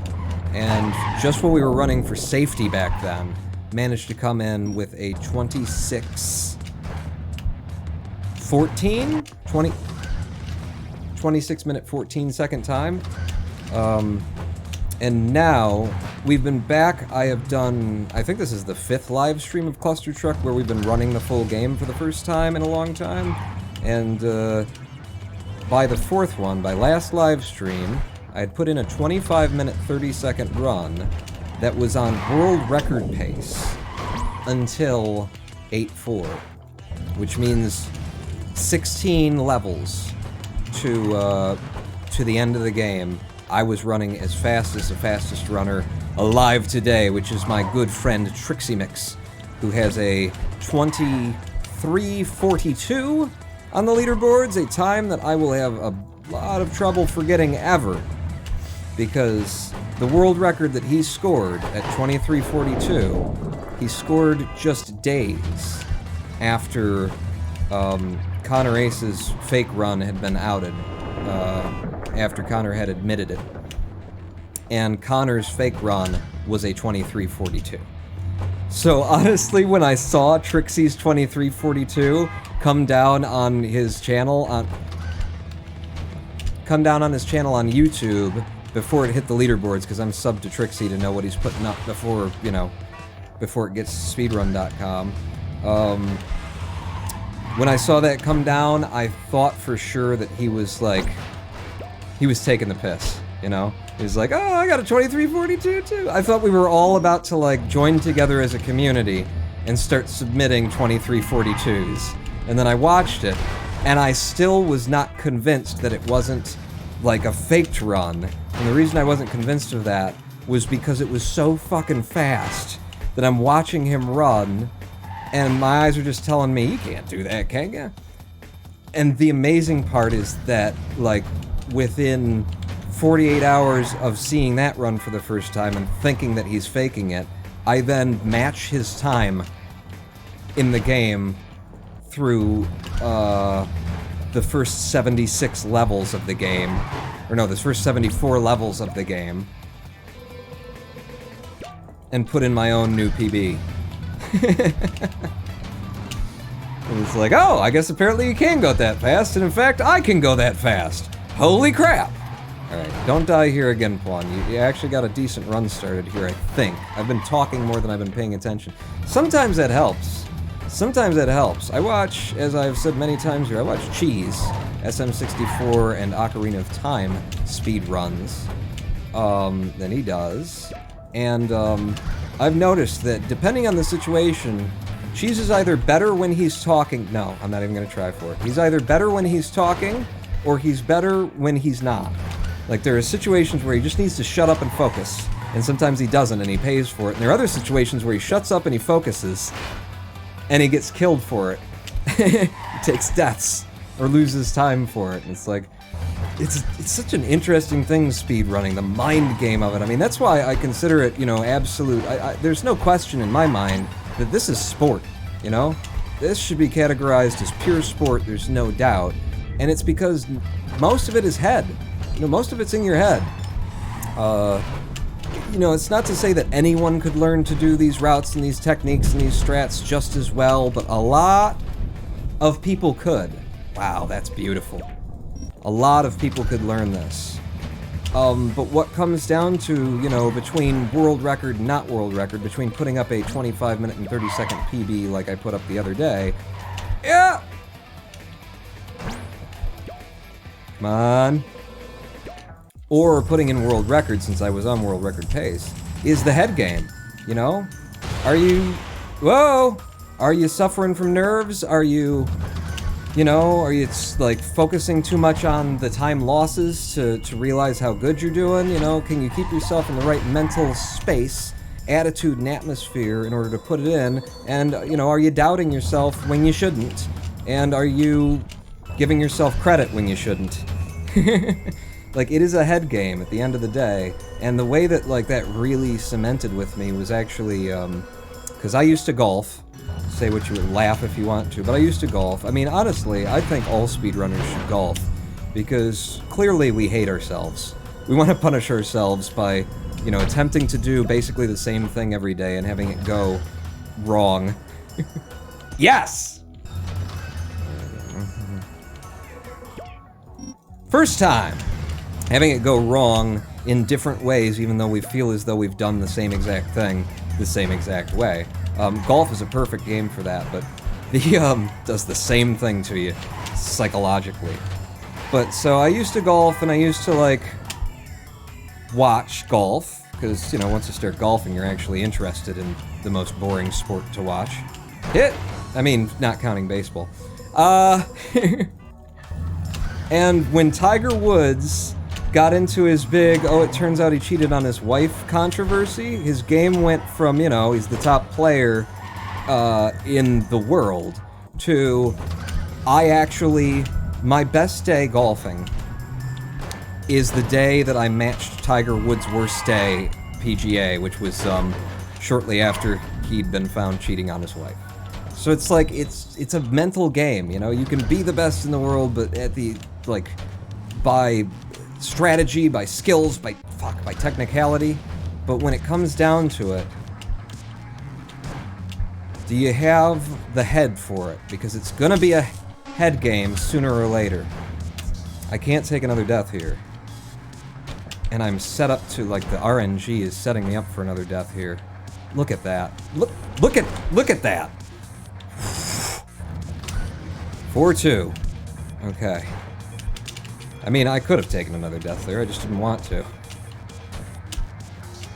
[SPEAKER 4] And just what we were running for safety back then, managed to come in with a 26 minute 14 second time. And now we've been back. I have done, I think this is the 5th live stream of Clustertruck where we've been running the full game for the first time in a long time. And by the 4th one, by last live stream, I had put in a 25 minute 30 second run that was on world record pace until 8-4, which means 16 levels to the end of the game. I was running as fast as the fastest runner alive today, which is my good friend Trixie Mix, who has a 23:42 on the leaderboards, a time that I will have a lot of trouble forgetting ever, because the world record that he scored at 23:42, he scored just days after Connor Ace's fake run had been outed. After Connor had admitted it. And Connor's fake run was a 23:42. So honestly, when I saw Trixie's 23:42 come down on his channel on YouTube before it hit the leaderboards, because I'm subbed to Trixie to know what he's putting up before, you know, before it gets to speedrun.com. When I saw that come down, I thought for sure that he was like, he was taking the piss, you know? He was like, oh, I got a 23:42 too. I thought we were all about to like join together as a community and start submitting 23:42s. And then I watched it, and I still was not convinced that it wasn't like a faked run. And the reason I wasn't convinced of that was because it was so fucking fast that I'm watching him run, and my eyes are just telling me, you can't do that, can ya? And the amazing part is that, like, within 48 hours of seeing that run for the first time and thinking that he's faking it, I then match his time in the game through the first 76 levels of the game. Or no, the first 74 levels of the game. And put in my own new PB. And it's like, oh, I guess apparently you can go that fast, and in fact, I can go that fast. Holy crap! Alright, don't die here again, Pwan. You actually got a decent run started here, I think. I've been talking more than I've been paying attention. Sometimes that helps. Sometimes that helps. I watch, as I've said many times here, I watch Cheese, SM64, and Ocarina of Time speedruns than he does. And I've noticed that depending on the situation, Cheese is either better when he's talking. No, I'm not even going to try for it. He's either better when he's talking, or he's better when he's not. Like, there are situations where he just needs to shut up and focus, and sometimes he doesn't, and he pays for it. And there are other situations where he shuts up and he focuses, and he gets killed for it. He takes deaths, or loses time for it. And it's like, it's such an interesting thing, speedrunning, the mind game of it. I mean, that's why I consider it, you know, absolute. There's no question in my mind that this is sport, you know? This should be categorized as pure sport, there's no doubt. And it's because most of it is head. You know, most of it's in your head. You know, it's not to say that anyone could learn to do these routes and these techniques and these strats just as well, but a lot of people could. Wow, that's beautiful. A lot of people could learn this. But what comes down to, you know, between world record and not world record, between putting up a 25-minute and 30-second PB like I put up the other day, yeah! Come on. Or putting in world record, since I was on world record pace, is the head game, you know? Are you... Whoa! Are you suffering from nerves? Are you... You know, are you like focusing too much on the time losses to realize how good you're doing? You know, can you keep yourself in the right mental space, attitude, and atmosphere in order to put it in? And, you know, are you doubting yourself when you shouldn't? And are you giving yourself credit when you shouldn't? Like, it is a head game at the end of the day. And the way that, like, that really cemented with me was actually, because I used to golf. Say what you would, laugh if you want to, but I used to golf. I mean, honestly, I think all speedrunners should golf, because clearly we hate ourselves. We want to punish ourselves by, you know, attempting to do basically the same thing every day and having it go wrong. Yes! First time! Having it go wrong in different ways, even though we feel as though we've done the same exact thing the same exact way. Golf is a perfect game for that, but the, does the same thing to you, psychologically. But, so I used to golf, and I used to, like, watch golf, because, you know, once you start golfing, you're actually interested in the most boring sport to watch. Hit! I mean, not counting baseball. And when Tiger Woods got into his big, oh, it turns out he cheated on his wife controversy, his game went from, you know, he's the top player in the world, to my best day golfing is the day that I matched Tiger Woods' worst day PGA, which was shortly after he'd been found cheating on his wife. So it's like, it's a mental game, you know? You can be the best in the world, but at the, like, by strategy, by skills, by technicality. But when it comes down to it, do you have the head for it? Because it's gonna be a head game sooner or later. I can't take another death here. And I'm set up to, like, the RNG is setting me up for another death here. Look at that. Look at that! 4-2. Okay. I mean, I could have taken another death there, I just didn't want to.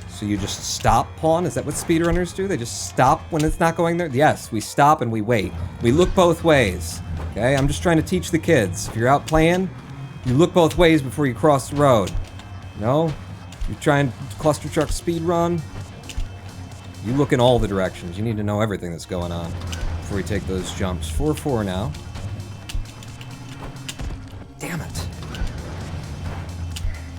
[SPEAKER 4] So you just stop pawn? Is that what speedrunners do? They just stop when it's not going there? Yes, we stop and we wait. We look both ways. Okay, I'm just trying to teach the kids. If you're out playing, you look both ways before you cross the road. No? You're trying Clustertruck speedrun? You look in all the directions. You need to know everything that's going on before you take those jumps. 4-4 now. Damn it.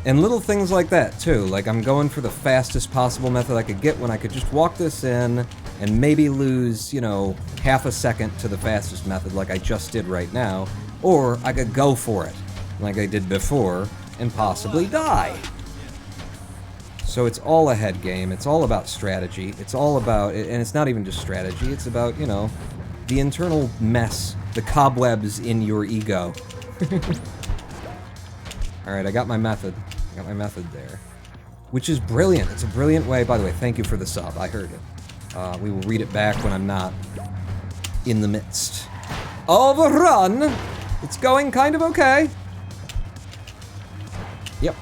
[SPEAKER 4] And little things like that, too. Like, I'm going for the fastest possible method I could get when I could just walk this in and maybe lose, you know, half a second to the fastest method like I just did right now. Or I could go for it, like I did before, and possibly die. So it's all a head game. It's all about strategy. It's all about, and it's not even just strategy. It's about, you know, the internal mess, the cobwebs in your ego. Alright, I got my method. I got my method there. Which is brilliant. It's a brilliant way. By the way, thank you for the sub. I heard it. We will read it back when I'm not in the midst of a run. It's going kind of okay. Yep.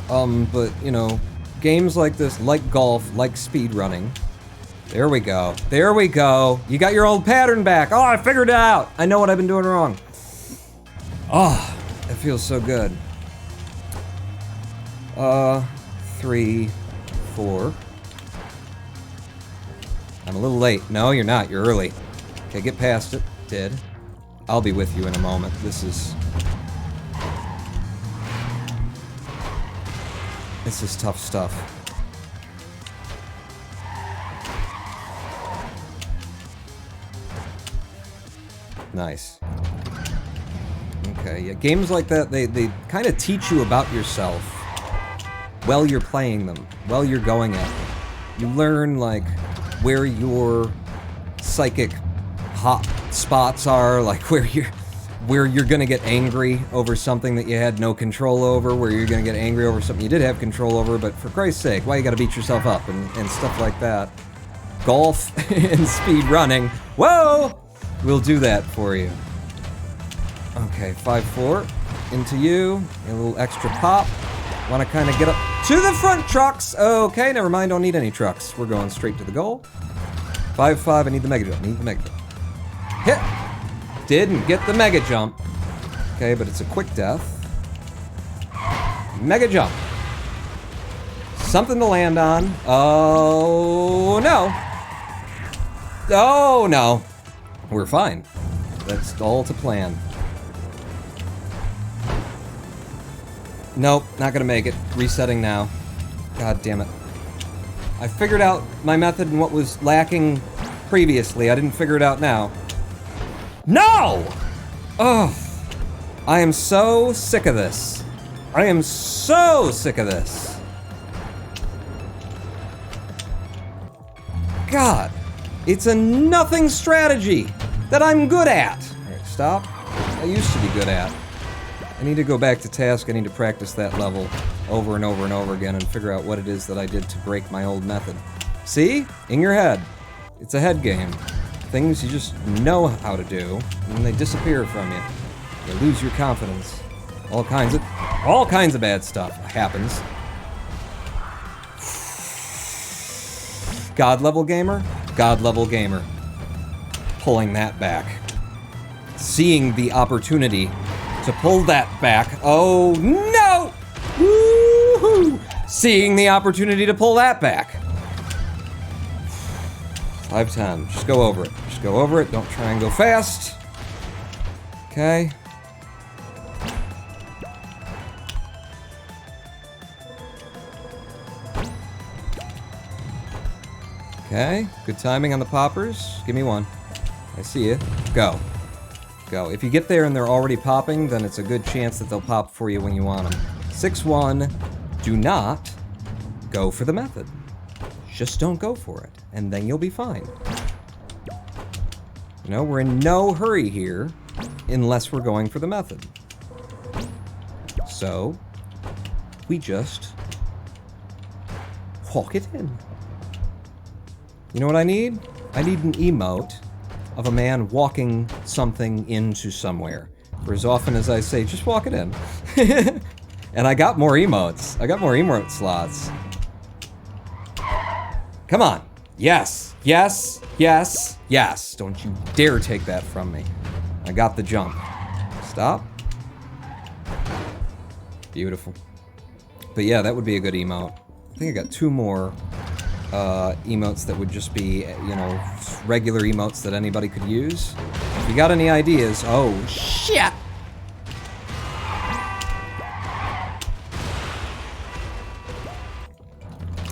[SPEAKER 4] But, you know, games like this, like golf, like speedrunning. There we go. There we go. You got your old pattern back. Oh, I figured it out. I know what I've been doing wrong. Oh, that feels so good. 3, 4. I'm a little late. No, you're not. You're early. Okay, get past it. Did. I'll be with you in a moment. This is tough stuff. Nice. Okay, yeah, games like that, they kind of teach you about yourself while you're playing them, while you're going at them. You learn, like, where your psychic hot spots are, like where you're gonna get angry over something that you had no control over, where you're gonna get angry over something you did have control over, but for Christ's sake, why you gotta beat yourself up and stuff like that. Golf and speed running. Whoa! We'll do that for you. Okay, 5-4. Into you. A little extra pop. Want to kind of get up to the front trucks. Okay, never mind. Don't need any trucks. We're going straight to the goal. 5-5. I need the mega jump. Need the mega jump. Hit. Didn't get the mega jump. Okay, but it's a quick death. Mega jump. Something to land on. Oh, no. Oh, no. We're fine. That's all to plan. Nope, not gonna make it. Resetting now. God damn it. I figured out my method and what was lacking previously. I didn't figure it out now. No! Oh, I am so sick of this. I am so sick of this. God, it's a nothing strategy that I'm good at. All right, stop. I used to be good at. I need to go back to task. I need to practice that level over and over and over again and figure out what it is that I did to break my old method. See? In your head. It's a head game. Things you just know how to do, and then they disappear from you. You lose your confidence. All kinds of bad stuff happens. God level gamer? God level gamer. Pulling that back. Seeing the opportunity to pull that back. Oh no! Woo-hoo! Seeing the opportunity to pull that back. 5-10. Just go over it. Just go over it. Don't try and go fast. Okay. Okay. Good timing on the poppers. Give me one. I see you. Go. Go. If you get there and they're already popping, then it's a good chance that they'll pop for you when you want them. 6-1. Do not go for the method. Just don't go for it, and then you'll be fine. You know, we're in no hurry here, unless we're going for the method. So, we just walk it in. You know what I need? I need an emote of a man walking something into somewhere. For as often as I say, just walk it in. And I got more emotes. I got more emote slots. Come on. Yes. Yes. Yes. Yes. Don't you dare take that from me. I got the jump. Stop. Beautiful. But yeah, that would be a good emote. I think I got 2 more emotes that would just be, you know, regular emotes that anybody could use. If you got any ideas, oh shit!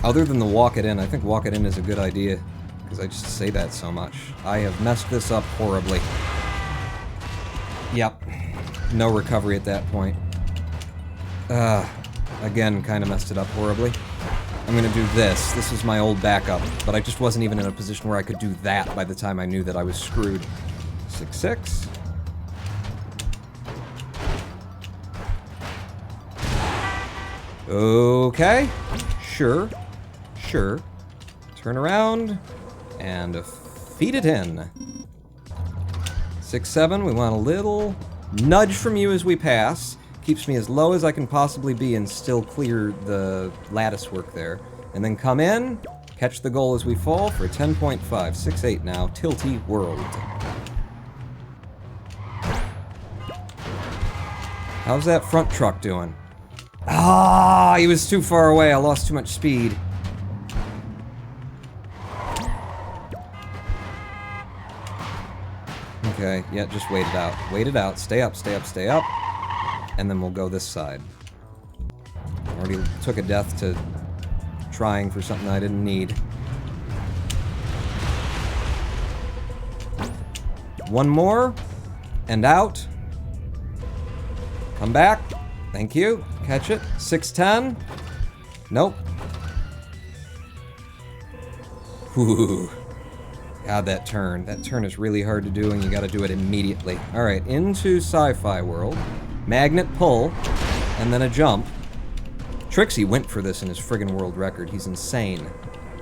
[SPEAKER 4] Other than the walk it in, I think walk it in is a good idea, because I just say that so much. I have messed this up horribly. Yep. No recovery at that point. Again, kind of messed it up horribly. I'm gonna do this. This is my old backup, but I just wasn't even in a position where I could do that by the time I knew that I was screwed. 6-6. Okay. Sure. Sure. Turn around and feed it in. 6-7. We want a little nudge from you as we pass. Keeps me as low as I can possibly be and still clear the lattice work there. And then come in, catch the goal as we fall for a 10.5. 6-8 now. Tilty world. How's that front truck doing? Ah, he was too far away. I lost too much speed. Okay, yeah, just wait it out. Wait it out. Stay up, stay up, stay up. And then we'll go this side. Already took a death to trying for something I didn't need. One more. And out. Come back. Thank you. Catch it. 610. Nope. Whew. God, that turn. That turn is really hard to do, and you gotta do it immediately. Alright, into sci-fi world. Magnet pull, and then a jump. Trixie went for this in his friggin' world record. He's insane.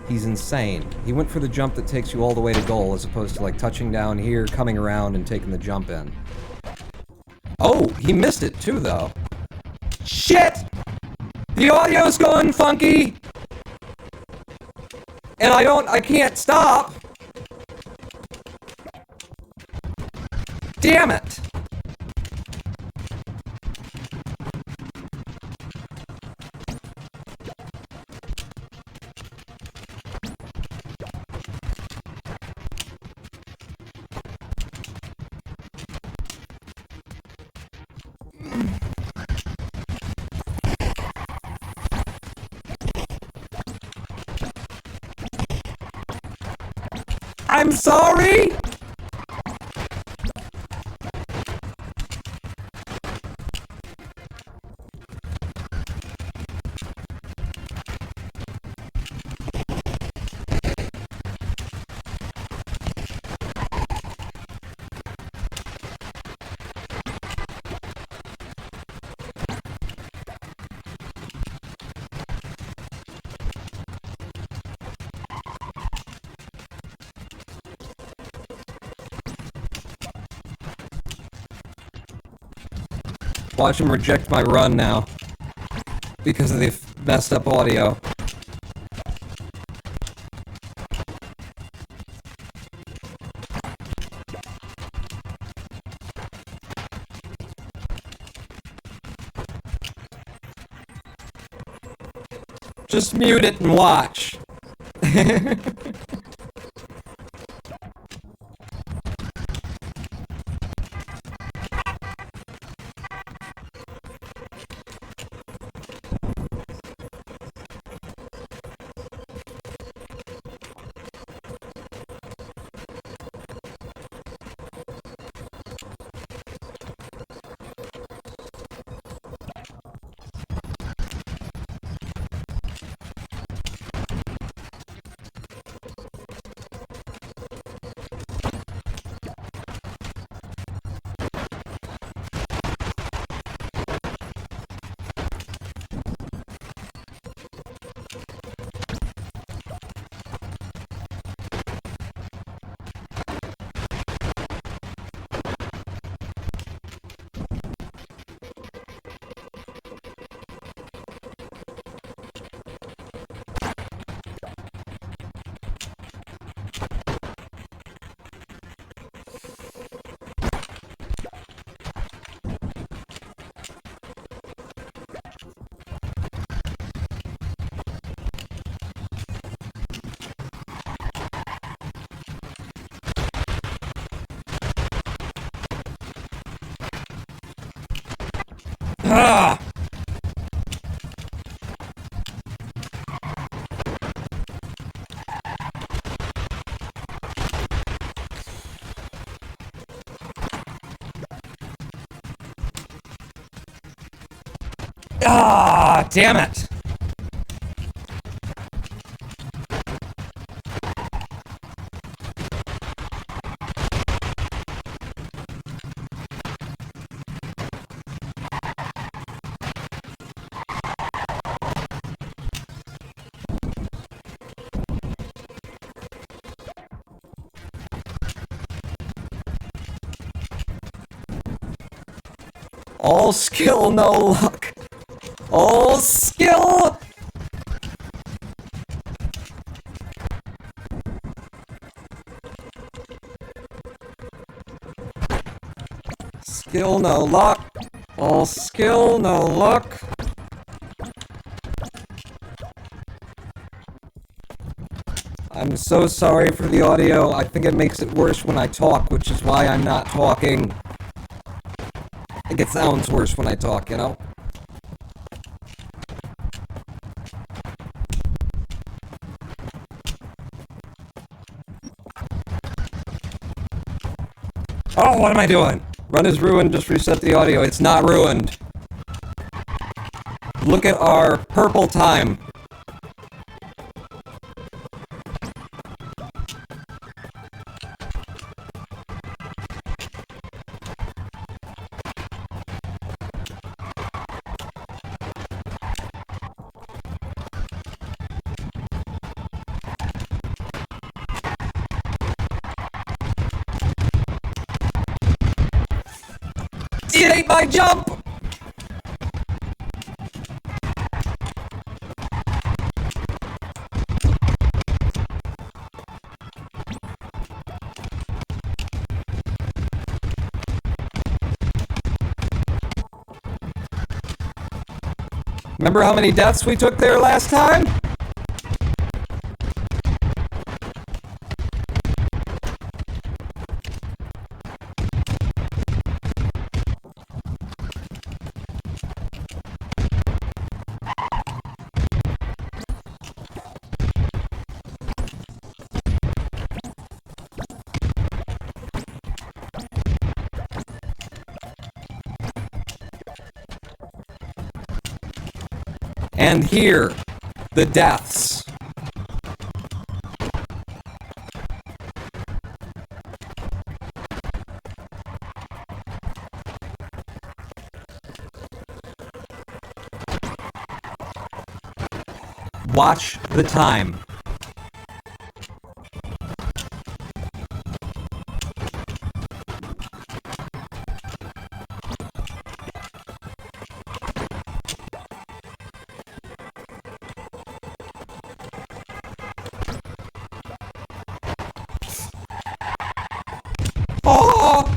[SPEAKER 4] He's insane. He went for the jump that takes you all the way to goal, as opposed to, like, touching down here, coming around, and taking the jump in. Oh, he missed it, too, though. Shit! The audio's going funky! And I can't stop! Damn it! I'm sorry! Watch him reject my run now. Because of the messed up audio. Just mute it and watch. Ah! Ah, damn it! All skill, no luck. All skill! Skill, no luck. All skill, no luck. I'm so sorry for the audio. I think it makes it worse when I talk, which is why I'm not talking. I think it sounds worse when I talk, you know? Oh, what am I doing? Run is ruined, just reset the audio. It's not ruined. Look at our purple time. It ain't my jump! Remember how many deaths we took there last time? And here, the deaths. Watch the time. Oh!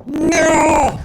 [SPEAKER 4] No!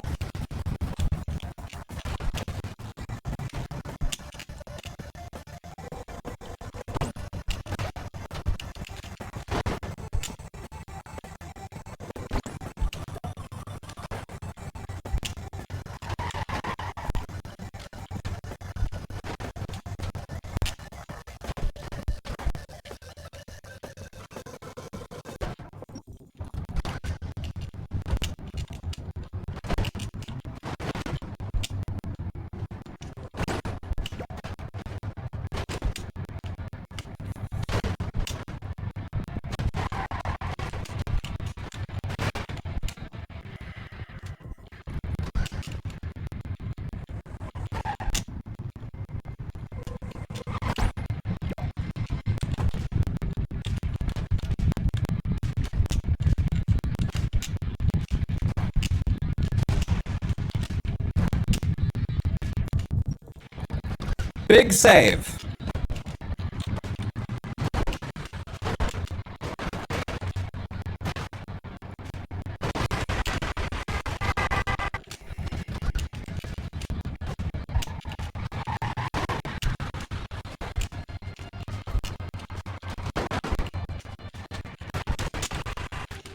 [SPEAKER 4] Big save.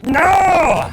[SPEAKER 4] No!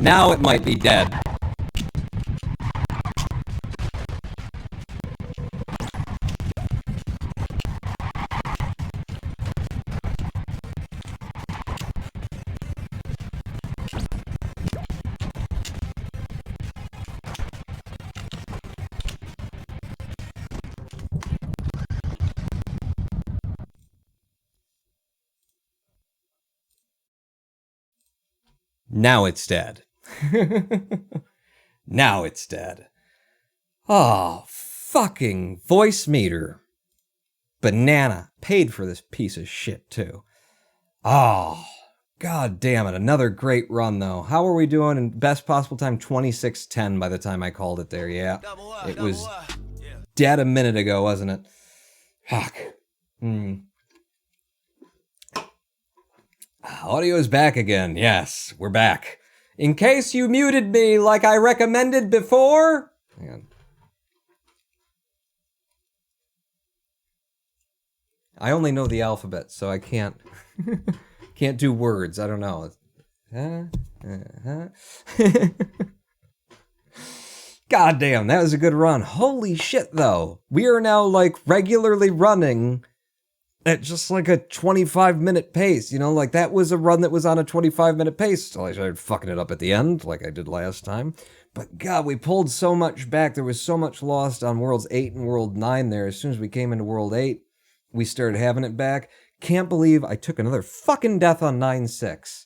[SPEAKER 4] Now it might be dead. Now it's dead. Now it's dead. Oh, fucking voice meter. Banana paid for this piece of shit, too. Oh, god damn it. Another great run, though. How are we doing in best possible time? 26:10 by the time I called it there, yeah. It was dead a minute ago, wasn't it? Fuck. Audio is back again. Yes, we're back. In case you muted me like I recommended before. Hang on. I only know the alphabet, so I can't can't do words. I don't know. God damn, that was a good run. Holy shit, though. We are now like regularly running at just like a 25-minute pace, you know, like that was a run that was on a 25-minute pace. So I started fucking it up at the end, like I did last time. But God, we pulled so much back. There was so much lost on Worlds 8 and World 9 there. As soon as we came into World 8, we started having it back. Can't believe I took another fucking death on 9-6.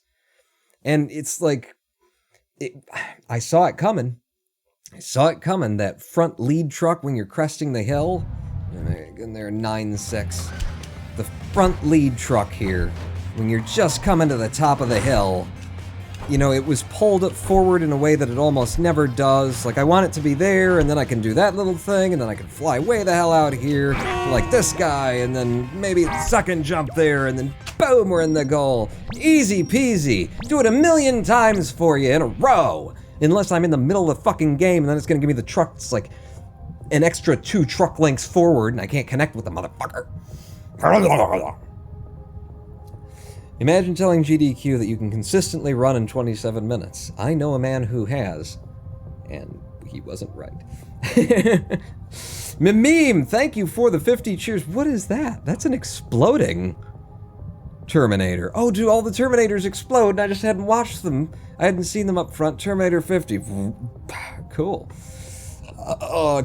[SPEAKER 4] And it's like, I saw it coming. I saw it coming. That front lead truck when you're cresting the hill. In there, 9-6. The front lead truck here, when you're just coming to the top of the hill, you know, it was pulled up forward in a way that it almost never does. Like, I want it to be there, and then I can do that little thing, and then I can fly way the hell out here, like this guy, and then maybe second jump there, and then boom, we're in the goal. Easy peasy. Do it 1,000,000 times for you in a row. Unless I'm in the middle of the fucking game, and then it's gonna give me the truck that's like an extra 2 truck lengths forward, and I can't connect with the motherfucker. Imagine telling GDQ that you can consistently run in 27 minutes. I know a man who has, and he wasn't right. Meme, thank you for the 50 cheers. What is that? That's an exploding Terminator. Oh, do all the Terminators explode? And I just hadn't watched them. I hadn't seen them up front. Terminator 50. Cool.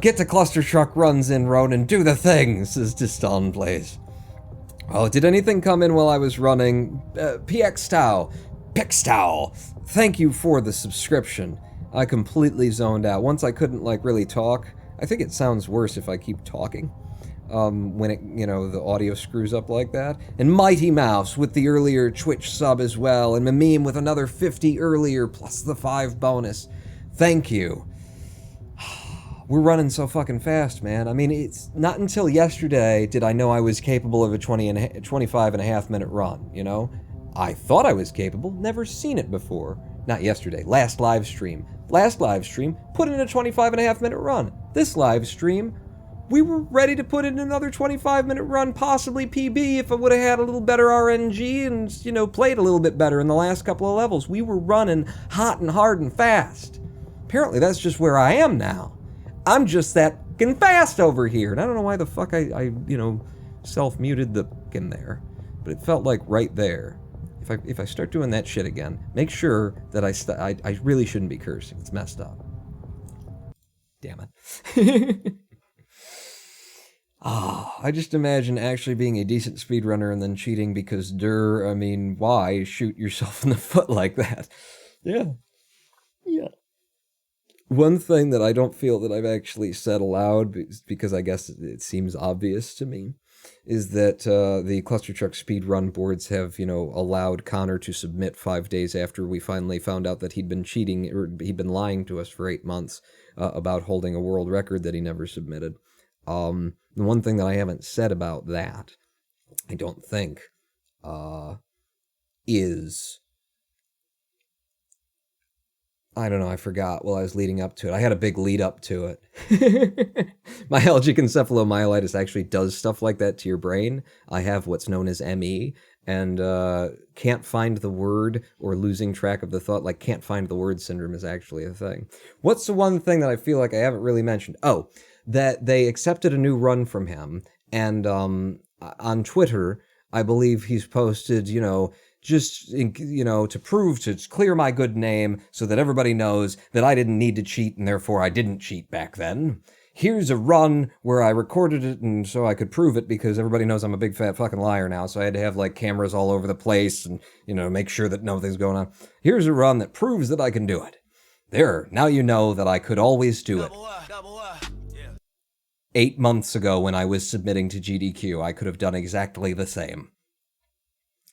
[SPEAKER 4] Get to Clustertruck runs in, Ronan. Do the thing, says Diston Plays. Oh, did anything come in while I was running? Pixtow, thank you for the subscription. I completely zoned out. Once I couldn't, like, really talk. I think it sounds worse if I keep talking. When it, you know, the audio screws up like that. And Mighty Mouse with the earlier Twitch sub as well. And Meme with another 50 earlier, plus the 5 bonus. Thank you. We're running so fucking fast, man. I mean, it's not until yesterday did I know I was capable of a 25 and a half minute run, you know? I thought I was capable, never seen it before. Not yesterday, last live stream. Last live stream, put in a 25 and a half minute run. This live stream, we were ready to put in another 25-minute run, possibly PB, if I would have had a little better RNG and, you know, played a little bit better in the last couple of levels. We were running hot and hard and fast. Apparently that's just where I am now. I'm just that fucking fast over here. And I don't know why the fuck I you know, self-muted the fucking there. But it felt like right there. If I start doing that shit again, make sure that I really shouldn't be cursing. It's messed up. Damn it. I just imagine actually being a decent speedrunner and then cheating because I mean, why shoot yourself in the foot like that? Yeah. One thing that I don't feel that I've actually said aloud, because I guess it seems obvious to me, is that the Clustertruck speedrun boards have, you know, allowed Connor to submit 5 days after we finally found out that he'd been cheating, or he'd been lying to us for 8 months about holding a world record that he never submitted. The one thing that I haven't said about that, I don't think, is... I don't know, I forgot while I was leading up to it. I had a big lead up to it. Myalgic encephalomyelitis actually does stuff like that to your brain. I have what's known as ME, and can't find the word or losing track of the thought. Like, can't find the word syndrome is actually a thing. What's the one thing that I feel like I haven't really mentioned? Oh, that they accepted a new run from him, and on Twitter, I believe he's posted, just, to prove, to clear my good name so that everybody knows that I didn't need to cheat and therefore I didn't cheat back then. Here's a run where I recorded it and so I could prove it because everybody knows I'm a big fat fucking liar now. So I had to have like cameras all over the place and, make sure that nothing's going on. Here's a run that proves that I can do it. There, now you know that I could always do it. 8 months ago when I was submitting to GDQ, I could have done exactly the same.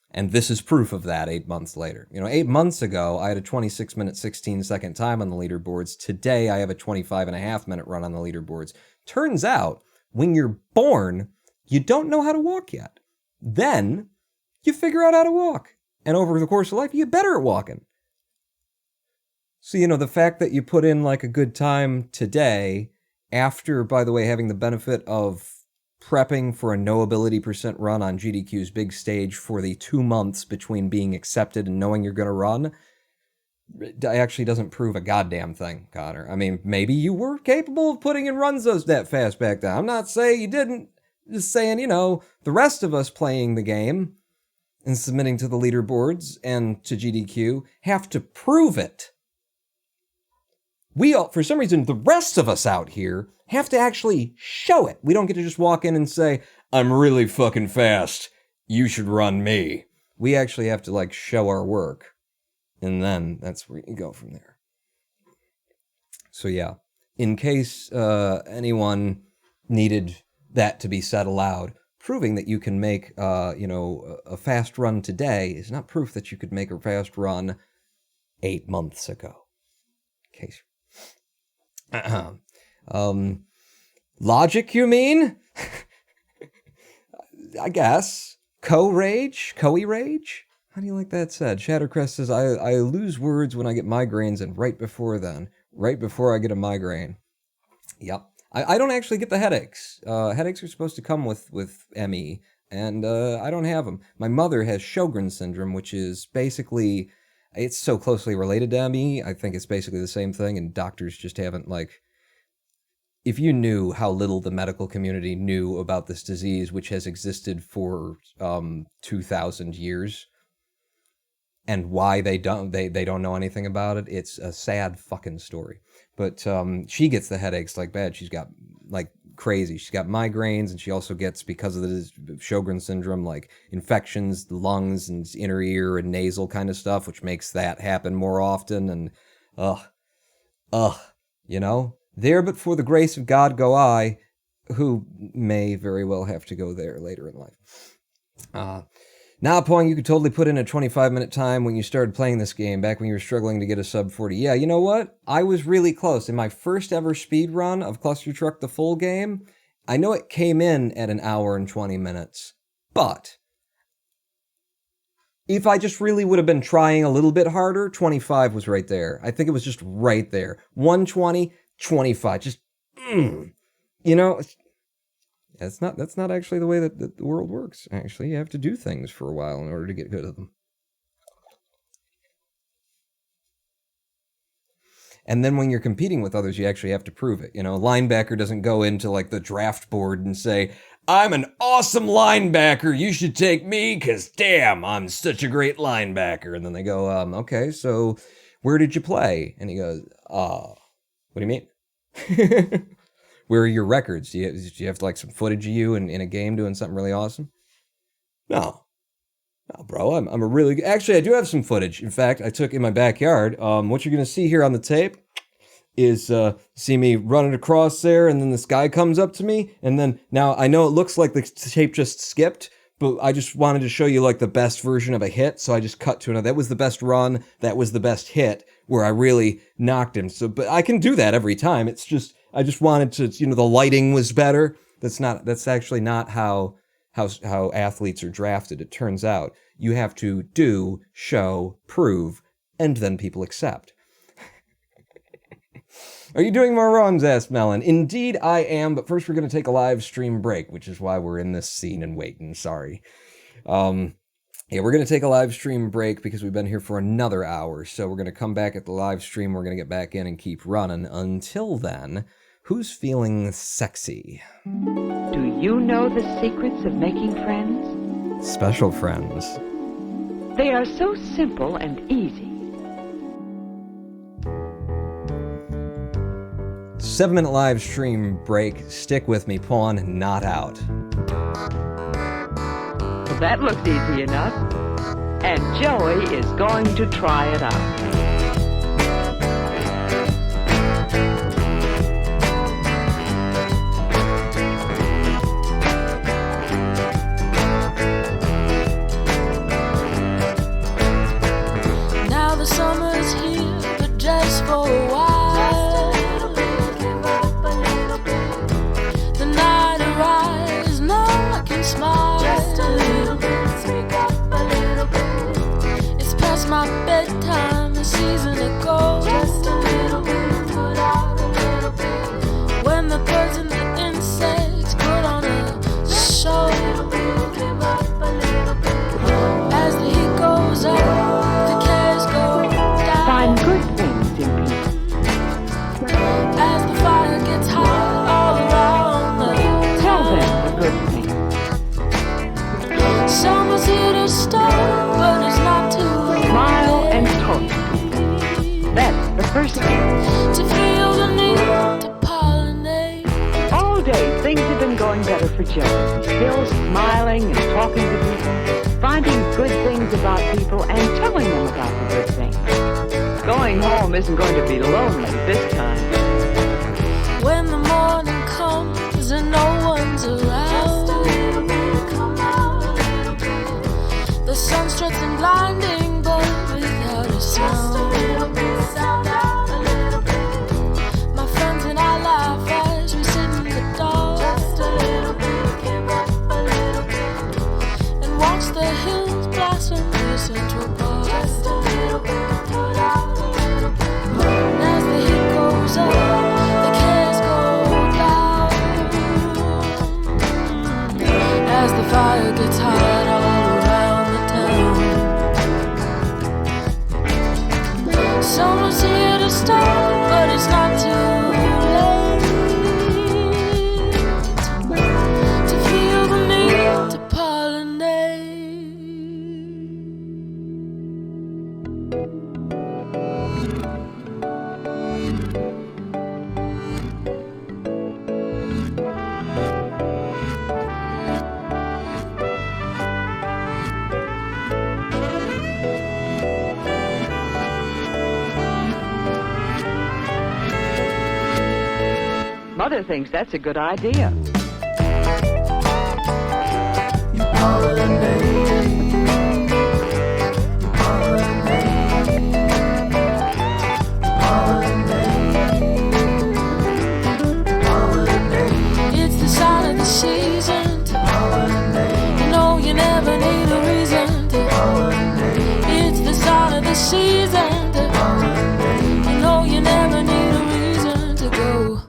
[SPEAKER 4] And this is proof of that 8 months later. 8 months ago, I had a 26-minute, 16-second time on the leaderboards. Today, I have a 25-and-a-half-minute run on the leaderboards. Turns out, when you're born, you don't know how to walk yet. Then, you figure out how to walk. And over the course of life, you get better at walking. So, the fact that you put in, like, a good time today, after, by the way, having the benefit of prepping for a noability % run on GDQ's big stage for the 2 months between being accepted and knowing you're going to run, it actually doesn't prove a goddamn thing, Connor. I mean, maybe you were capable of putting in runs that fast back then. I'm not saying you didn't. Just saying, the rest of us playing the game and submitting to the leaderboards and to GDQ have to prove it. We all, for some reason, the rest of us out here have to actually show it. We don't get to just walk in and say, I'm really fucking fast. You should run me. We actually have to, show our work. And then that's where you go from there. So, yeah. In case anyone needed that to be said aloud, proving that you can make, a fast run today is not proof that you could make a fast run 8 months ago. In case. Logic, you mean? I guess. Co-rage? Coe-rage? How do you like that said? Shattercrest says, I lose words when I get migraines and right before I get a migraine. Yep. I don't actually get the headaches. Headaches are supposed to come with ME, and I don't have them. My mother has Sjogren's syndrome, which is basically... It's so closely related to ME, I think it's basically the same thing, and doctors just haven't, if you knew how little the medical community knew about this disease, which has existed for 2,000 years, and why they don't know anything about it, it's a sad fucking story. But she gets the headaches like bad. She's got, crazy. She's got migraines, and she also gets, because of the Sjogren's syndrome, infections, the lungs and inner ear and nasal kind of stuff, which makes that happen more often. And, there but for the grace of God go I, who may very well have to go there later in life. Now, Pong, you could totally put in a 25-minute time when you started playing this game, back when you were struggling to get a sub 40. Yeah, you know what? I was really close. In my first ever speed run of Clustertruck, the full game, I know it came in at an hour and 20 minutes, but if I just really would have been trying a little bit harder, 25 was right there. I think it was just right there. 120, 25, just, That's not actually the way that the world works, actually. You have to do things for a while in order to get good at them. And then when you're competing with others, you actually have to prove it. A linebacker doesn't go into, the draft board and say, I'm an awesome linebacker, you should take me, because damn, I'm such a great linebacker. And then they go, okay, so where did you play? And he goes, what do you mean? Where are your records? Do you have some footage of you in a game doing something really awesome? No, bro. I'm a really... Actually, I do have some footage. In fact, I took in my backyard. What you're going to see here on the tape is see me running across there, and then this guy comes up to me, and then now I know it looks like the tape just skipped, but I just wanted to show you the best version of a hit, so I just cut to another. That was the best run. That was the best hit where I really knocked him. So, but I can do that every time. It's just... I just wanted to, the lighting was better. That's actually not how athletes are drafted. It turns out you have to do, show, prove, and then people accept. Are you doing more runs? Asked Melon. Indeed I am, but first we're going to take a live stream break, which is why we're in this scene and waiting. Sorry. Yeah, we're going to take a live stream break because we've been here for another hour. So we're going to come back at the live stream. We're going to get back in and keep running. Until then, who's feeling sexy?
[SPEAKER 6] Do you know the secrets of making friends?
[SPEAKER 4] Special friends.
[SPEAKER 6] They are so simple and easy.
[SPEAKER 4] 7-minute live stream break. Stick with me, Pawn, not out.
[SPEAKER 6] Well, that looks easy enough. And Joey is going to try it out.
[SPEAKER 7] Now the summer's here, but just for a while. The night arrives, now I can smile. Just a little bit, speak up a little bit. It's past my bedtime, a season to go. Just a little bit, put out a little bit. When the birds and the insects put on a show. Give up a little bit. As the heat goes up, the cares go down.
[SPEAKER 6] Find good things in people.
[SPEAKER 7] As the fire gets hot all around the
[SPEAKER 6] Tell
[SPEAKER 7] town.
[SPEAKER 6] them the good things.
[SPEAKER 7] Summer's here to start, but it's not too late.
[SPEAKER 6] Smile and talk to people. That's the first thing.
[SPEAKER 7] To feel the need to pollinate.
[SPEAKER 6] All day, things have been going better for Joey. Still smiling and talking to people, finding good things about people and telling them about the good things. Going home isn't going to be lonely this time.
[SPEAKER 7] When the morning comes and no one's around. The sun struts and blinding, but without a sound. My friends and I laugh as we sit in the dark. And watch the hills blossom near Central Park. And as the heat goes up, the cares go down. As the fire gets hot all around the town. Summer's here to start, but it's not too late to feel the need to pollinate.
[SPEAKER 6] Mother thinks that's a good idea.
[SPEAKER 7] It's the sign of the season to pollinate. You know you never need a reason to pollinate. It's the sign of the season to pollinate. You know you never need a reason to go.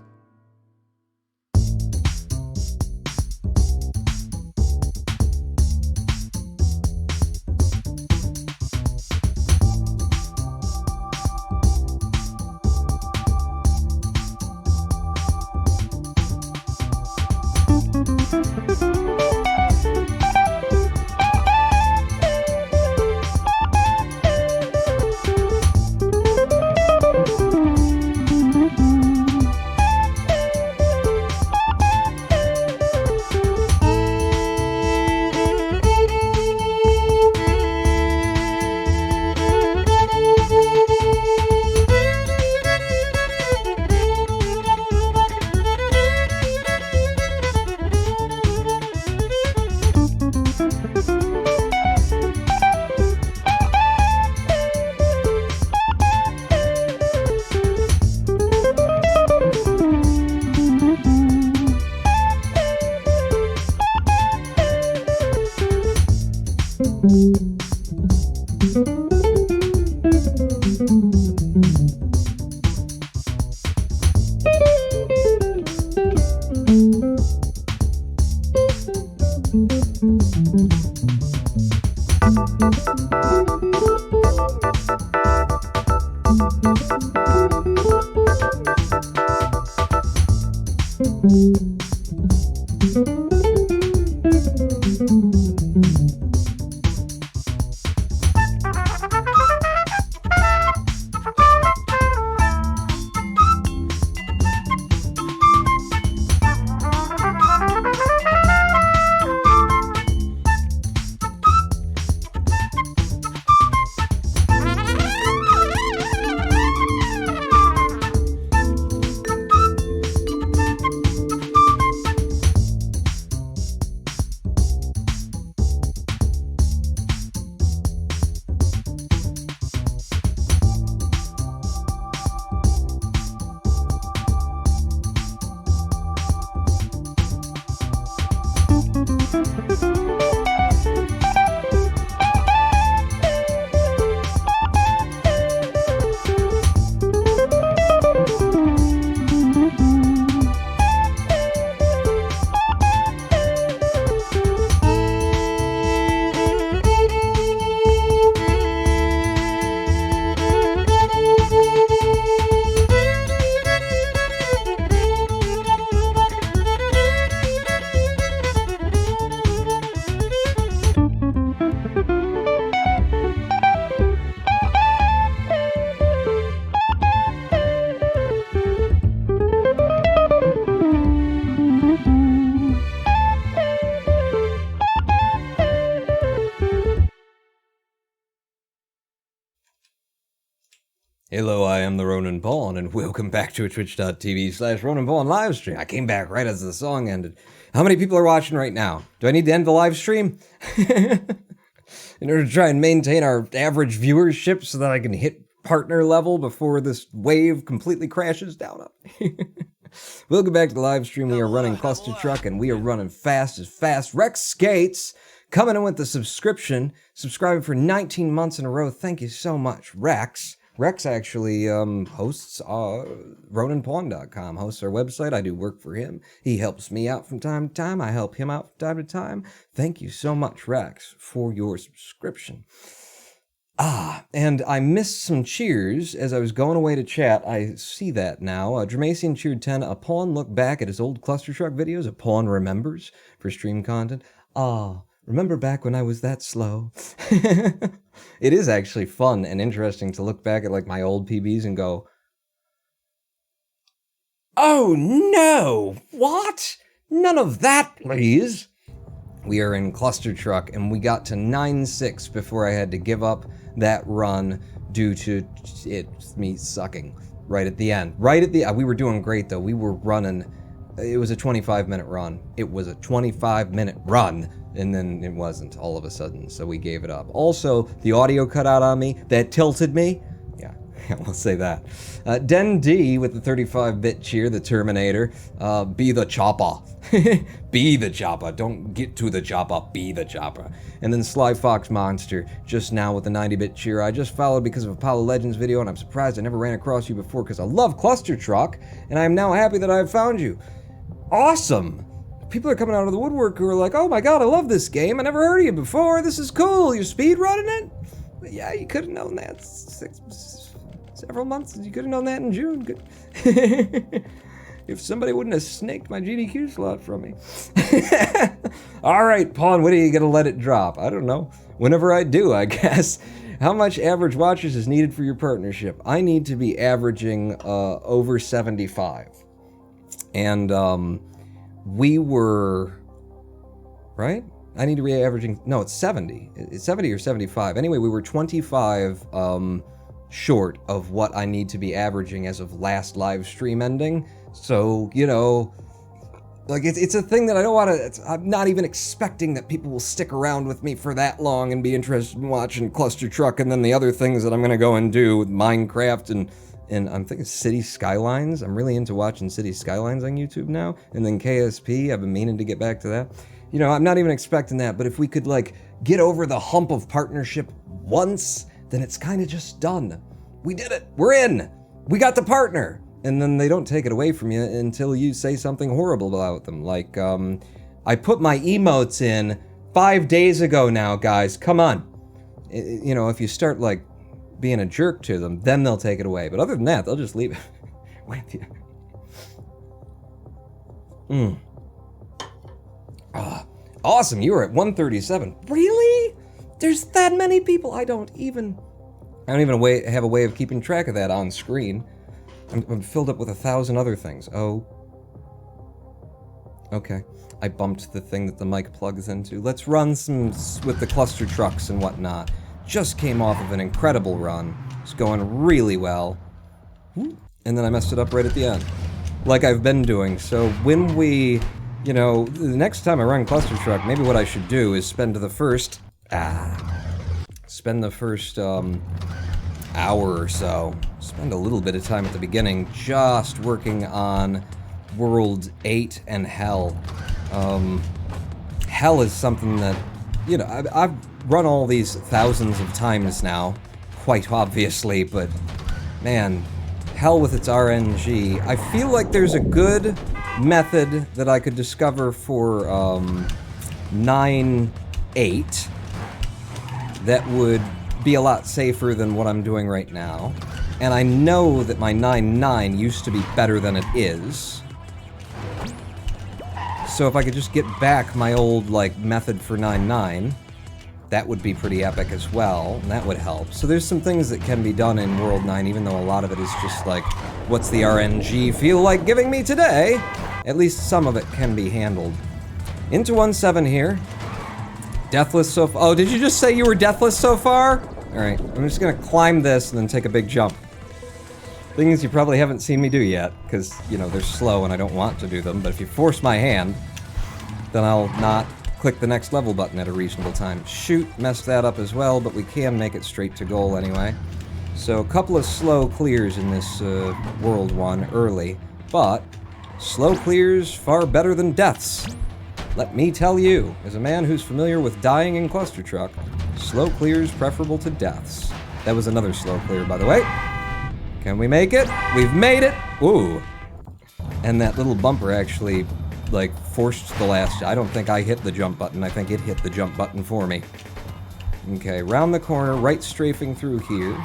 [SPEAKER 4] Hello, I am the Ronan Pawn, and welcome back to twitch.tv/Ronan Pawn livestream. I came back right as the song ended. How many people are watching right now? Do I need to end the live stream? In order to try and maintain our average viewership so that I can hit partner level before this wave completely crashes down up. Welcome back to the live stream. We are running Clustertruck, and we are running fast as fast. Rex Skates coming in with the subscription, subscribing for 19 months in a row. Thank you so much, Rex. Rex actually hosts RonanPawn.com, hosts our website. I do work for him. He helps me out from time to time. I help him out from time to time. Thank you so much, Rex, for your subscription. And I missed some cheers as I was going away to chat. I see that now. Dramasian cheered 10. A Pawn looked back at his old Clustertruck videos. A Pawn remembers for stream content. Remember back when I was that slow? It is actually fun and interesting to look back at like my old PBs and go, oh no, what? None of that, please. We are in Clustertruck and we got to 9-6 before I had to give up that run due to me sucking right at the end. We were doing great though. We were running, it was a 25-minute run. It was a 25-minute run. And then it wasn't all of a sudden, so we gave it up. Also, the audio cut out on me. That tilted me. Yeah, we'll say that. Den D with the 35-bit cheer, the Terminator. Be the chopper. Be the chopper. Don't get to the chopper. Be the chopper. And then Sly Fox Monster just now with the 90-bit cheer. I just followed because of Apollo Legends video, and I'm surprised I never ran across you before because I love Clustertruck, and I am now happy that I have found you. Awesome. People are coming out of the woodwork who are like, oh my god, I love this game. I never heard of you before. This is cool. You're speedrunning it? But yeah, you could have known that several months. You could have known that in June. Good. If somebody wouldn't have snaked my GDQ slot from me. All right, Pawn, when are you going to let it drop? I don't know. Whenever I do, I guess. How much average watchers is needed for your partnership? I need to be averaging over 75. And, we were, right? I need to be averaging, no, it's 70. It's 70 or 75. Anyway, we were 25 short of what I need to be averaging as of last live stream ending. So, you know, like it's a thing that I don't want to, I'm not even expecting that people will stick around with me for that long and be interested in watching Clustertruck and then the other things that I'm going to go and do with Minecraft and I'm thinking City Skylines. I'm really into watching City Skylines on YouTube now. And then KSP, I've been meaning to get back to that. You know, I'm not even expecting that, but if we could like get over the hump of partnership once, then it's kind of just done. We did it. We're in. We got the partner. And then they don't take it away from you until you say something horrible about them. Like, I put my emotes in 5 days ago now, guys. Come on. You know, if you start, like, being a jerk to them, then they'll take it away. But other than that, they'll just leave it with you. Awesome, you were at 137. Really? There's that many people? I don't even have a way of keeping track of that on screen. I'm filled up with 1,000 other things. Oh. Okay. I bumped the thing that the mic plugs into. Let's run some with the cluster trucks and whatnot. Just came off of an incredible run. It's going really well. And then I messed it up right at the end. Like I've been doing. So when we, you know, the next time I run Clustertruck, maybe what I should do is spend the first hour or so, spend a little bit of time at the beginning just working on World 8 and Hell. Hell is something that, you know, I've run all these thousands of times now, quite obviously, but man, Hell with its RNG, I feel like there's a good method that I could discover for 9.8 that would be a lot safer than what I'm doing right now. And I know that my 9.9 used to be better than it is. So if I could just get back my old, like, method for 9.9, that would be pretty epic as well, and that would help. So there's some things that can be done in World 9, even though a lot of it is just like, what's the RNG feel like giving me today? At least some of it can be handled. Into 1.7 here. Deathless so far. Oh, did you just say you were deathless so far? Alright, I'm just gonna climb this and then take a big jump. Things you probably haven't seen me do yet, because, you know, they're slow and I don't want to do them, but if you force my hand, then I'll not click the next level button at a reasonable time. Shoot, messed that up as well, but we can make it straight to goal anyway. So a couple of slow clears in this World 1 early, but slow clears far better than deaths. Let me tell you, as a man who's familiar with dying in Clustertruck, slow clears preferable to deaths. That was another slow clear, by the way. Can we make it? We've made it! Ooh. And that little bumper actually, like, forced the last... I don't think I hit the jump button. I think it hit the jump button for me. Okay, round the corner, right strafing through here.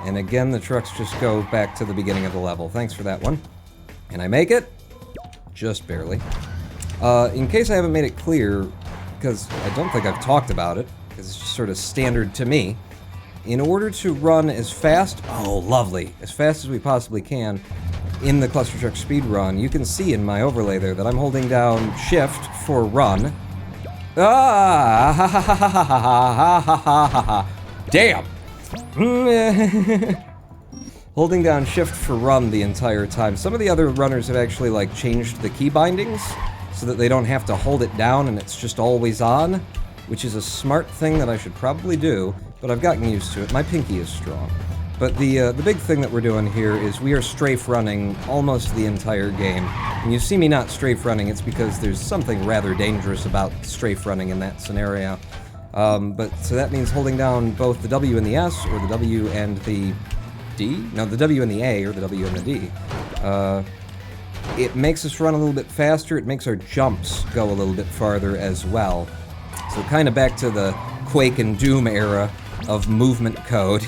[SPEAKER 4] And again, the trucks just go back to the beginning of the level. Thanks for that one. Can I make it? Just barely. In case I haven't made it clear, because I don't think I've talked about it, because it's just sort of standard to me, in order to run as fast... Oh, lovely. As fast as we possibly can in the Clustertruck speedrun, you can see in my overlay there that I'm holding down Shift for run. Ah! Ha ha ha ha ha ha ha ha ha ha. Damn! Holding down Shift for run the entire time. Some of the other runners have actually, like, changed the key bindings so that they don't have to hold it down and it's just always on, which is a smart thing that I should probably do, but I've gotten used to it. My pinky is strong. But the big thing that we're doing here is we are strafe running almost the entire game. When you see me not strafe running, it's because there's something rather dangerous about strafe running in that scenario. So that means holding down both the W and the S, or the W and the D? No, the W and the A, or the W and the D. It makes us run a little bit faster, it makes our jumps go a little bit farther as well. So kind of back to the Quake and Doom era of movement code.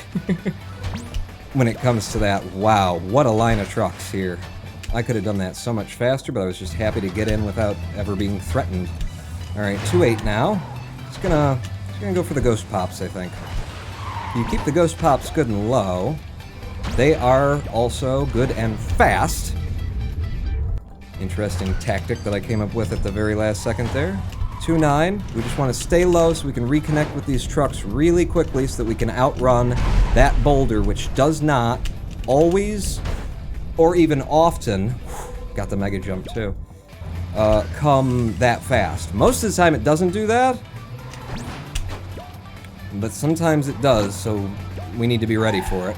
[SPEAKER 4] When it comes to that, wow, what a line of trucks here. I could have done that so much faster, but I was just happy to get in without ever being threatened. Alright, 2.8 now. Just gonna go for the Ghost Pops, I think. You keep the Ghost Pops good and low. They are also good and fast. Interesting tactic that I came up with at the very last second there. 2.9. We just want to stay low so we can reconnect with these trucks really quickly so that we can outrun that boulder, which does not always, or even often, got the mega jump too, come that fast. Most of the time it doesn't do that, but sometimes it does, so we need to be ready for it.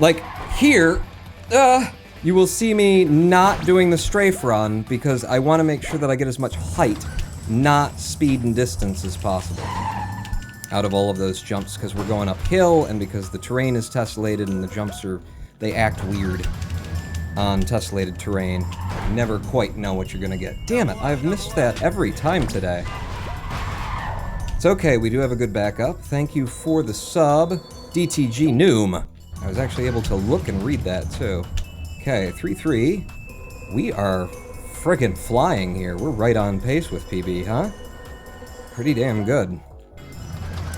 [SPEAKER 4] Like, here, you will see me not doing the strafe run because I want to make sure that I get as much height, not speed and distance as possible out of all of those jumps, because we're going uphill and because the terrain is tessellated and the jumps they act weird on tessellated terrain. You never quite know what you're gonna get. Damn it, I've missed that every time today. It's okay, we do have a good backup. Thank you for the sub, DTG Noom. I was actually able to look and read that too. Okay, 3-3. We are friggin' flying here. We're right on pace with PB, huh? Pretty damn good.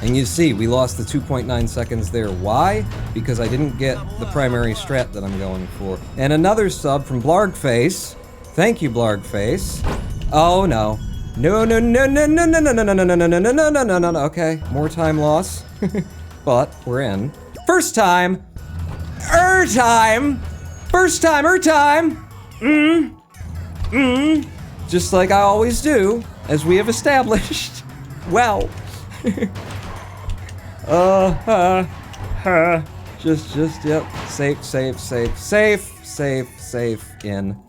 [SPEAKER 4] And you see, we lost the 2.9 seconds there. Why? Because I didn't get the primary strat that I'm going for. And another sub from Blargface. Thank you, Blargface. Oh no. No, no, no, no, no, no, no, no, no, no, no, no, no, no, no, no, no, no. Okay, more time loss. But we're in. First time. Time. First timer time. Just like I always do, as we have established. Well. Just, yep. Safe, in.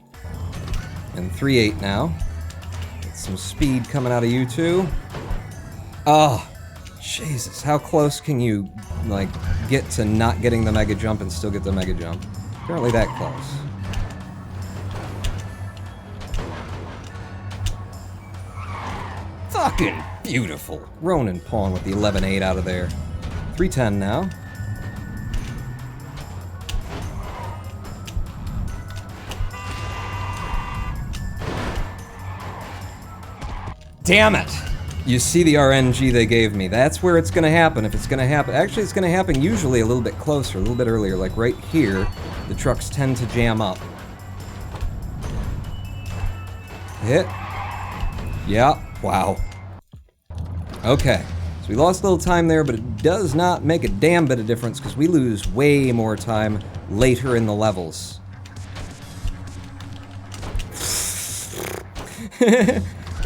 [SPEAKER 4] And 3-8 now. Get some speed coming out of you two. Oh, Jesus. How close can you, like, get to not getting the mega jump and still get the mega jump? Apparently that close. Fucking beautiful. Ronan pulling with the 11-8 out of there. 3-10 now. Damn it! You see the RNG they gave me. That's where it's gonna happen, if it's gonna happen. Actually, it's gonna happen usually a little bit closer, a little bit earlier. Like right here, the trucks tend to jam up. Hit. Yeah, wow. Okay, so we lost a little time there, but it does not make a damn bit of difference because we lose way more time later in the levels.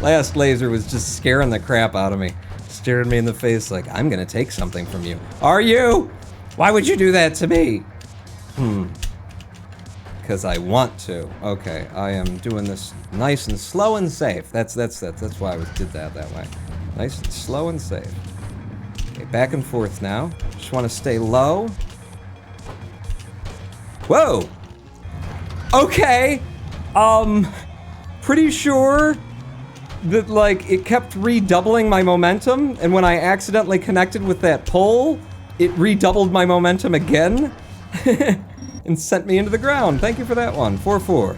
[SPEAKER 4] Last laser was just scaring the crap out of me. Staring me in the face like, I'm gonna take something from you. Are you? Why would you do that to me? Because I want to. Okay, I am doing this nice and slow and safe. That's why I did that way. Nice and slow and safe. Okay, back and forth now. Just want to stay low. Whoa! Okay! Pretty sure that, like, it kept redoubling my momentum, and when I accidentally connected with that pole, it redoubled my momentum again, and sent me into the ground. Thank you for that one. 4-4.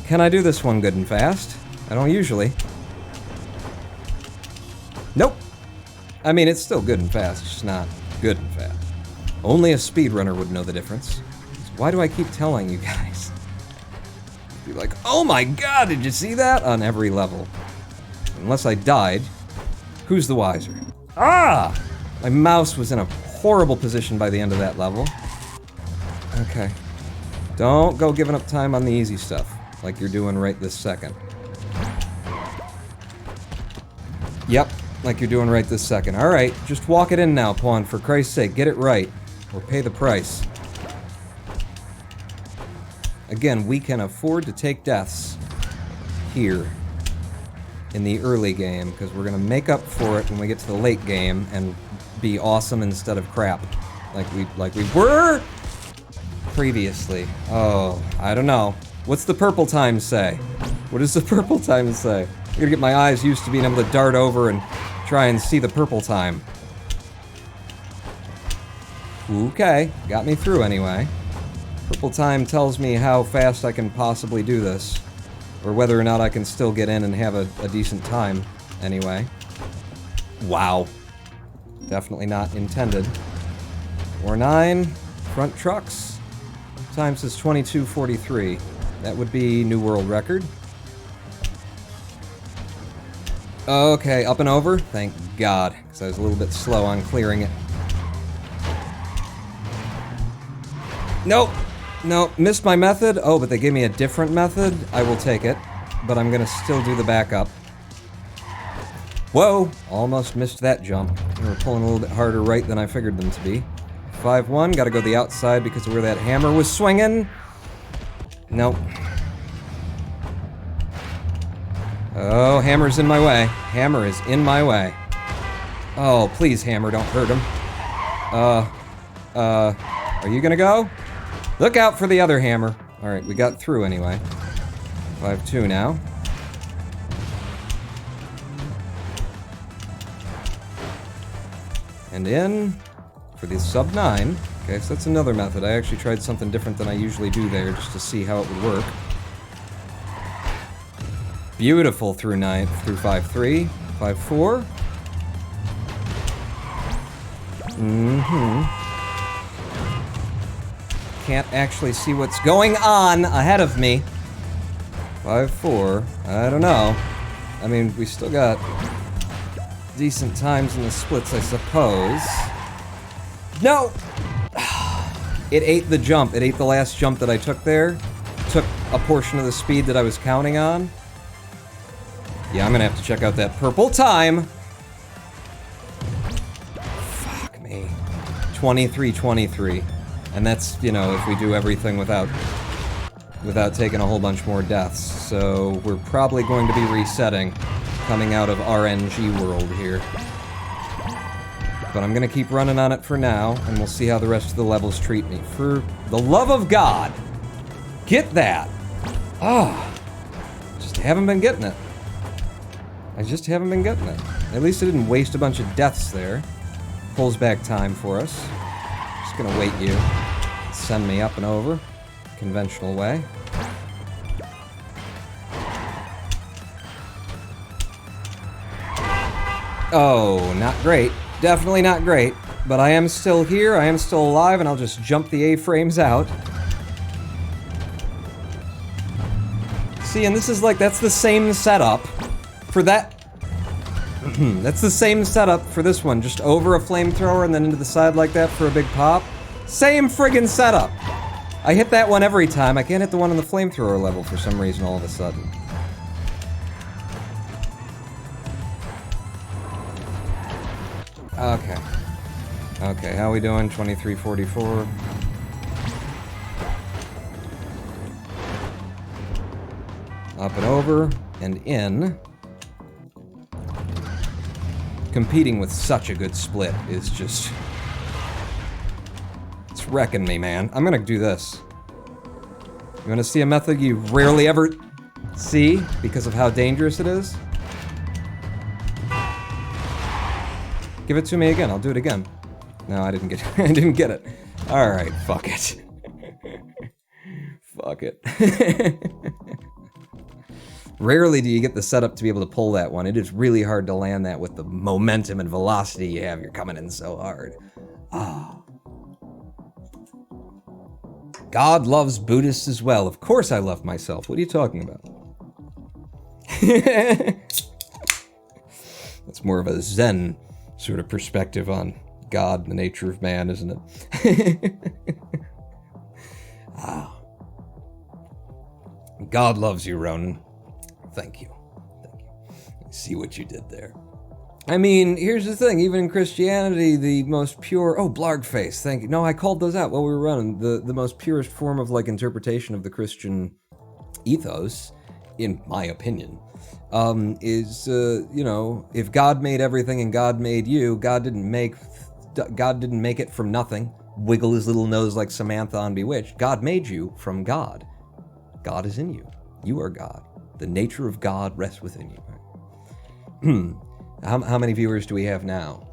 [SPEAKER 4] Can I do this one good and fast? I don't usually. Nope. I mean, it's still good and fast, it's just not good and fast. Only a speedrunner would know the difference. So why do I keep telling you guys? Be like, oh my god, did you see that? On every level. Unless I died, who's the wiser? Ah! My mouse was in a horrible position by the end of that level. Okay. Don't go giving up time on the easy stuff, like you're doing right this second. Yep, like you're doing right this second. Alright, just walk it in now, Pawn, for Christ's sake. Get it right, or pay the price. Again, we can afford to take deaths here in the early game, because we're gonna make up for it when we get to the late game and be awesome instead of crap, like we were previously. Oh, I don't know. What's the purple time say? What does the purple time say? I'm gonna get my eyes used to being able to dart over and try and see the purple time. Okay, got me through anyway. Purple time tells me how fast I can possibly do this. Or whether or not I can still get in and have a decent time, anyway. Wow. Definitely not intended. 4-9, front trucks. Time says 22:43. That would be new world record. Okay, up and over. Thank God, because I was a little bit slow on clearing it. Nope. No, missed my method. Oh, but they gave me a different method. I will take it, but I'm gonna still do the backup. Whoa, almost missed that jump. They were pulling a little bit harder right than I figured them to be. 5-1, gotta go the outside because of where that hammer was swinging. Nope. Oh, hammer's in my way. Hammer is in my way. Oh, please, hammer, don't hurt him. Are you gonna go? Look out for the other hammer. Alright, we got through anyway. 5-2 now. and in for the sub 9. Okay, so that's another method. I actually tried something different than I usually do there just to see how it would work. Beautiful through 9, through 5-3, 5-4. Can't actually see what's going on ahead of me. 5-4, I don't know. I mean, we still got decent times in the splits, I suppose. No! It ate the jump. It ate the last jump that I took there. Took a portion of the speed that I was counting on. Yeah, I'm gonna have to check out that purple time. Fuck me. 23-23. And that's, you know, if we do everything without taking a whole bunch more deaths. So we're probably going to be resetting coming out of RNG world here. But I'm gonna keep running on it for now, and we'll see how the rest of the levels treat me. For the love of God, get that! Ah, just haven't been getting it. I just haven't been getting it. At least I didn't waste a bunch of deaths there. Pulls back time for us. Just gonna wait you. Send me up and over. Conventional way. Oh, not great. Definitely not great. But I am still here, I am still alive, and I'll just jump the A-frames out. See, and this is like, that's the same setup for that. That's the same setup for this one. Just over a flamethrower and then into the side like that for a big pop. Same friggin' setup. I hit that one every time. I can't hit the one on the flamethrower level for some reason all of a sudden. Okay. Okay, how we doing? 23-44. Up and over and in. Competing with such a good split is just... it's wrecking me, man. I'm gonna do this. You wanna see a method you rarely ever see because of how dangerous it is? Give it to me again, I'll do it again. No, I didn't get it. I didn't get it. Alright, fuck it. Fuck it. Rarely do you get the setup to be able to pull that one. It is really hard to land that with the momentum and velocity you have. You're coming in so hard. Ah. God loves Buddhists as well. Of course I love myself. What are you talking about? That's more of a Zen sort of perspective on God and the nature of man, isn't it? Ah. God loves you, Ronan. Thank you. Thank you. See what you did there. I mean, here's the thing. Even in Christianity, the most pure... Oh, Blargface, thank you. No, I called those out while we were running. The most purest form of, like, interpretation of the Christian ethos, in my opinion, is, you know, if God made everything and God made you, God didn't make it from nothing. Wiggle his little nose like Samantha on Bewitched. God made you from God. God is in you. You are God. The nature of God rests within you. How many viewers do we have now?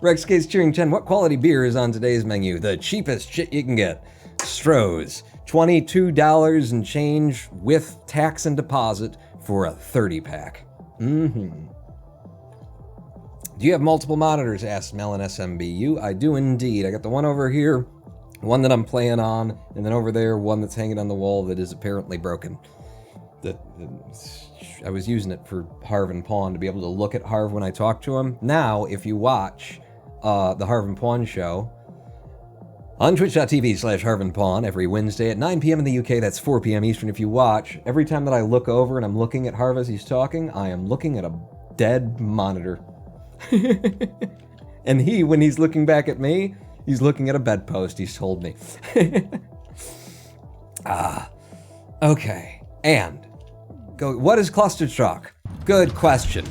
[SPEAKER 4] Rex K's cheering Chen. What quality beer is on today's menu? The cheapest shit you can get. Stroh's. $22 and change with tax and deposit for a 30-pack. Do you have multiple monitors? Asked Melon SMBU. I do indeed. I got the one over here, one that I'm playing on, and then over there, one that's hanging on the wall that is apparently broken. I was using it for Harv and Pawn to be able to look at Harv when I talk to him. Now, if you watch the Harv and Pawn show on twitch.tv/Harv and Pawn every Wednesday at 9 p.m. in the UK, that's 4 p.m. Eastern. If you watch, every time that I look over and I'm looking at Harv as he's talking, I am looking at a dead monitor. And he, when he's looking back at me, he's looking at a bedpost, he's told me. Okay. And go. What is Clustertruck? Good question.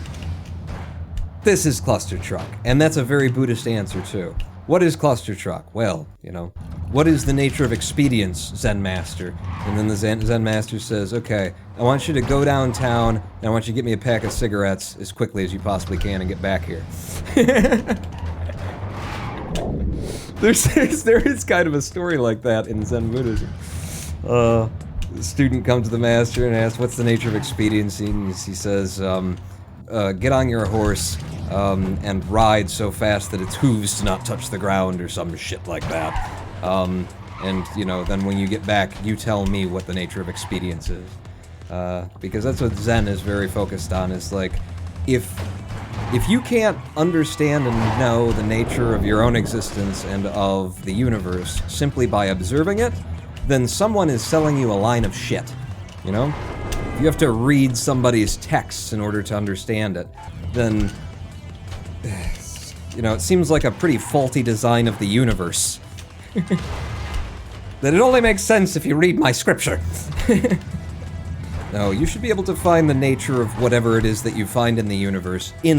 [SPEAKER 4] This is Clustertruck, and that's a very Buddhist answer too. What is Clustertruck? Well, you know, what is the nature of expedience, Zen Master? And then the Zen Master says, okay, I want you to go downtown, and I want you to get me a pack of cigarettes as quickly as you possibly can and get back here. There is kind of a story like that in Zen Buddhism. The student comes to the master and asks, what's the nature of expediency? And he says, get on your horse and ride so fast that its hooves do not touch the ground or some shit like that. And, you know, then when you get back, you tell me what the nature of expedience is. Because that's what Zen is very focused on, is like, if you can't understand and know the nature of your own existence and of the universe simply by observing it, then someone is selling you a line of shit, you know? If you have to read somebody's texts in order to understand it, then, you know, it seems like a pretty faulty design of the universe. That it only makes sense if you read my scripture. No, you should be able to find the nature of whatever it is that you find in the universe. You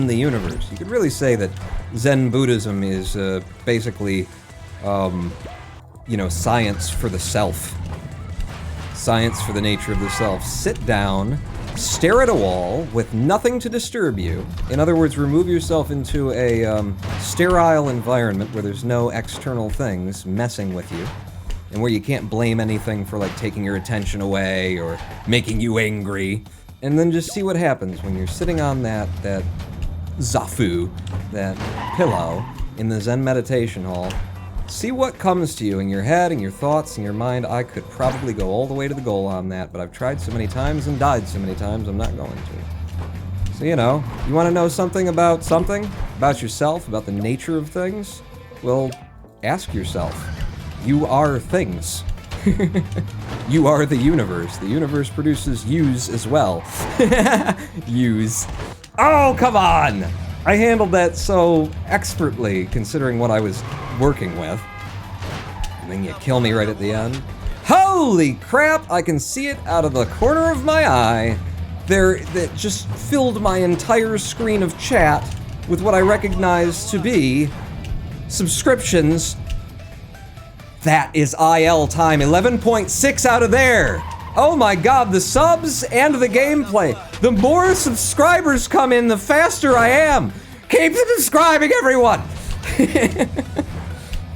[SPEAKER 4] could really say that Zen Buddhism is basically, you know, science for the self. Science for the nature of the self. Sit down, stare at a wall with nothing to disturb you. In other words, remove yourself into a sterile environment where there's no external things messing with you, and where you can't blame anything for, like, taking your attention away or making you angry. And then just see what happens when you're sitting on that zafu, that pillow, in the Zen meditation hall. See what comes to you in your head and your thoughts and your mind. I could probably go all the way to the goal on that, but I've tried so many times and died so many times, I'm not going to. So, you know, you want to know something? About yourself, about the nature of things? Well, ask yourself. You are things. You are the universe. The universe produces yous as well. Yous. Oh, come on! I handled that so expertly, considering what I was working with. And then you kill me right at the end. Holy crap! I can see it out of the corner of my eye. That just filled my entire screen of chat with what I recognize to be subscriptions. That is IL time, 11.6 out of there. Oh my god, the subs and the gameplay. The more subscribers come in, the faster I am. Keep subscribing, everyone.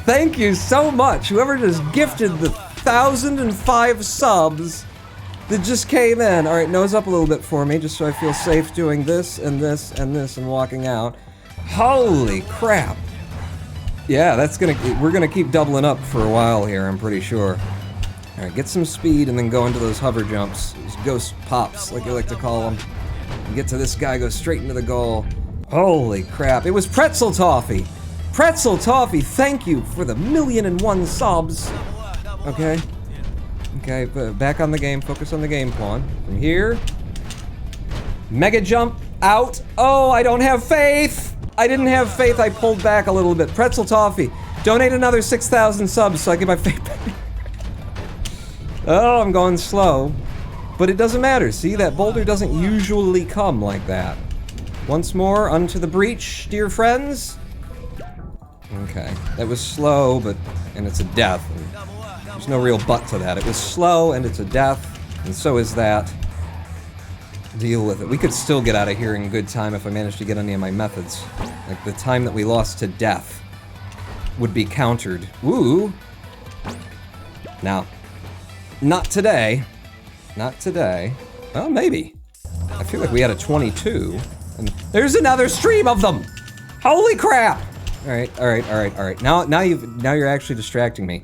[SPEAKER 4] Thank you so much. Whoever just gifted the 1,005 subs that just came in. All right, nose up a little bit for me, just so I feel safe doing this and this and this and walking out. Holy crap. Yeah, we're gonna keep doubling up for a while here, I'm pretty sure. Alright, get some speed and then go into those hover jumps. Those ghost pops, like you like to call them. And get to this guy, go straight into the goal. Holy crap, it was Pretzel Toffee! Pretzel Toffee, thank you for the 1,000,001 subs! Okay. Okay, back on the game, focus on the game pawn. From here. Mega jump, out. Oh, I don't have faith! I didn't have faith, I pulled back a little bit. Pretzel Toffee, donate another 6,000 subs so I get my faith back. Oh, I'm going slow. But it doesn't matter, see? That boulder doesn't usually come like that. Once more, unto the breach, dear friends. Okay, that was slow, and it's a death. And there's no real but to that. It was slow, and it's a death, and so is that. Deal with it. We could still get out of here in good time if I managed to get any of my methods. Like the time that we lost to death would be countered. Ooh! Now, not today. Not today. Well, maybe. I feel like we had a 22. And there's another stream of them! Holy crap! Alright. Now you're actually distracting me.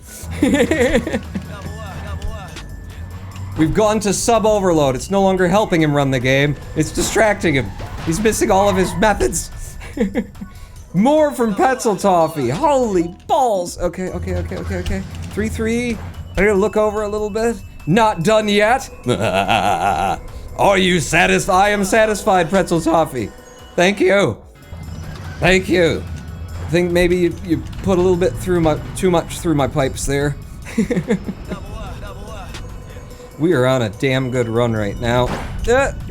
[SPEAKER 4] We've gone to sub overload. It's no longer helping him run the game. It's distracting him. He's missing all of his methods. More from Pretzel Toffee. Holy balls. Okay. 3-3. I gotta look over a little bit. Not done yet. Are you satisfied? I am satisfied, Pretzel Toffee. Thank you. Thank you. I think maybe you put a little bit too much through my pipes there. We are on a damn good run right now,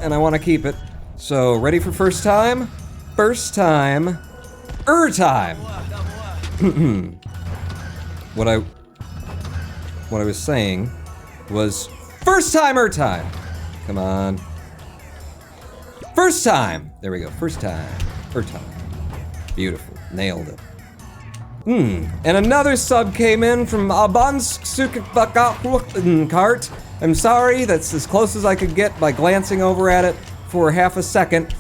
[SPEAKER 4] and I want to keep it. So, ready for first time? First time. Time! what I was saying was first timer time. Come on. First time. There we go. First time. First time. Beautiful. Nailed it. And another sub came in from Abansk Cart. I'm sorry, that's as close as I could get by glancing over at it for half a second.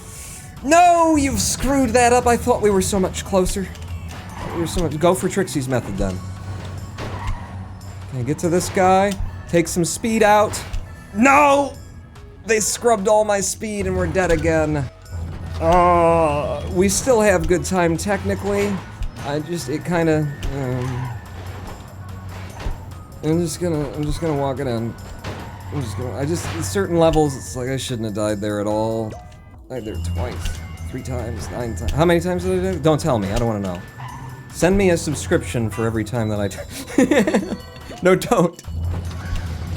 [SPEAKER 4] No, you've screwed that up. I thought we were so much closer. We were so much. Go for Trixie's method then. Can I get to this guy? Take some speed out. No! They scrubbed all my speed and we're dead again. We still have good time technically. It kinda, I'm just gonna walk it in. Certain levels, it's like I shouldn't have died there at all. I died there twice, 3 times, 9 times. How many times did I die? Don't tell me, I don't wanna know. Send me a subscription for every time that I die. No, don't.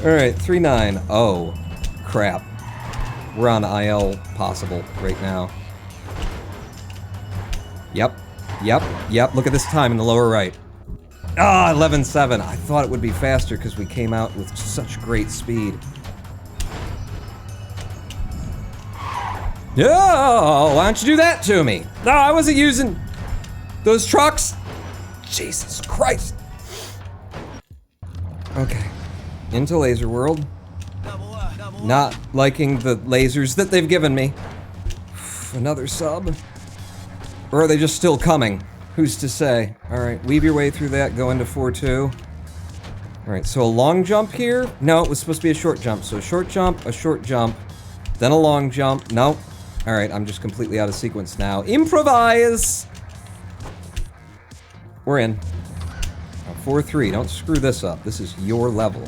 [SPEAKER 4] Alright, 3-9. Oh, crap. We're on IL possible right now. Yep. Look at this time in the lower right. 11-7. I thought it would be faster because we came out with such great speed. Oh, why don't you do that to me? No, I wasn't using those trucks. Jesus Christ. Okay. Into Laser World. Not liking the lasers that they've given me. Another sub. Or are they just still coming? Who's to say? Alright, weave your way through that, go into 4-2. Alright, so a long jump here? No, it was supposed to be a short jump. So a short jump, then a long jump. No. Alright, I'm just completely out of sequence now. Improvise! We're in. 4-3, don't screw this up. This is your level.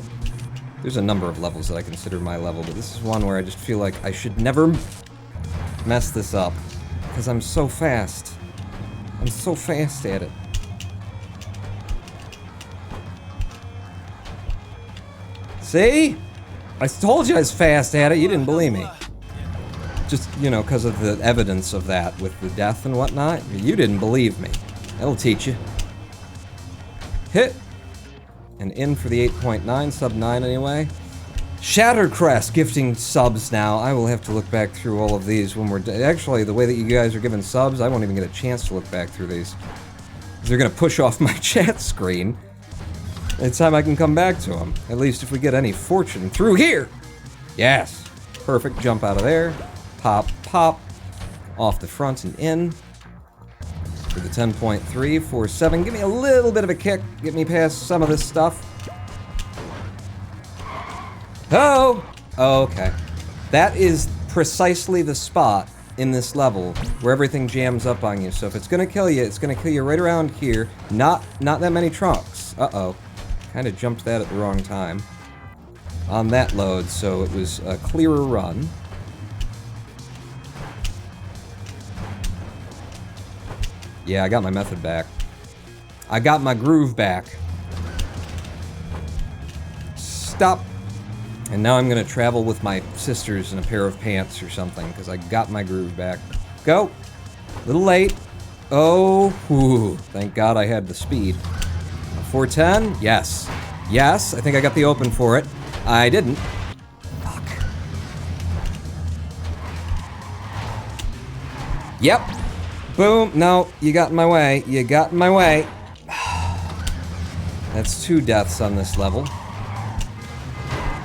[SPEAKER 4] There's a number of levels that I consider my level, but this is one where I just feel like I should never mess this up. Because I'm so fast. I'm so fast at it. See? I told you I was fast at it, you didn't believe me. Just, you know, because of the evidence of that with the death and whatnot. You didn't believe me. That'll teach you. Hit. And in for the 8.9, sub 9 anyway. Shattercrest gifting subs now. I will have to look back through all of these when we're actually, the way that you guys are giving subs, I won't even get a chance to look back through these. They're gonna push off my chat screen. It's time I can come back to them. At least if we get any fortune through here. Yes. Perfect. Jump out of there. Pop, pop. Off the front and in. For the 10.3, 4-7. Give me a little bit of a kick. Get me past some of this stuff. Oh! Okay. That is precisely the spot in this level where everything jams up on you. So if it's gonna kill you, it's gonna kill you right around here. Not that many trunks. Uh-oh. Kinda jumped that at the wrong time. On that load, so it was a clearer run. Yeah, I got my method back. I got my groove back. Stop. And now I'm gonna travel with my sisters in a pair of pants or something, because I got my groove back. Go! A little late. Oh, whew. Thank God I had the speed. 410? Yes. Yes, I think I got the open for it. I didn't. Fuck. Yep. Boom. No, you got in my way. You got in my way. That's 2 deaths on this level.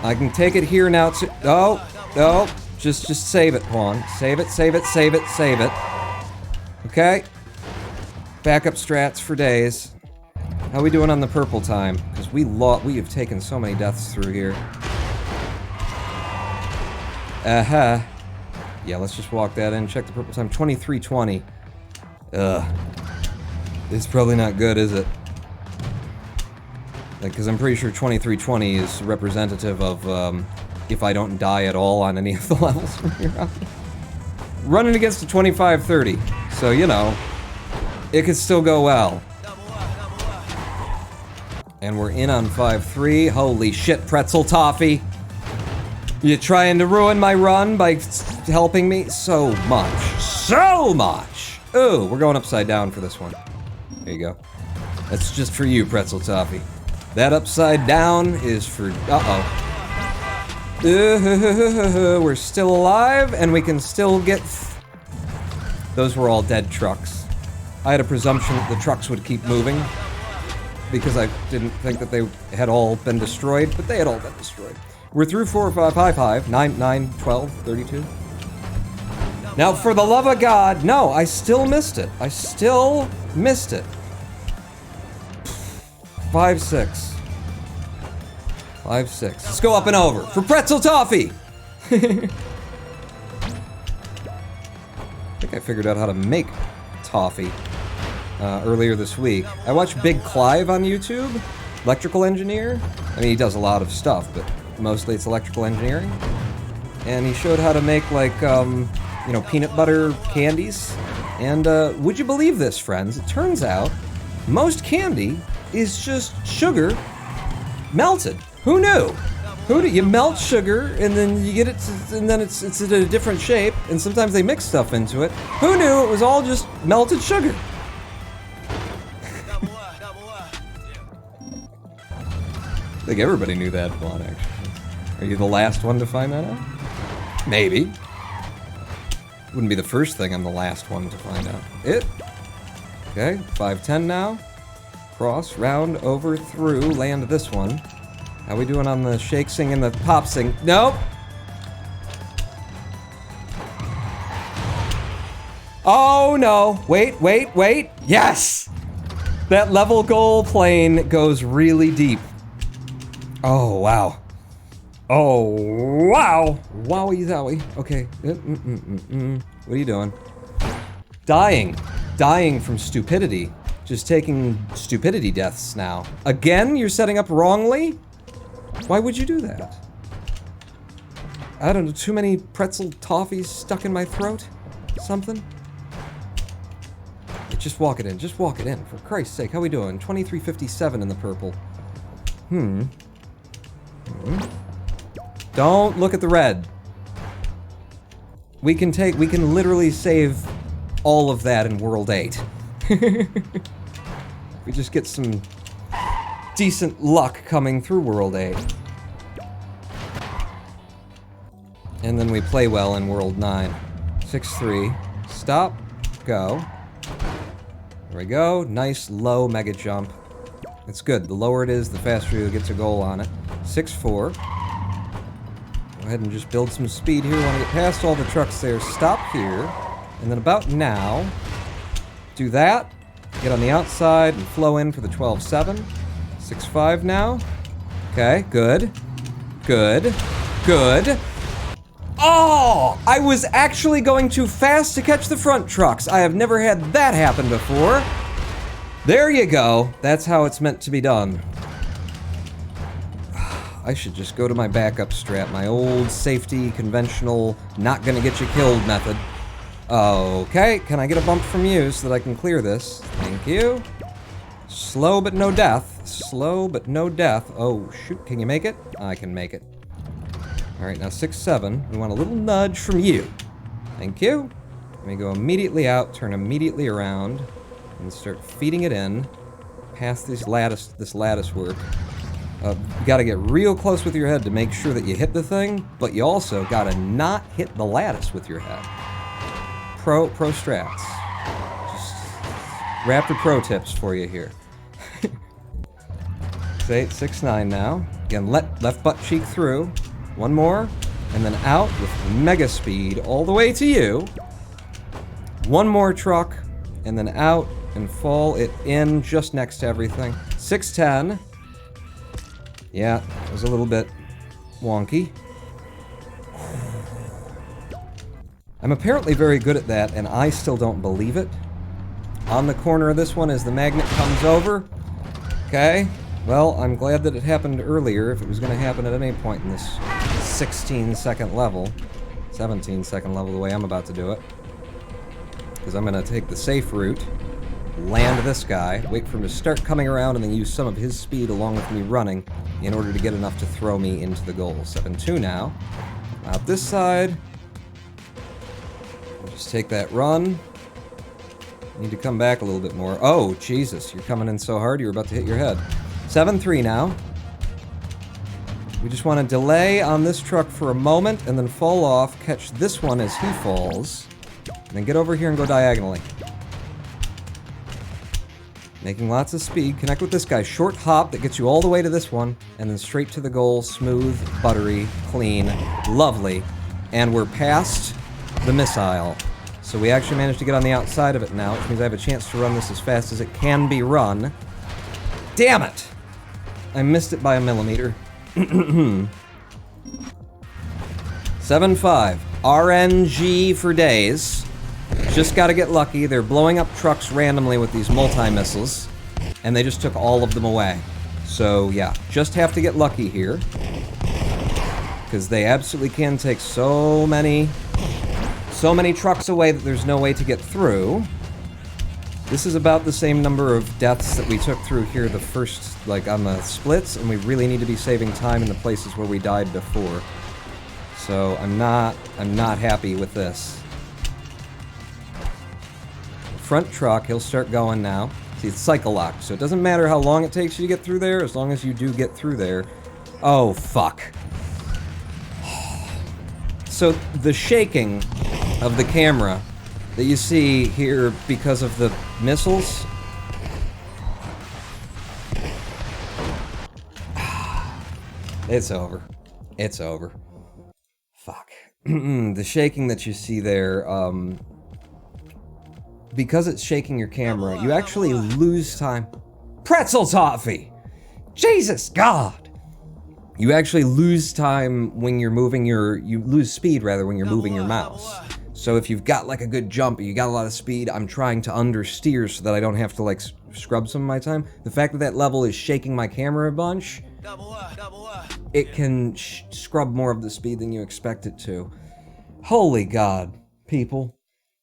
[SPEAKER 4] I can take it here now to... Oh, no. Just save it, Pawn. Save it, save it, save it, save it. Okay. Backup strats for days. How we doing on the purple time? Because we have taken so many deaths through here. Uh-huh. Yeah, let's just walk that in. Check the purple time. 23:20. Ugh. It's probably not good, is it? Like, because I'm pretty sure 23:20 is representative of, if I don't die at all on any of the levels from here on. Running against a 25:30. So, you know, it could still go well. And we're in on 5-3. Holy shit, Pretzel Toffee. You trying to ruin my run by helping me? So much. So much! Ooh, we're going upside down for this one. There you go. That's just for you, Pretzel Toffee. That upside down is for... Uh-oh. We're still alive, and we can still get... Those were all dead trucks. I had a presumption that the trucks would keep moving, because I didn't think that they had all been destroyed, but they had all been destroyed. We're through 4, 5, 5, 5, 9, 9, 12, 32. Now, for the love of God, no, I still missed it. I still missed it. 5, 6. 5, 6. Let's go up and over for pretzel toffee! I think I figured out how to make toffee earlier this week. I watched Big Clive on YouTube, electrical engineer. I mean, he does a lot of stuff, but mostly it's electrical engineering. And he showed how to make, like, you know, peanut butter candies. And would you believe this, friends? It turns out most candy is just sugar melted. Who knew? Who do you melt sugar and then you get it, and then it's in a different shape, and sometimes they mix stuff into it. Who knew it was all just melted sugar? I think everybody knew that one, actually. Are you the last one to find that out? Maybe. Wouldn't be the first thing I'm the last one to find out. Okay, 510 now. Cross, round, over, through, land this one. How we doing on the shake sing and the pop sing? Nope! Oh no! Wait, wait, wait! Yes! That level goal plane goes really deep. Oh, wow. Oh, wow! Wowie zowie. Okay. What are you doing? Dying. Dying from stupidity. Just taking stupidity deaths now. Again, you're setting up wrongly? Why would you do that? I don't know, too many pretzel toffees stuck in my throat? Something? Just walk it in, just walk it in. For Christ's sake, how we doing? 2357 in the purple. Don't look at the red. We can literally save all of that in World 8. We just get some decent luck coming through World 8. And then we play well in World 9. 6-3. Stop. Go. There we go. Nice low mega jump. It's good. The lower it is, the faster you'll get to goal on it. 6-4. Go ahead and just build some speed here. We want to get past all the trucks there. Stop here. And then about now, do that. Get on the outside and flow in for the 12-7. 6-5 now. Okay, good. Good. Good. Oh! I was actually going too fast to catch the front trucks. I have never had that happen before. There you go. That's how it's meant to be done. I should just go to my backup strat, my old safety, conventional, not gonna get you killed method. Okay, can I get a bump from you so that I can clear this? Thank you. Slow but no death. Slow but no death. Oh, shoot, can you make it? I can make it. Alright, now 6-7. We want a little nudge from you. Thank you. Let me go immediately out, turn immediately around, and start feeding it in past this lattice work. You gotta get real close with your head to make sure that you hit the thing, but you also gotta not hit the lattice with your head. Pro strats. Just Raptor pro tips for you here. 8, 6, 9 now. Again, left butt cheek through. One more, and then out with mega speed all the way to you. One more truck, and then out and fall it in just next to everything. 6-10. Yeah, it was a little bit wonky. I'm apparently very good at that, and I still don't believe it. On the corner of this one as the magnet comes over. Okay, well, I'm glad that it happened earlier if it was going to happen at any point in this 16-second level. 17-second level, the way I'm about to do it. Because I'm going to take the safe route, land this guy, wait for him to start coming around, and then use some of his speed along with me running in order to get enough to throw me into the goal. 7-2 now. Out this side. Just take that run. Need to come back a little bit more. Oh, Jesus, you're coming in so hard, you're about to hit your head. 7-3 now. We just want to delay on this truck for a moment and then fall off, catch this one as he falls, and then get over here and go diagonally. Making lots of speed. Connect with this guy. Short hop that gets you all the way to this one, and then straight to the goal. Smooth, buttery, clean, lovely. And we're past the missile. So we actually managed to get on the outside of it now, which means I have a chance to run this as fast as it can be run. Damn it! I missed it by a millimeter. 7-5. RNG for days. Just gotta get lucky. They're blowing up trucks randomly with these multi-missiles, and they just took all of them away. So yeah, just have to get lucky here, because they absolutely can take so many trucks away that there's no way to get through. This is about the same number of deaths that we took through here the first, like, on the splits, and we really need to be saving time in the places where we died before. So I'm not happy with this. Front truck, he'll start going now. See, it's cycle locked, so it doesn't matter how long it takes you to get through there, as long as you do get through there. Oh, fuck. So the shaking of the camera that you see here because of the missiles. It's over. It's over. Fuck. The shaking that you see there, because it's shaking your camera, you actually lose time. Pretzel toffee! Jesus God! You actually lose time when you're moving you lose speed rather when you're moving your mouse. So if you've got like a good jump, you got a lot of speed, I'm trying to understeer so that I don't have to like scrub some of my time. The fact that that level is shaking my camera a bunch, it can scrub more of the speed than you expect it to. Holy God, people.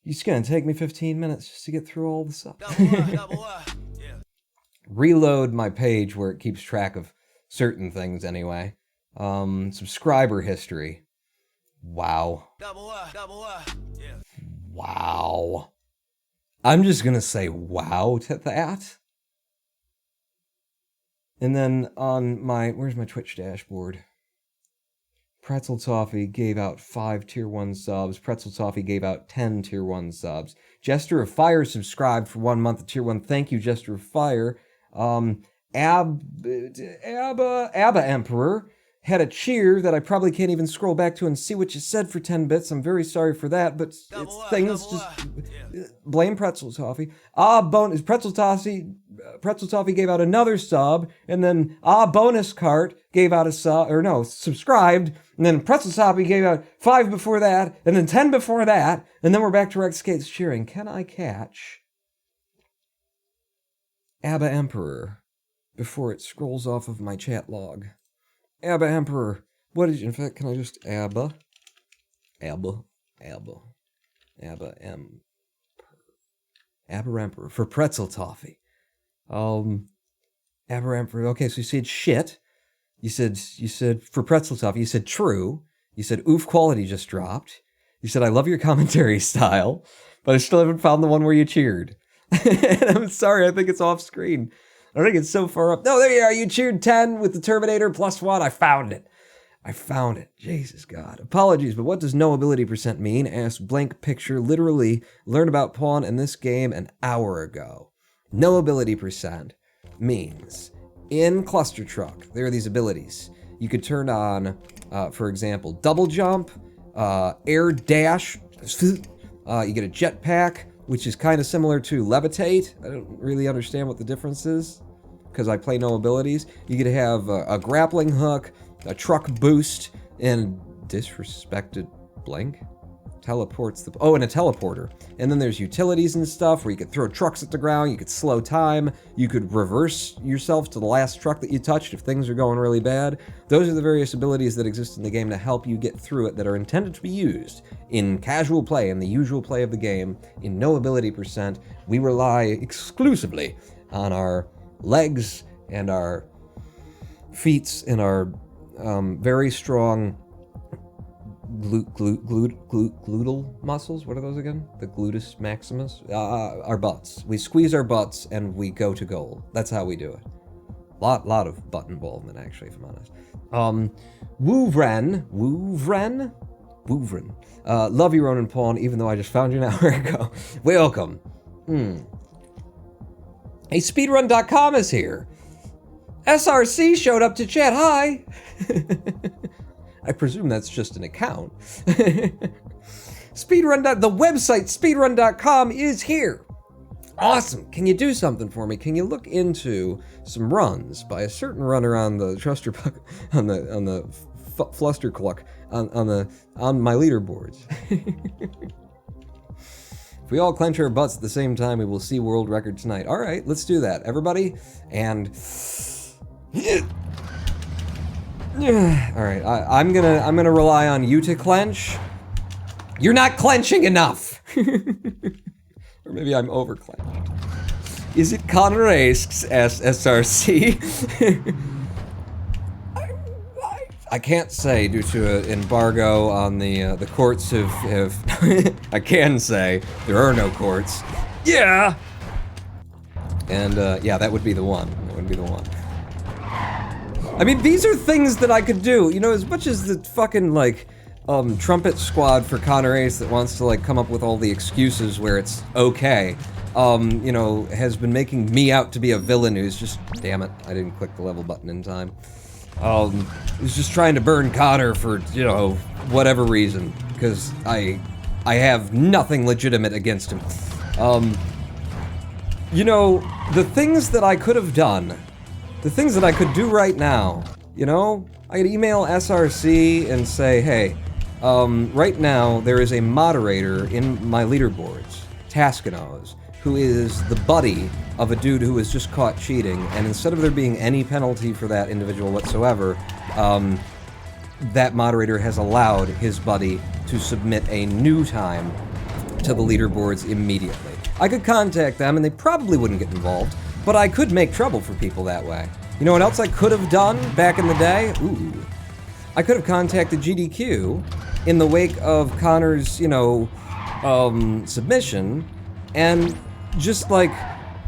[SPEAKER 4] It's gonna take me 15 minutes just to get through all the stuff. Reload my page where it keeps track of certain things anyway. Subscriber history. Wow. Wow. I'm just gonna say wow to that. And then on my, where's my Twitch dashboard? Pretzel Toffee gave out 5 tier 1 subs. Pretzel Toffee gave out 10 tier 1 subs. Jester of Fire subscribed for 1 month of tier 1. Thank you, Jester of Fire. Abba Emperor had a cheer that I probably can't even scroll back to and see what you said for 10 bits. I'm very sorry for that, but it's things just blame Pretzel Toffee. Bonus Pretzel Toffee gave out another sub, and then Bonus Cart gave out a sub, or no, subscribed, and then Pretzel Toffee gave out 5 before that, and then 10 before that, and then we're back to Rex Skates cheering. Can I catch Abba Emperor before it scrolls off of my chat log? Abba Emperor. What did you, in fact, can I just Abba Emperor for Pretzel Toffee. Abba Emperor. Okay, so you said shit. You said for Pretzel Toffee, you said true. You said oof, quality just dropped. You said I love your commentary style, but I still haven't found the one where you cheered. And I'm sorry, I think it's off screen. I think it's so far up. No, there you are. You cheered 10 with the Terminator +1. I found it. Jesus God. Apologies, but what does noability percent mean? Asked blank picture. Literally learned about pawn in this game an hour ago. Noability percent means in Clustertruck, there are these abilities. You could turn on, for example, double jump, air dash. You get a jetpack, which is kind of similar to levitate. I don't really understand what the difference is, because I play no abilities. You could have a grappling hook, a truck boost, and disrespected blank teleports the, and a teleporter. And then there's utilities and stuff where you could throw trucks at the ground, you could slow time, you could reverse yourself to the last truck that you touched if things are going really bad. Those are the various abilities that exist in the game to help you get through it, that are intended to be used in casual play, in the usual play of the game. In no ability percent, we rely exclusively on our legs and our feet and our very strong gluteal muscles. What are those again? The gluteus maximus? Our butts. We squeeze our butts and we go to goal. That's how we do it. Lot of butt involvement, actually, if I'm honest. Woovren. Love you, Ronan Paul, even though I just found you an hour ago. Welcome. Hey, Speedrun.com is here. SRC showed up to chat. Hi. I presume that's just an account. The website Speedrun.com is here. Awesome. Can you do something for me? Can you look into some runs by a certain runner on the Clustertruck, on the Clustertruck, on my leaderboards? If we all clench our butts at the same time, we will see world record tonight. All right, let's do that, everybody. And all right, I'm gonna rely on you to clench. You're not clenching enough. Or maybe I'm over clenched. Is it Connor Asks SRC? I can't say due to an embargo on the courts have I can say there are no courts. Yeah. And yeah, that would be the one. That would be the one. I mean, these are things that I could do. You know, as much as the fucking like trumpet squad for Connor Ace that wants to like come up with all the excuses where it's okay, you know, has been making me out to be a villain who's just, damn it, I didn't click the level button in time. Who's just trying to burn Connor for, you know, whatever reason, because I have nothing legitimate against him. You know, the things that I could have done, the things that I could do right now, you know, I could email SRC and say, hey, right now there is a moderator in my leaderboards, Taskinos, who is the buddy of a dude who was just caught cheating, and instead of there being any penalty for that individual whatsoever, that moderator has allowed his buddy to submit a new time to the leaderboards immediately. I could contact them and they probably wouldn't get involved, but I could make trouble for people that way. You know what else I could have done back in the day? Ooh. I could have contacted GDQ in the wake of Connor's, you know, submission, and just like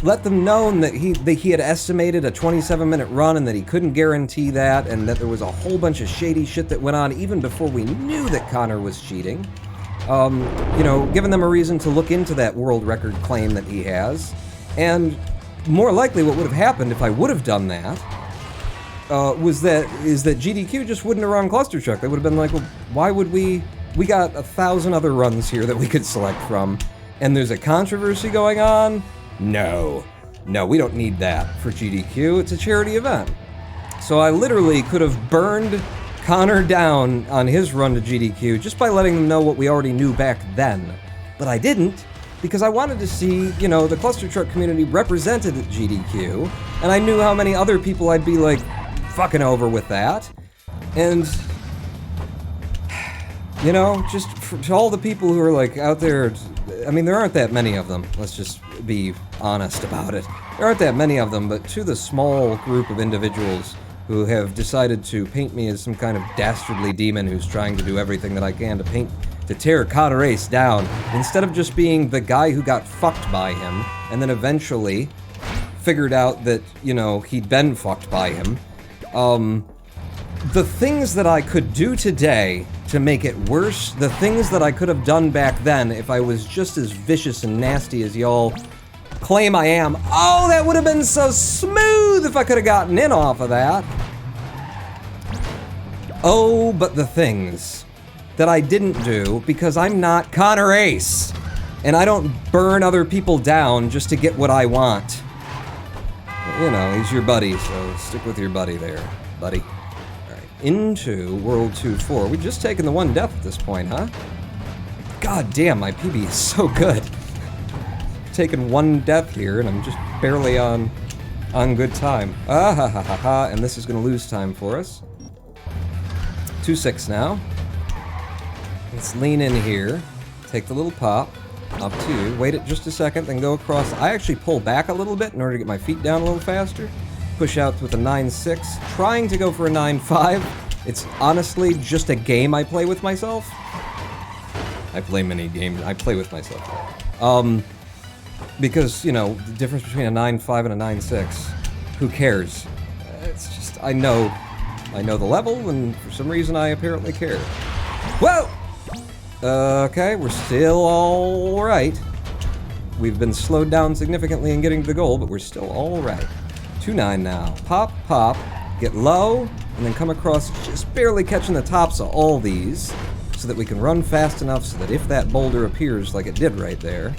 [SPEAKER 4] let them know that he had estimated a 27-minute run and that he couldn't guarantee that, and that there was a whole bunch of shady shit that went on even before we knew that Connor was cheating. You know, giving them a reason to look into that world record claim that he has. And more likely what would have happened if I would have done that is that GDQ just wouldn't have run Clustertruck. They would have been like, well, why would we got 1,000 other runs here that we could select from, and there's a controversy going on? No, we don't need that for GDQ. It's a charity event. So I literally could have burned Connor down on his run to GDQ just by letting them know what we already knew back then. But I didn't, because I wanted to see, you know, the Clustertruck community represented at GDQ, and I knew how many other people I'd be like fucking over with that. And you know, just to all the people who are like out there, I mean, there aren't that many of them, let's just be honest about it. There aren't that many of them, but to the small group of individuals who have decided to paint me as some kind of dastardly demon who's trying to do everything that I can to tear Connor Ace down, instead of just being the guy who got fucked by him, and then eventually figured out that, you know, he'd been fucked by him. The things that I could do today to make it worse, the things that I could have done back then if I was just as vicious and nasty as y'all claim I am. Oh, that would have been so smooth if I could have gotten in off of that. Oh, but the things that I didn't do because I'm not Connor Ace, and I don't burn other people down just to get what I want. You know, he's your buddy, so stick with your buddy there, buddy. Into World 2-4. We've just taken the one death at this point, huh? God damn, my PB is so good. Taking one death here, and I'm just barely on good time. Ah ha ha ha ha, and this is gonna lose time for us. 2-6 now. Let's lean in here. Take the little pop. Up to you. Wait it just a second, then go across. I actually pull back a little bit in order to get my feet down a little faster. Push out with a 9-6, trying to go for a 9-5. It's honestly just a game I play with myself. I play many games. I play with myself. Because, you know, the difference between a 9-5 and a 9-6, who cares? It's just, I know the level, and for some reason I apparently care. Whoa! Okay, we're still all right. We've been slowed down significantly in getting to the goal, but we're still all right. 2-9 now. Pop, pop, get low, and then come across just barely catching the tops of all these so that we can run fast enough so that if that boulder appears like it did right there.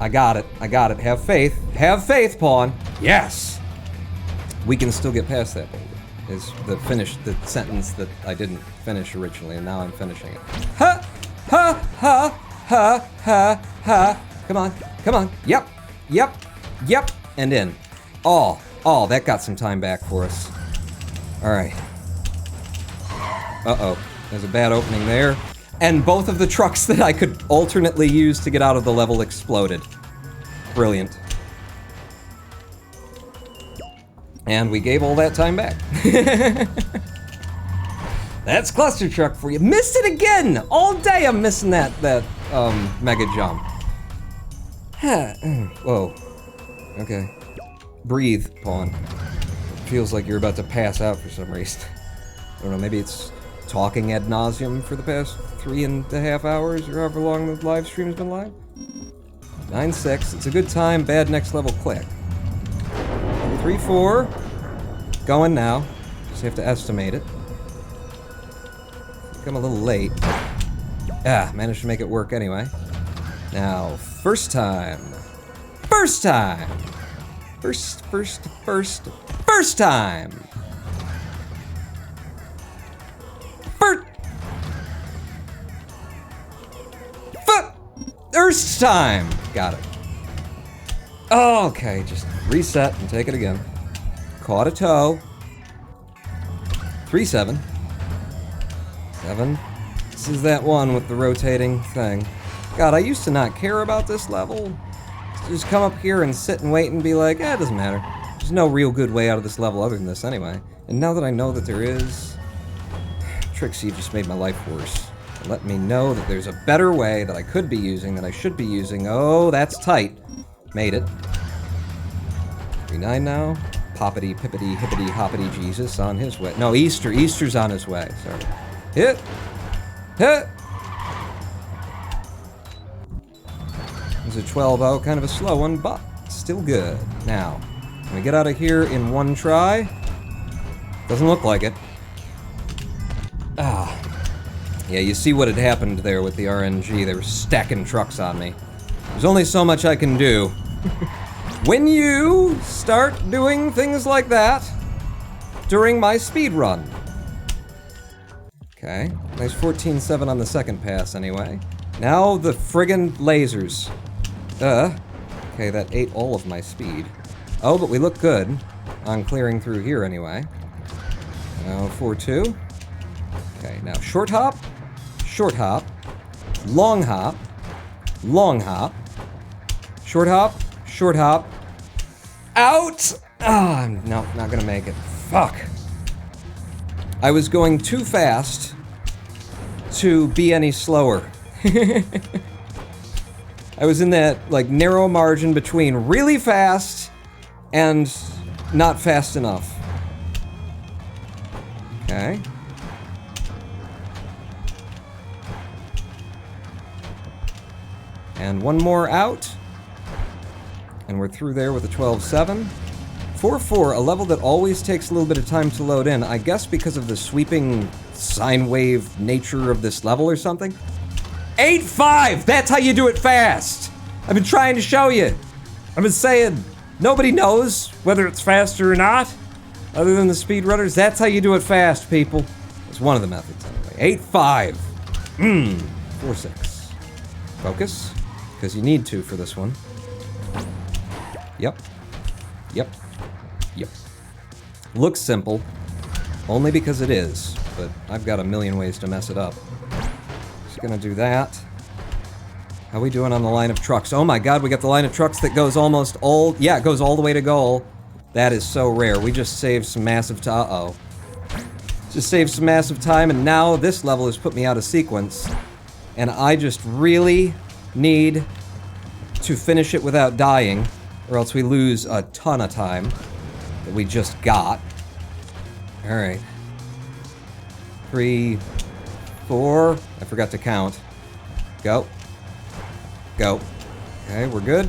[SPEAKER 4] I got it. Have faith. Have faith, Pawn. Yes! We can still get past that boulder. Is the sentence that I didn't finish originally, and now I'm finishing it. Ha! Ha! Ha! Ha! Ha! Ha! Come on. Come on. Yep. Yep. Yep. And in. Oh, that got some time back for us. Alright. Uh-oh. There's a bad opening there. And both of the trucks that I could alternately use to get out of the level exploded. Brilliant. And we gave all that time back. That's Clustertruck for you. Missed it again! All day I'm missing that mega jump. Whoa. Okay. Breathe, Pawn. Feels like you're about to pass out for some reason. I don't know, maybe it's talking ad nauseum for the past 3.5 hours or however long the live stream's been live. 9-6. It's a good time, bad next level click. 3-4. Going now. Just have to estimate it. I'm a little late. Managed to make it work anyway. Now, first time. First time! First time! First time! Got it. Okay, just reset and take it again. Caught a toe. 3-7. 7. This is that one with the rotating thing. God, I used to not care about this level. Just come up here and sit and wait and be like, it doesn't matter. There's no real good way out of this level other than this anyway. And now that I know that there is, Trixie just made my life worse. And let me know that there's a better way that I could be using, that I should be using. Oh, that's tight. Made it. 3-9 now. Poppity, pippity, hippity, hoppity, Jesus on his way. No, Easter's on his way. Sorry. Hit! Hit! It was a 12-0, kind of a slow one, but still good. Now, can we get out of here in one try? Doesn't look like it. Yeah, you see what had happened there with the RNG. They were stacking trucks on me. There's only so much I can do. When you start doing things like that during my speed run. Okay, nice 14-7 on the second pass anyway. Now the friggin' lasers. Okay, that ate all of my speed. Oh, but we look good on clearing through here anyway. Now 4-2. Okay, now short hop, long hop, short hop, out! No, not gonna make it. Fuck. I was going too fast to be any slower. I was in that, like, narrow margin between really fast and not fast enough. Okay. And one more out. And we're through there with a 12-7. 4-4, a level that always takes a little bit of time to load in, I guess because of the sweeping sine wave nature of this level or something. 8-5! That's how you do it fast! I've been trying to show you. I've been saying, nobody knows whether it's faster or not, other than the speedrunners. That's how you do it fast, people. It's one of the methods anyway. 8-5. 4-6. Focus, because you need to for this one. Yep. Looks simple, only because it is, but I've got a million ways to mess it up. Just gonna do that. How we doing on the line of trucks? Oh my god, we got the line of trucks that goes almost all... Yeah, it goes all the way to goal. That is so rare. We just saved some massive time. Uh-oh. Just saved some massive time, and now this level has put me out of sequence. And I just really need to finish it without dying, or else we lose a ton of time. that we just got. All right. 3, 4. I forgot to count. Go. Go. Okay, we're good.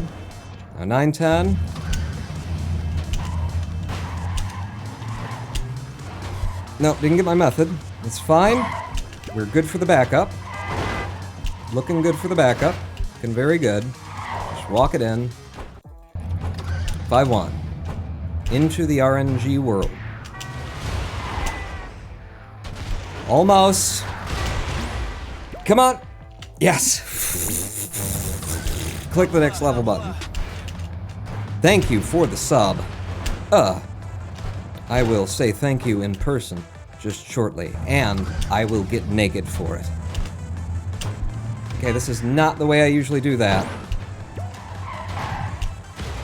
[SPEAKER 4] Now 9, 10. Nope, didn't get my method. It's fine. We're good for the backup. Looking good for the backup. Looking very good. Just walk it in. 5-1. Into the RNG world. Almost. Come on. Yes. Click the next level button. Thank you for the sub. I will say thank you in person just shortly, and I will get naked for it. Okay, this is not the way I usually do that.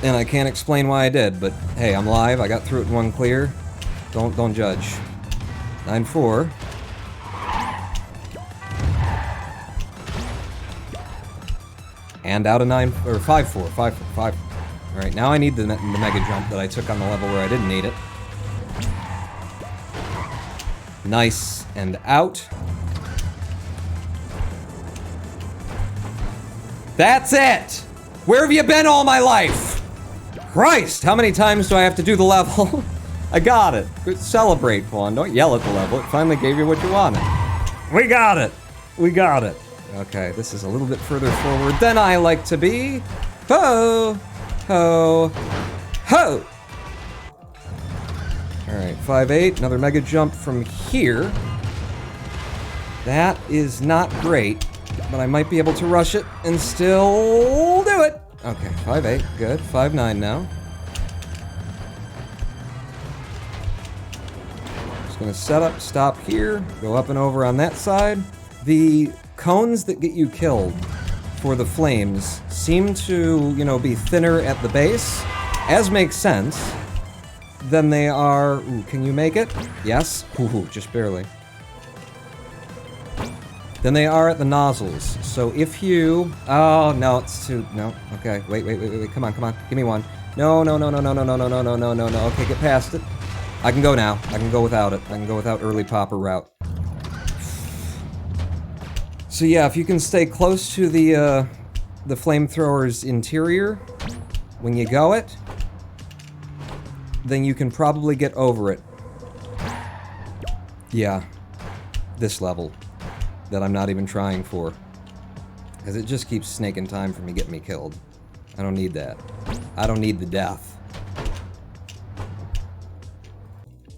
[SPEAKER 4] And I can't explain why I did, but hey, I'm live. I got through it in one clear. Don't judge. 9-4. And out of 9 or 5-4. 5. All right, now I need the mega jump that I took on the level where I didn't need it. Nice and out. That's it! Where have you been all my life? Christ, how many times do I have to do the level? I got it. Good, celebrate, Vaughn. Don't yell at the level. It finally gave you what you wanted. We got it. We got it. Okay, this is a little bit further forward than I like to be. Ho! Ho! Ho! Alright, 5-8. Another mega jump from here. That is not great, but I might be able to rush it and still do it. Okay, 5-8. Good. 5-9 now. Just gonna set up, stop here, go up and over on that side. The cones that get you killed for the flames seem to, be thinner at the base, as makes sense, than they are... Ooh, can you make it? Yes. Ooh, just barely. Than they are at the nozzles. So if you... Oh, no, it's too... No. Okay, wait. Come on. Give me one. No. Okay, get past it. I can go now. I can go without it. I can go without early popper route. So yeah, if you can stay close to the flamethrower's interior when you go it, then you can probably get over it. Yeah. This level. That I'm not even trying for. Because it just keeps snaking time for me getting me killed. I don't need that. I don't need the death.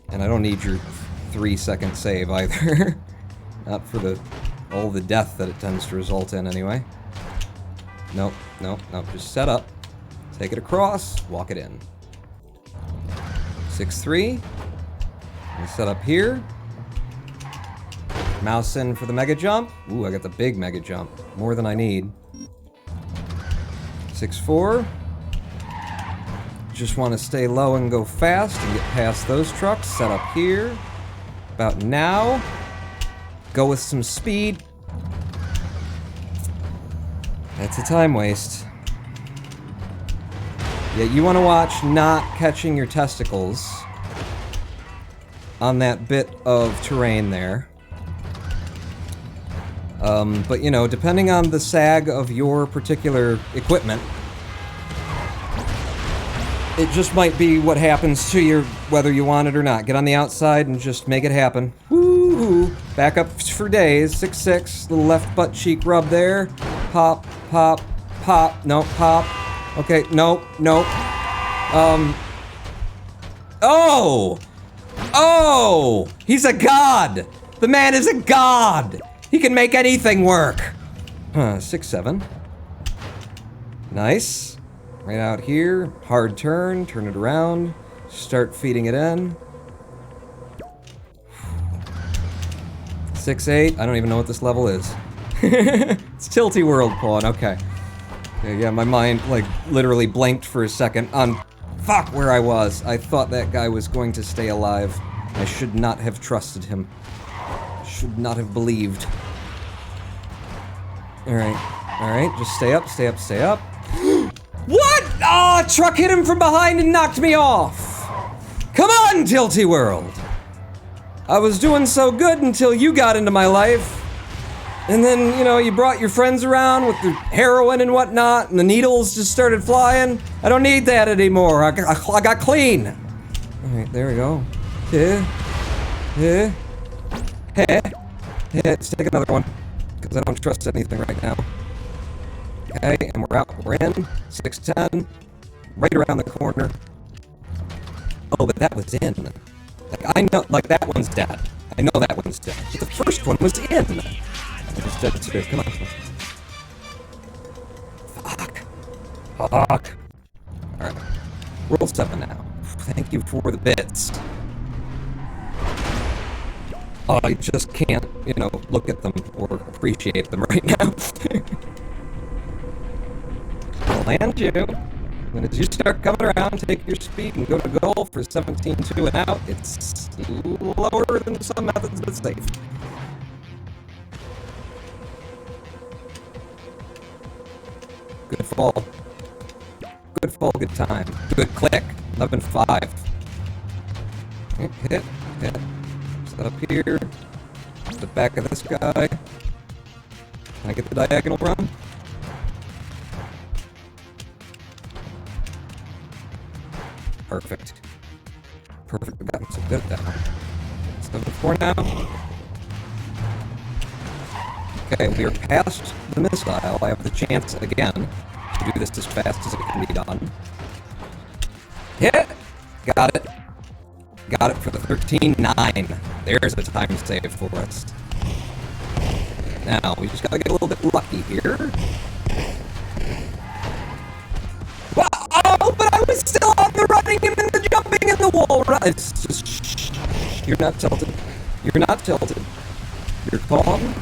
[SPEAKER 4] And I don't need your 3-second save either. Not for all the death that it tends to result in anyway. Nope. Just set up. Take it across. Walk it in. 6-3. Set up here. Mouse in for the mega jump. Ooh, I got the big mega jump. More than I need. 6-4. Just want to stay low and go fast and get past those trucks. Set up here. About now. Go with some speed. That's a time waste. Yeah, you want to watch not catching your testicles on that bit of terrain there. But depending on the sag of your particular equipment, it just might be what happens to you, whether you want it or not. Get on the outside and just make it happen. Woo-hoo! Back up for days. 6-6. Little left butt cheek rub there. Pop, pop, pop. Nope, pop. Okay, nope. Oh! Oh! He's a god! The man is a god! He can make anything work! 6-7. Nice. Right out here. Hard turn. Turn it around. Start feeding it in. 6-8. I don't even know what this level is. It's Tilty World, Pawn. Okay. Yeah, my mind, literally blanked for a second on... Fuck, where I was. I thought that guy was going to stay alive. I should not have trusted him. Should not have believed. Alright, just stay up. What? Oh, a truck hit him from behind and knocked me off! Come on, Tilty World! I was doing so good until you got into my life. And then, you know, you brought your friends around with the heroin and whatnot, and the needles just started flying. I don't need that anymore. I got clean. Alright, there we go. Yeah. Let's take another one, because I don't trust anything right now. Okay, and we're out. We're in. 610. Right around the corner. Oh, but that was in. Like, I know, like, that one's dead. I know that one's dead. But the first one was in. It's dead too. Come on. Fuck. Alright. World 7 now. Thank you for the bits. Oh, I just can't, you know, look at them or appreciate them right now. I'll land you. And as you start coming around, take your speed and go to goal for 17-2 and out. It's lower than some methods, but safe. Good fall. Good fall, good time. Good click. 11-5. Hit. Up here. The back of this guy. Can I get the diagonal run? Perfect. We've gotten so good now. 7-4 now. Okay, we are past the missile. I have the chance again to do this as fast as it can be done. Hit! Got it. Got it for the 13-9. There's a time save for us. Now, we just gotta get a little bit lucky here. Wow! Oh, but I was still on the running and then the jumping and the wall run. It's just, shh. You're not tilted. You're not tilted. You're calm.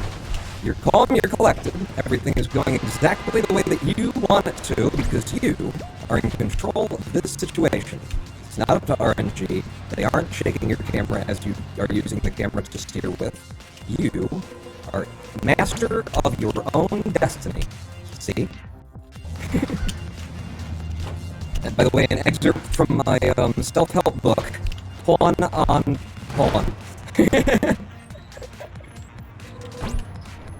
[SPEAKER 4] You're calm, you're collected. Everything is going exactly the way that you want it to because you are in control of this situation. It's not up to RNG. They aren't shaking your camera as you are using the camera to steer with. You are master of your own destiny. See? And by the way, an excerpt from my self-help book, Pawn on Pawn.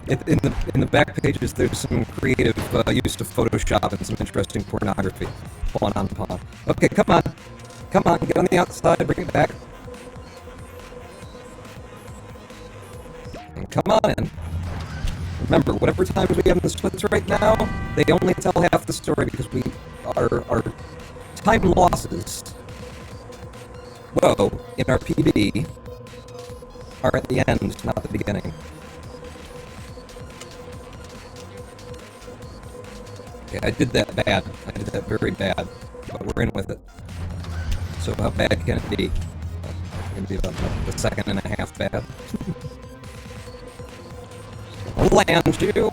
[SPEAKER 4] In the back pages, there's some creative use of Photoshop and some interesting pornography. Pawn on pawn. Okay, come on. Come on, get on the outside, bring it back. And come on in. Remember, whatever times we have in the splits right now, they only tell half the story because our time losses, whoa, in our PB, are at the end, not the beginning. Okay, I did that bad. I did that very bad, but we're in with it. So how bad can it be? It's gonna be about a second and a half bad. I'll land you. Get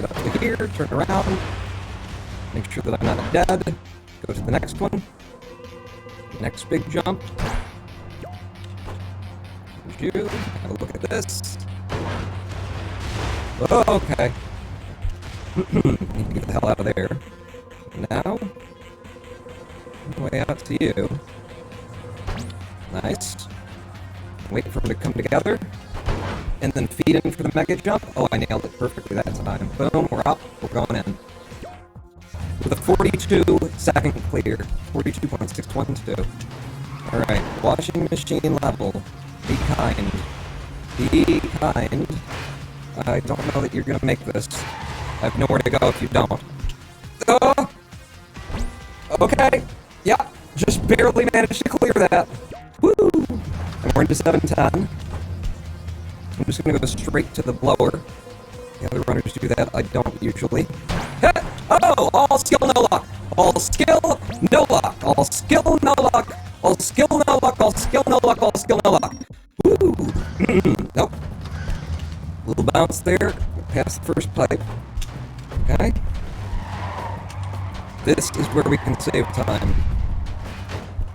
[SPEAKER 4] up to here, turn around. Make sure that I'm not dead. Go to the next one. Next big jump. You. Have a look at this. Okay. Need to get the hell out of there. Now, way out to you. Nice. Wait for them to come together. And then feed in for the mega jump. Oh, I nailed it perfectly that time. Boom, we're up. We're going in. With a 42-second clear. 42.612. Alright, washing machine level. Be kind. Be kind. I don't know that you're gonna make this. I have nowhere to go if you don't. Okay. Yeah, just barely managed to clear that. Woo! And we're into 710. I'm just gonna go straight to the blower. The other runners do that. I don't usually. Oh! All skill, no luck. All skill, no luck. All skill, no luck. All skill, no luck. All skill, no luck. All skill, no luck. Woo! Nope. Little bounce there. Past the first pipe. Okay. This is where we can save time.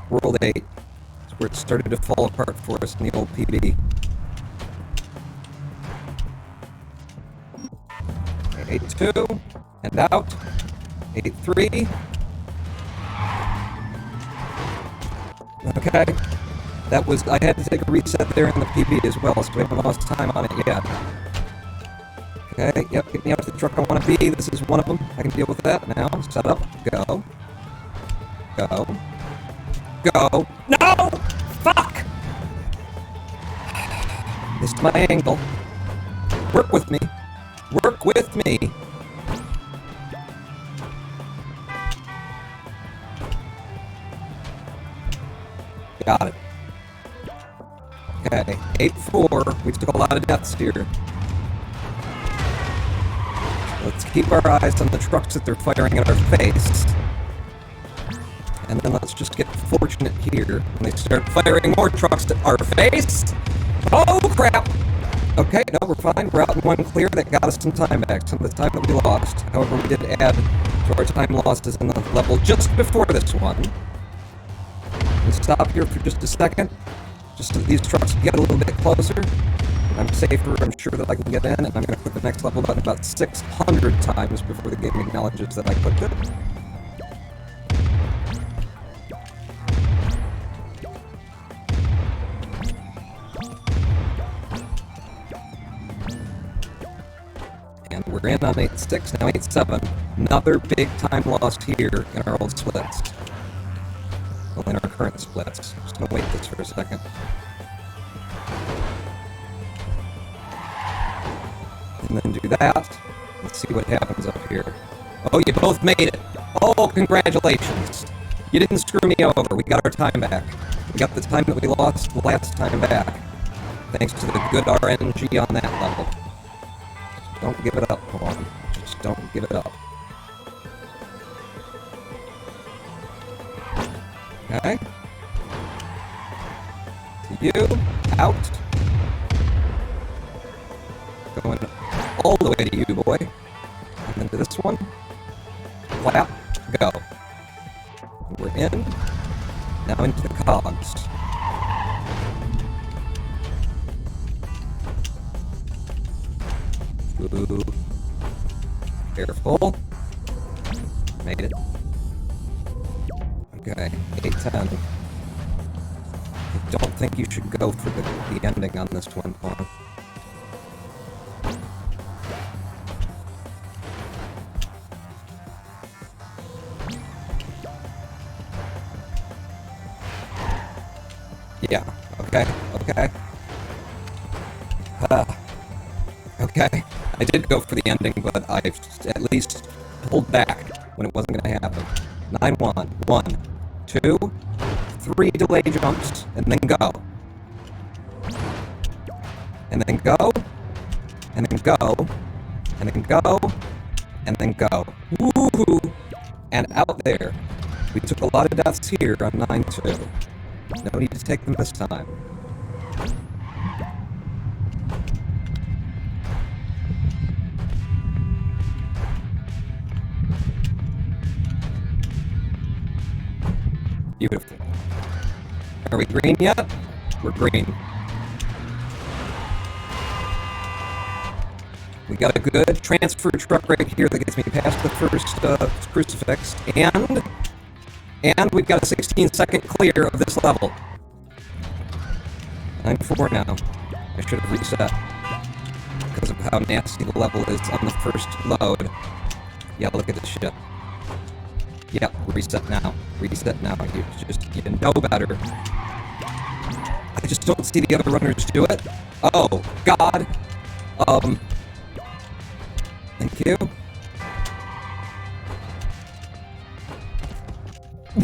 [SPEAKER 4] World 8. It's where it started to fall apart for us in the old PB. 8-2, and out. 8-3. Okay. That was, I had to take a reset there in the PB as well, so we haven't lost time on it yet. Okay, yep, get me up to the truck I want to be. This is one of them. I can deal with that now. Set up, go. Go. Go. No! Fuck! This is my angle. Work with me. Work with me. Got it. Okay, 8-4. We took a lot of deaths here. Let's keep our eyes on the trucks that they're firing at our face. And then let's just get fortunate here when they start firing more trucks at our face. Oh, crap! Okay, no, we're fine. We're out in one clear. That got us some time back, some of the time that we lost. However, we did add to our time losses in the level just before this one. Let's stop here for just a second, just so these trucks get a little bit closer. I'm safer, I'm sure that I can get in, and I'm going to put the next level button about 600 times before the game acknowledges that I clicked it. And we're in on 8-6, now 8-7. Another big time lost here in our old splits. Well, in our current splits. Just going to wait this for a second. And then do that. Let's see what happens up here. Oh, you both made it. Oh, congratulations. You didn't screw me over. We got our time back. We got the time that we lost the last time back. Thanks to the good RNG on that level. Just don't give it up, come on. Just don't give it up. Okay. To you. Out. Going all the way to you, boy. And then to this one. Clap. Go. We're in. Now into the cogs. Ooh. Careful. Made it. Okay, 8-10. I don't think you should go for the ending on this one, Paul. Yeah, okay. Okay, I did go for the ending, but I at least pulled back when it wasn't going to happen. 9-1. 1, 2, 3 delay jumps, and then go. And then go. And then go. And then go. And then go. Woohoo! And out there. We took a lot of deaths here on 9-2. No need to take them this time. Beautiful. Are we green yet? We're green. We got a good transfer truck right here that gets me past the first crucifix, and we've got a 16-second clear of this level. 9-4 now. I should have reset because of how nasty the level is on the first load. Yeah, look at this shit. Yeah, reset now. Reset now. You know better. I just don't see the other runners do it. Oh, God. Thank you.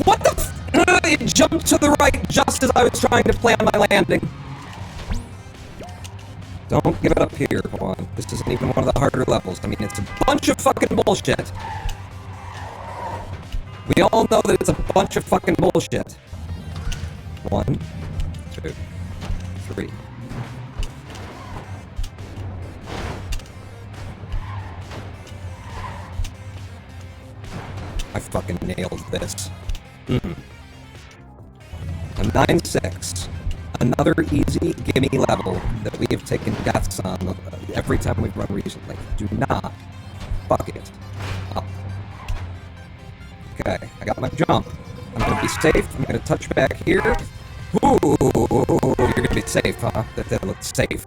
[SPEAKER 4] What the it jumped to the right just as I was trying to plan my landing. Don't give it up here, come on. This isn't even one of the harder levels. I mean, it's a bunch of fucking bullshit. We all know that it's a bunch of fucking bullshit. 1, 2, 3. I fucking nailed this. A 9-6. Another easy gimme level that we have taken deaths on every time we've run recently. Do not fuck it up. Okay, I got my jump. I'm gonna be safe. I'm gonna touch back here. Ooh, you're gonna be safe, huh? That looked safe.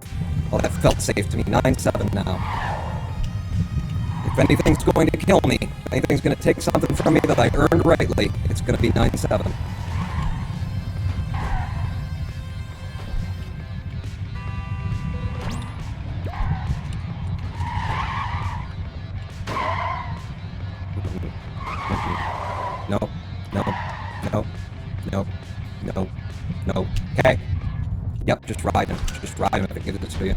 [SPEAKER 4] Well, that felt safe to me. 9-7 now. If anything's going to kill me, if anything's gonna take something from me that I earned rightly, it's gonna be 9-7. No, no, no, no, no, no. Okay. Yep, just ride him. Just ride him if I can get this to you.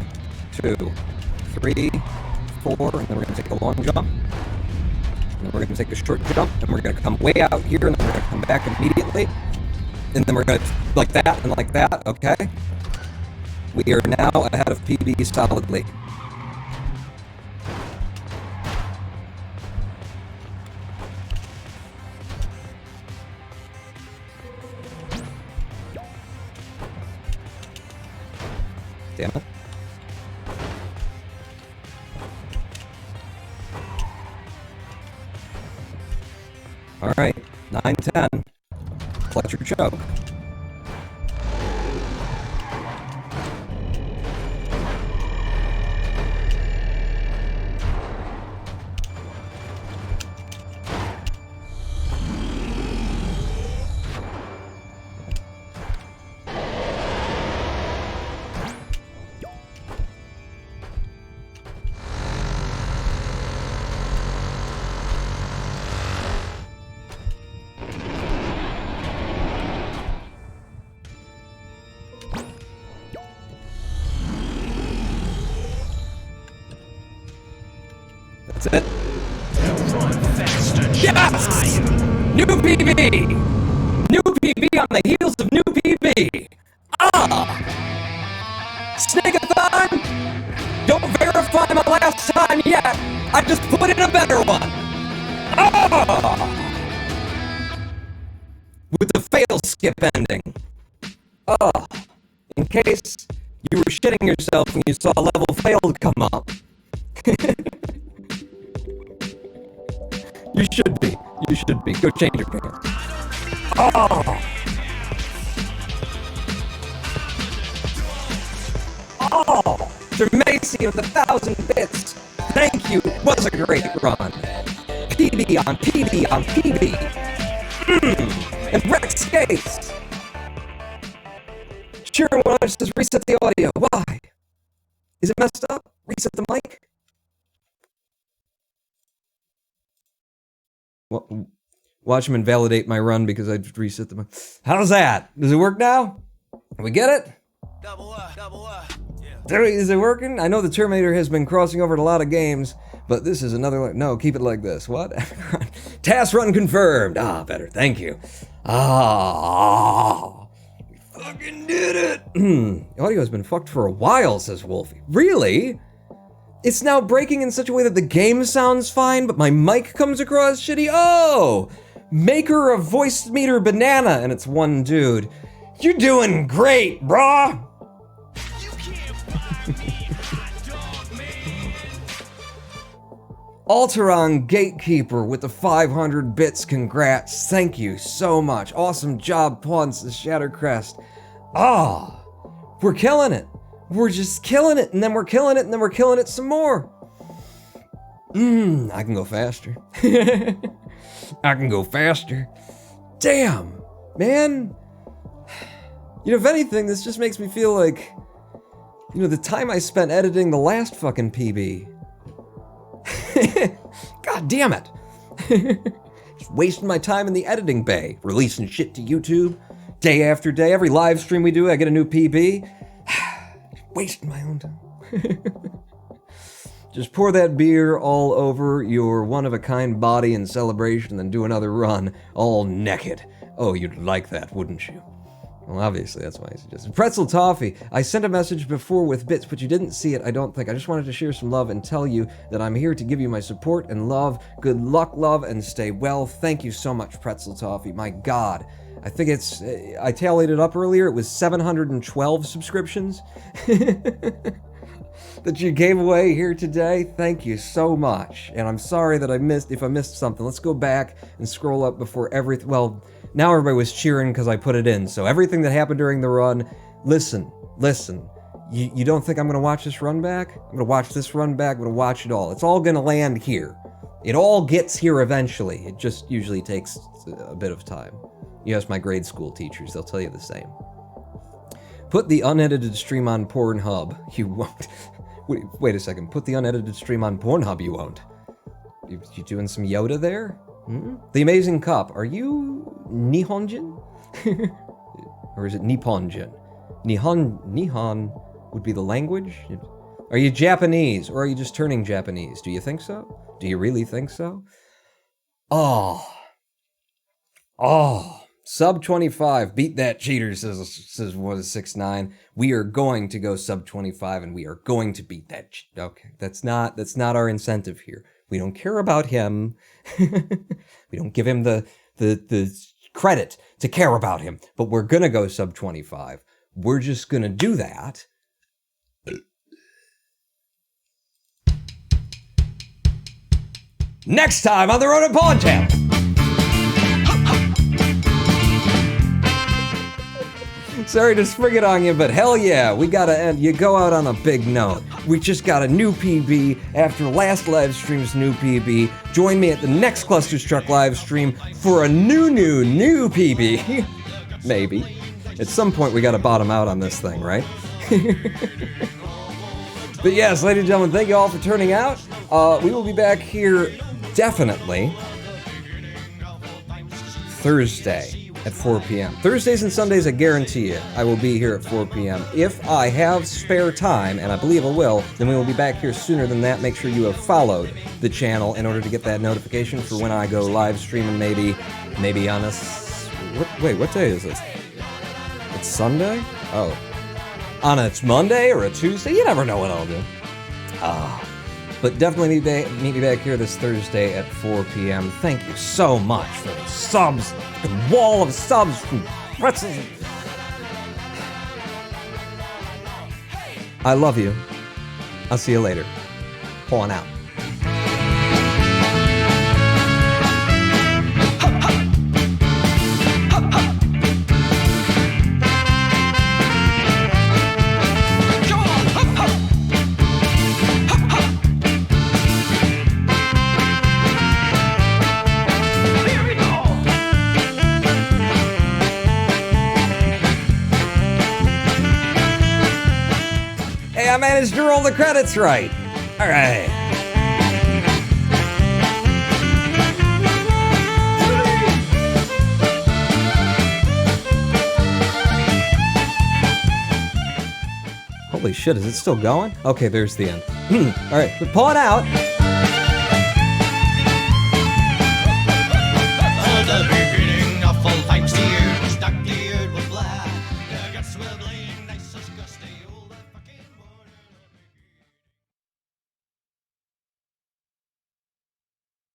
[SPEAKER 4] 2, 3, 4, and then we're gonna take a long jump. And then we're gonna take a short jump, and we're gonna come way out here, and then we're gonna come back immediately. And then we're gonna, like that, and like that, okay? We are now ahead of PB solidly. Damn it. All right, 9-10. Clutch or choke. That's it. Yes! New PB! New PB on the heels of new PB! Ah! Snake-a-thon! Don't verify my last time yet! I just put in a better one! Ah! With the fail skip ending. Ah! In case you were shitting yourself when you saw level failed come up. You should be. You should be. Go change your pants. Oh! Oh! Jermacy with 1,000 bits. Thank you. Was a great run. PB on PB on PB. And Rex Skates. Sure, well, let's just reset the audio. Why? Is it messed up? Reset the mic? Well, watch him invalidate my run because I just reset the mic. How's that? Does it work now? Can we get it?
[SPEAKER 1] Double up, yeah.
[SPEAKER 4] Is it working? I know the Terminator has been crossing over to a lot of games, but this is another... No, keep it like this. What? Task run confirmed. Ah, better. Thank you. Ah, we fucking did it. Audio has been fucked for a while, says Wolfie. Really? It's now breaking in such a way that the game sounds fine, but my mic comes across shitty. Oh! Maker of voice meter banana, and it's one dude. You're doing great, brah! Alteron Gatekeeper with the 500 bits, congrats. Thank you so much. Awesome job, Pawns, the Shattercrest. Ah, we're killing it. We're just killing it, and then we're killing it, and then we're killing it some more. I can go faster. I can go faster. Damn, man. You know, if anything, this just makes me feel like, you know, the time I spent editing the last fucking PB. God damn it. Just wasting my time in the editing bay, releasing shit to YouTube, day after day. Every live stream we do, I get a new PB. Wasting my own time. Just pour that beer all over your one-of-a-kind body in celebration, then do another run, all naked. Oh, you'd like that, wouldn't you? Well, obviously, that's why I suggested. Pretzel Toffee, I sent a message before with bits, but you didn't see it, I don't think. I just wanted to share some love and tell you that I'm here to give you my support and love. Good luck, love, and stay well. Thank you so much, Pretzel Toffee. My God. I think it's, I tallied it up earlier, it was 712 subscriptions that you gave away here today. Thank you so much. And I'm sorry that if I missed something. Let's go back and scroll up before everything, well, Now everybody was cheering because I put it in. So everything that happened during the run, listen. You don't think I'm going to watch this run back? I'm going to watch this run back. I'm going to watch it all. It's all going to land here. It all gets here eventually. It just usually takes a bit of time. You ask my grade school teachers, they'll tell you the same. Put the unedited stream on Pornhub. You won't. Wait a second. Put the unedited stream on Pornhub. You won't. You doing some Yoda there? Hmm? The Amazing Cup. Are you Nihonjin? Or is it Nipponjin? Nihon would be the language? Are you Japanese, or are you just turning Japanese? Do you think so? Do you really think so? Oh. Sub 25. Beat that cheater, says what is 6'9". We are going to go sub 25, and we are going to beat that. Okay, that's not our incentive here. We don't care about him. We don't give him the credit to care about him. But we're gonna go sub 25. We're just gonna do that. Next time on the Road to Pawn Channel. Sorry to spring it on you, but hell yeah, we gotta end. You go out on a big note. We just got a new PB after last live stream's new PB. Join me at the next Clustertruck live stream for a new PB. Maybe. At some point, we gotta bottom out on this thing, right? But yes, ladies and gentlemen, thank you all for turning out. We will be back here definitely Thursday at 4 p.m. Thursdays and Sundays, I guarantee you, I will be here at 4 p.m. If I have spare time, and I believe I will, then we will be back here sooner than that. Make sure you have followed the channel in order to get that notification for when I go live streaming, maybe on a... Wait, what day is this? It's Sunday? Oh. On a Monday or a Tuesday? You never know what I'll do. But definitely meet me back here this Thursday at 4 p.m. Thank you so much for the subs, the wall of subs from pretzels. I love you. I'll see you later. Pawn out. I managed to roll the credits right. All right. Holy shit, is it still going? Okay, there's the end. All right, pawn out.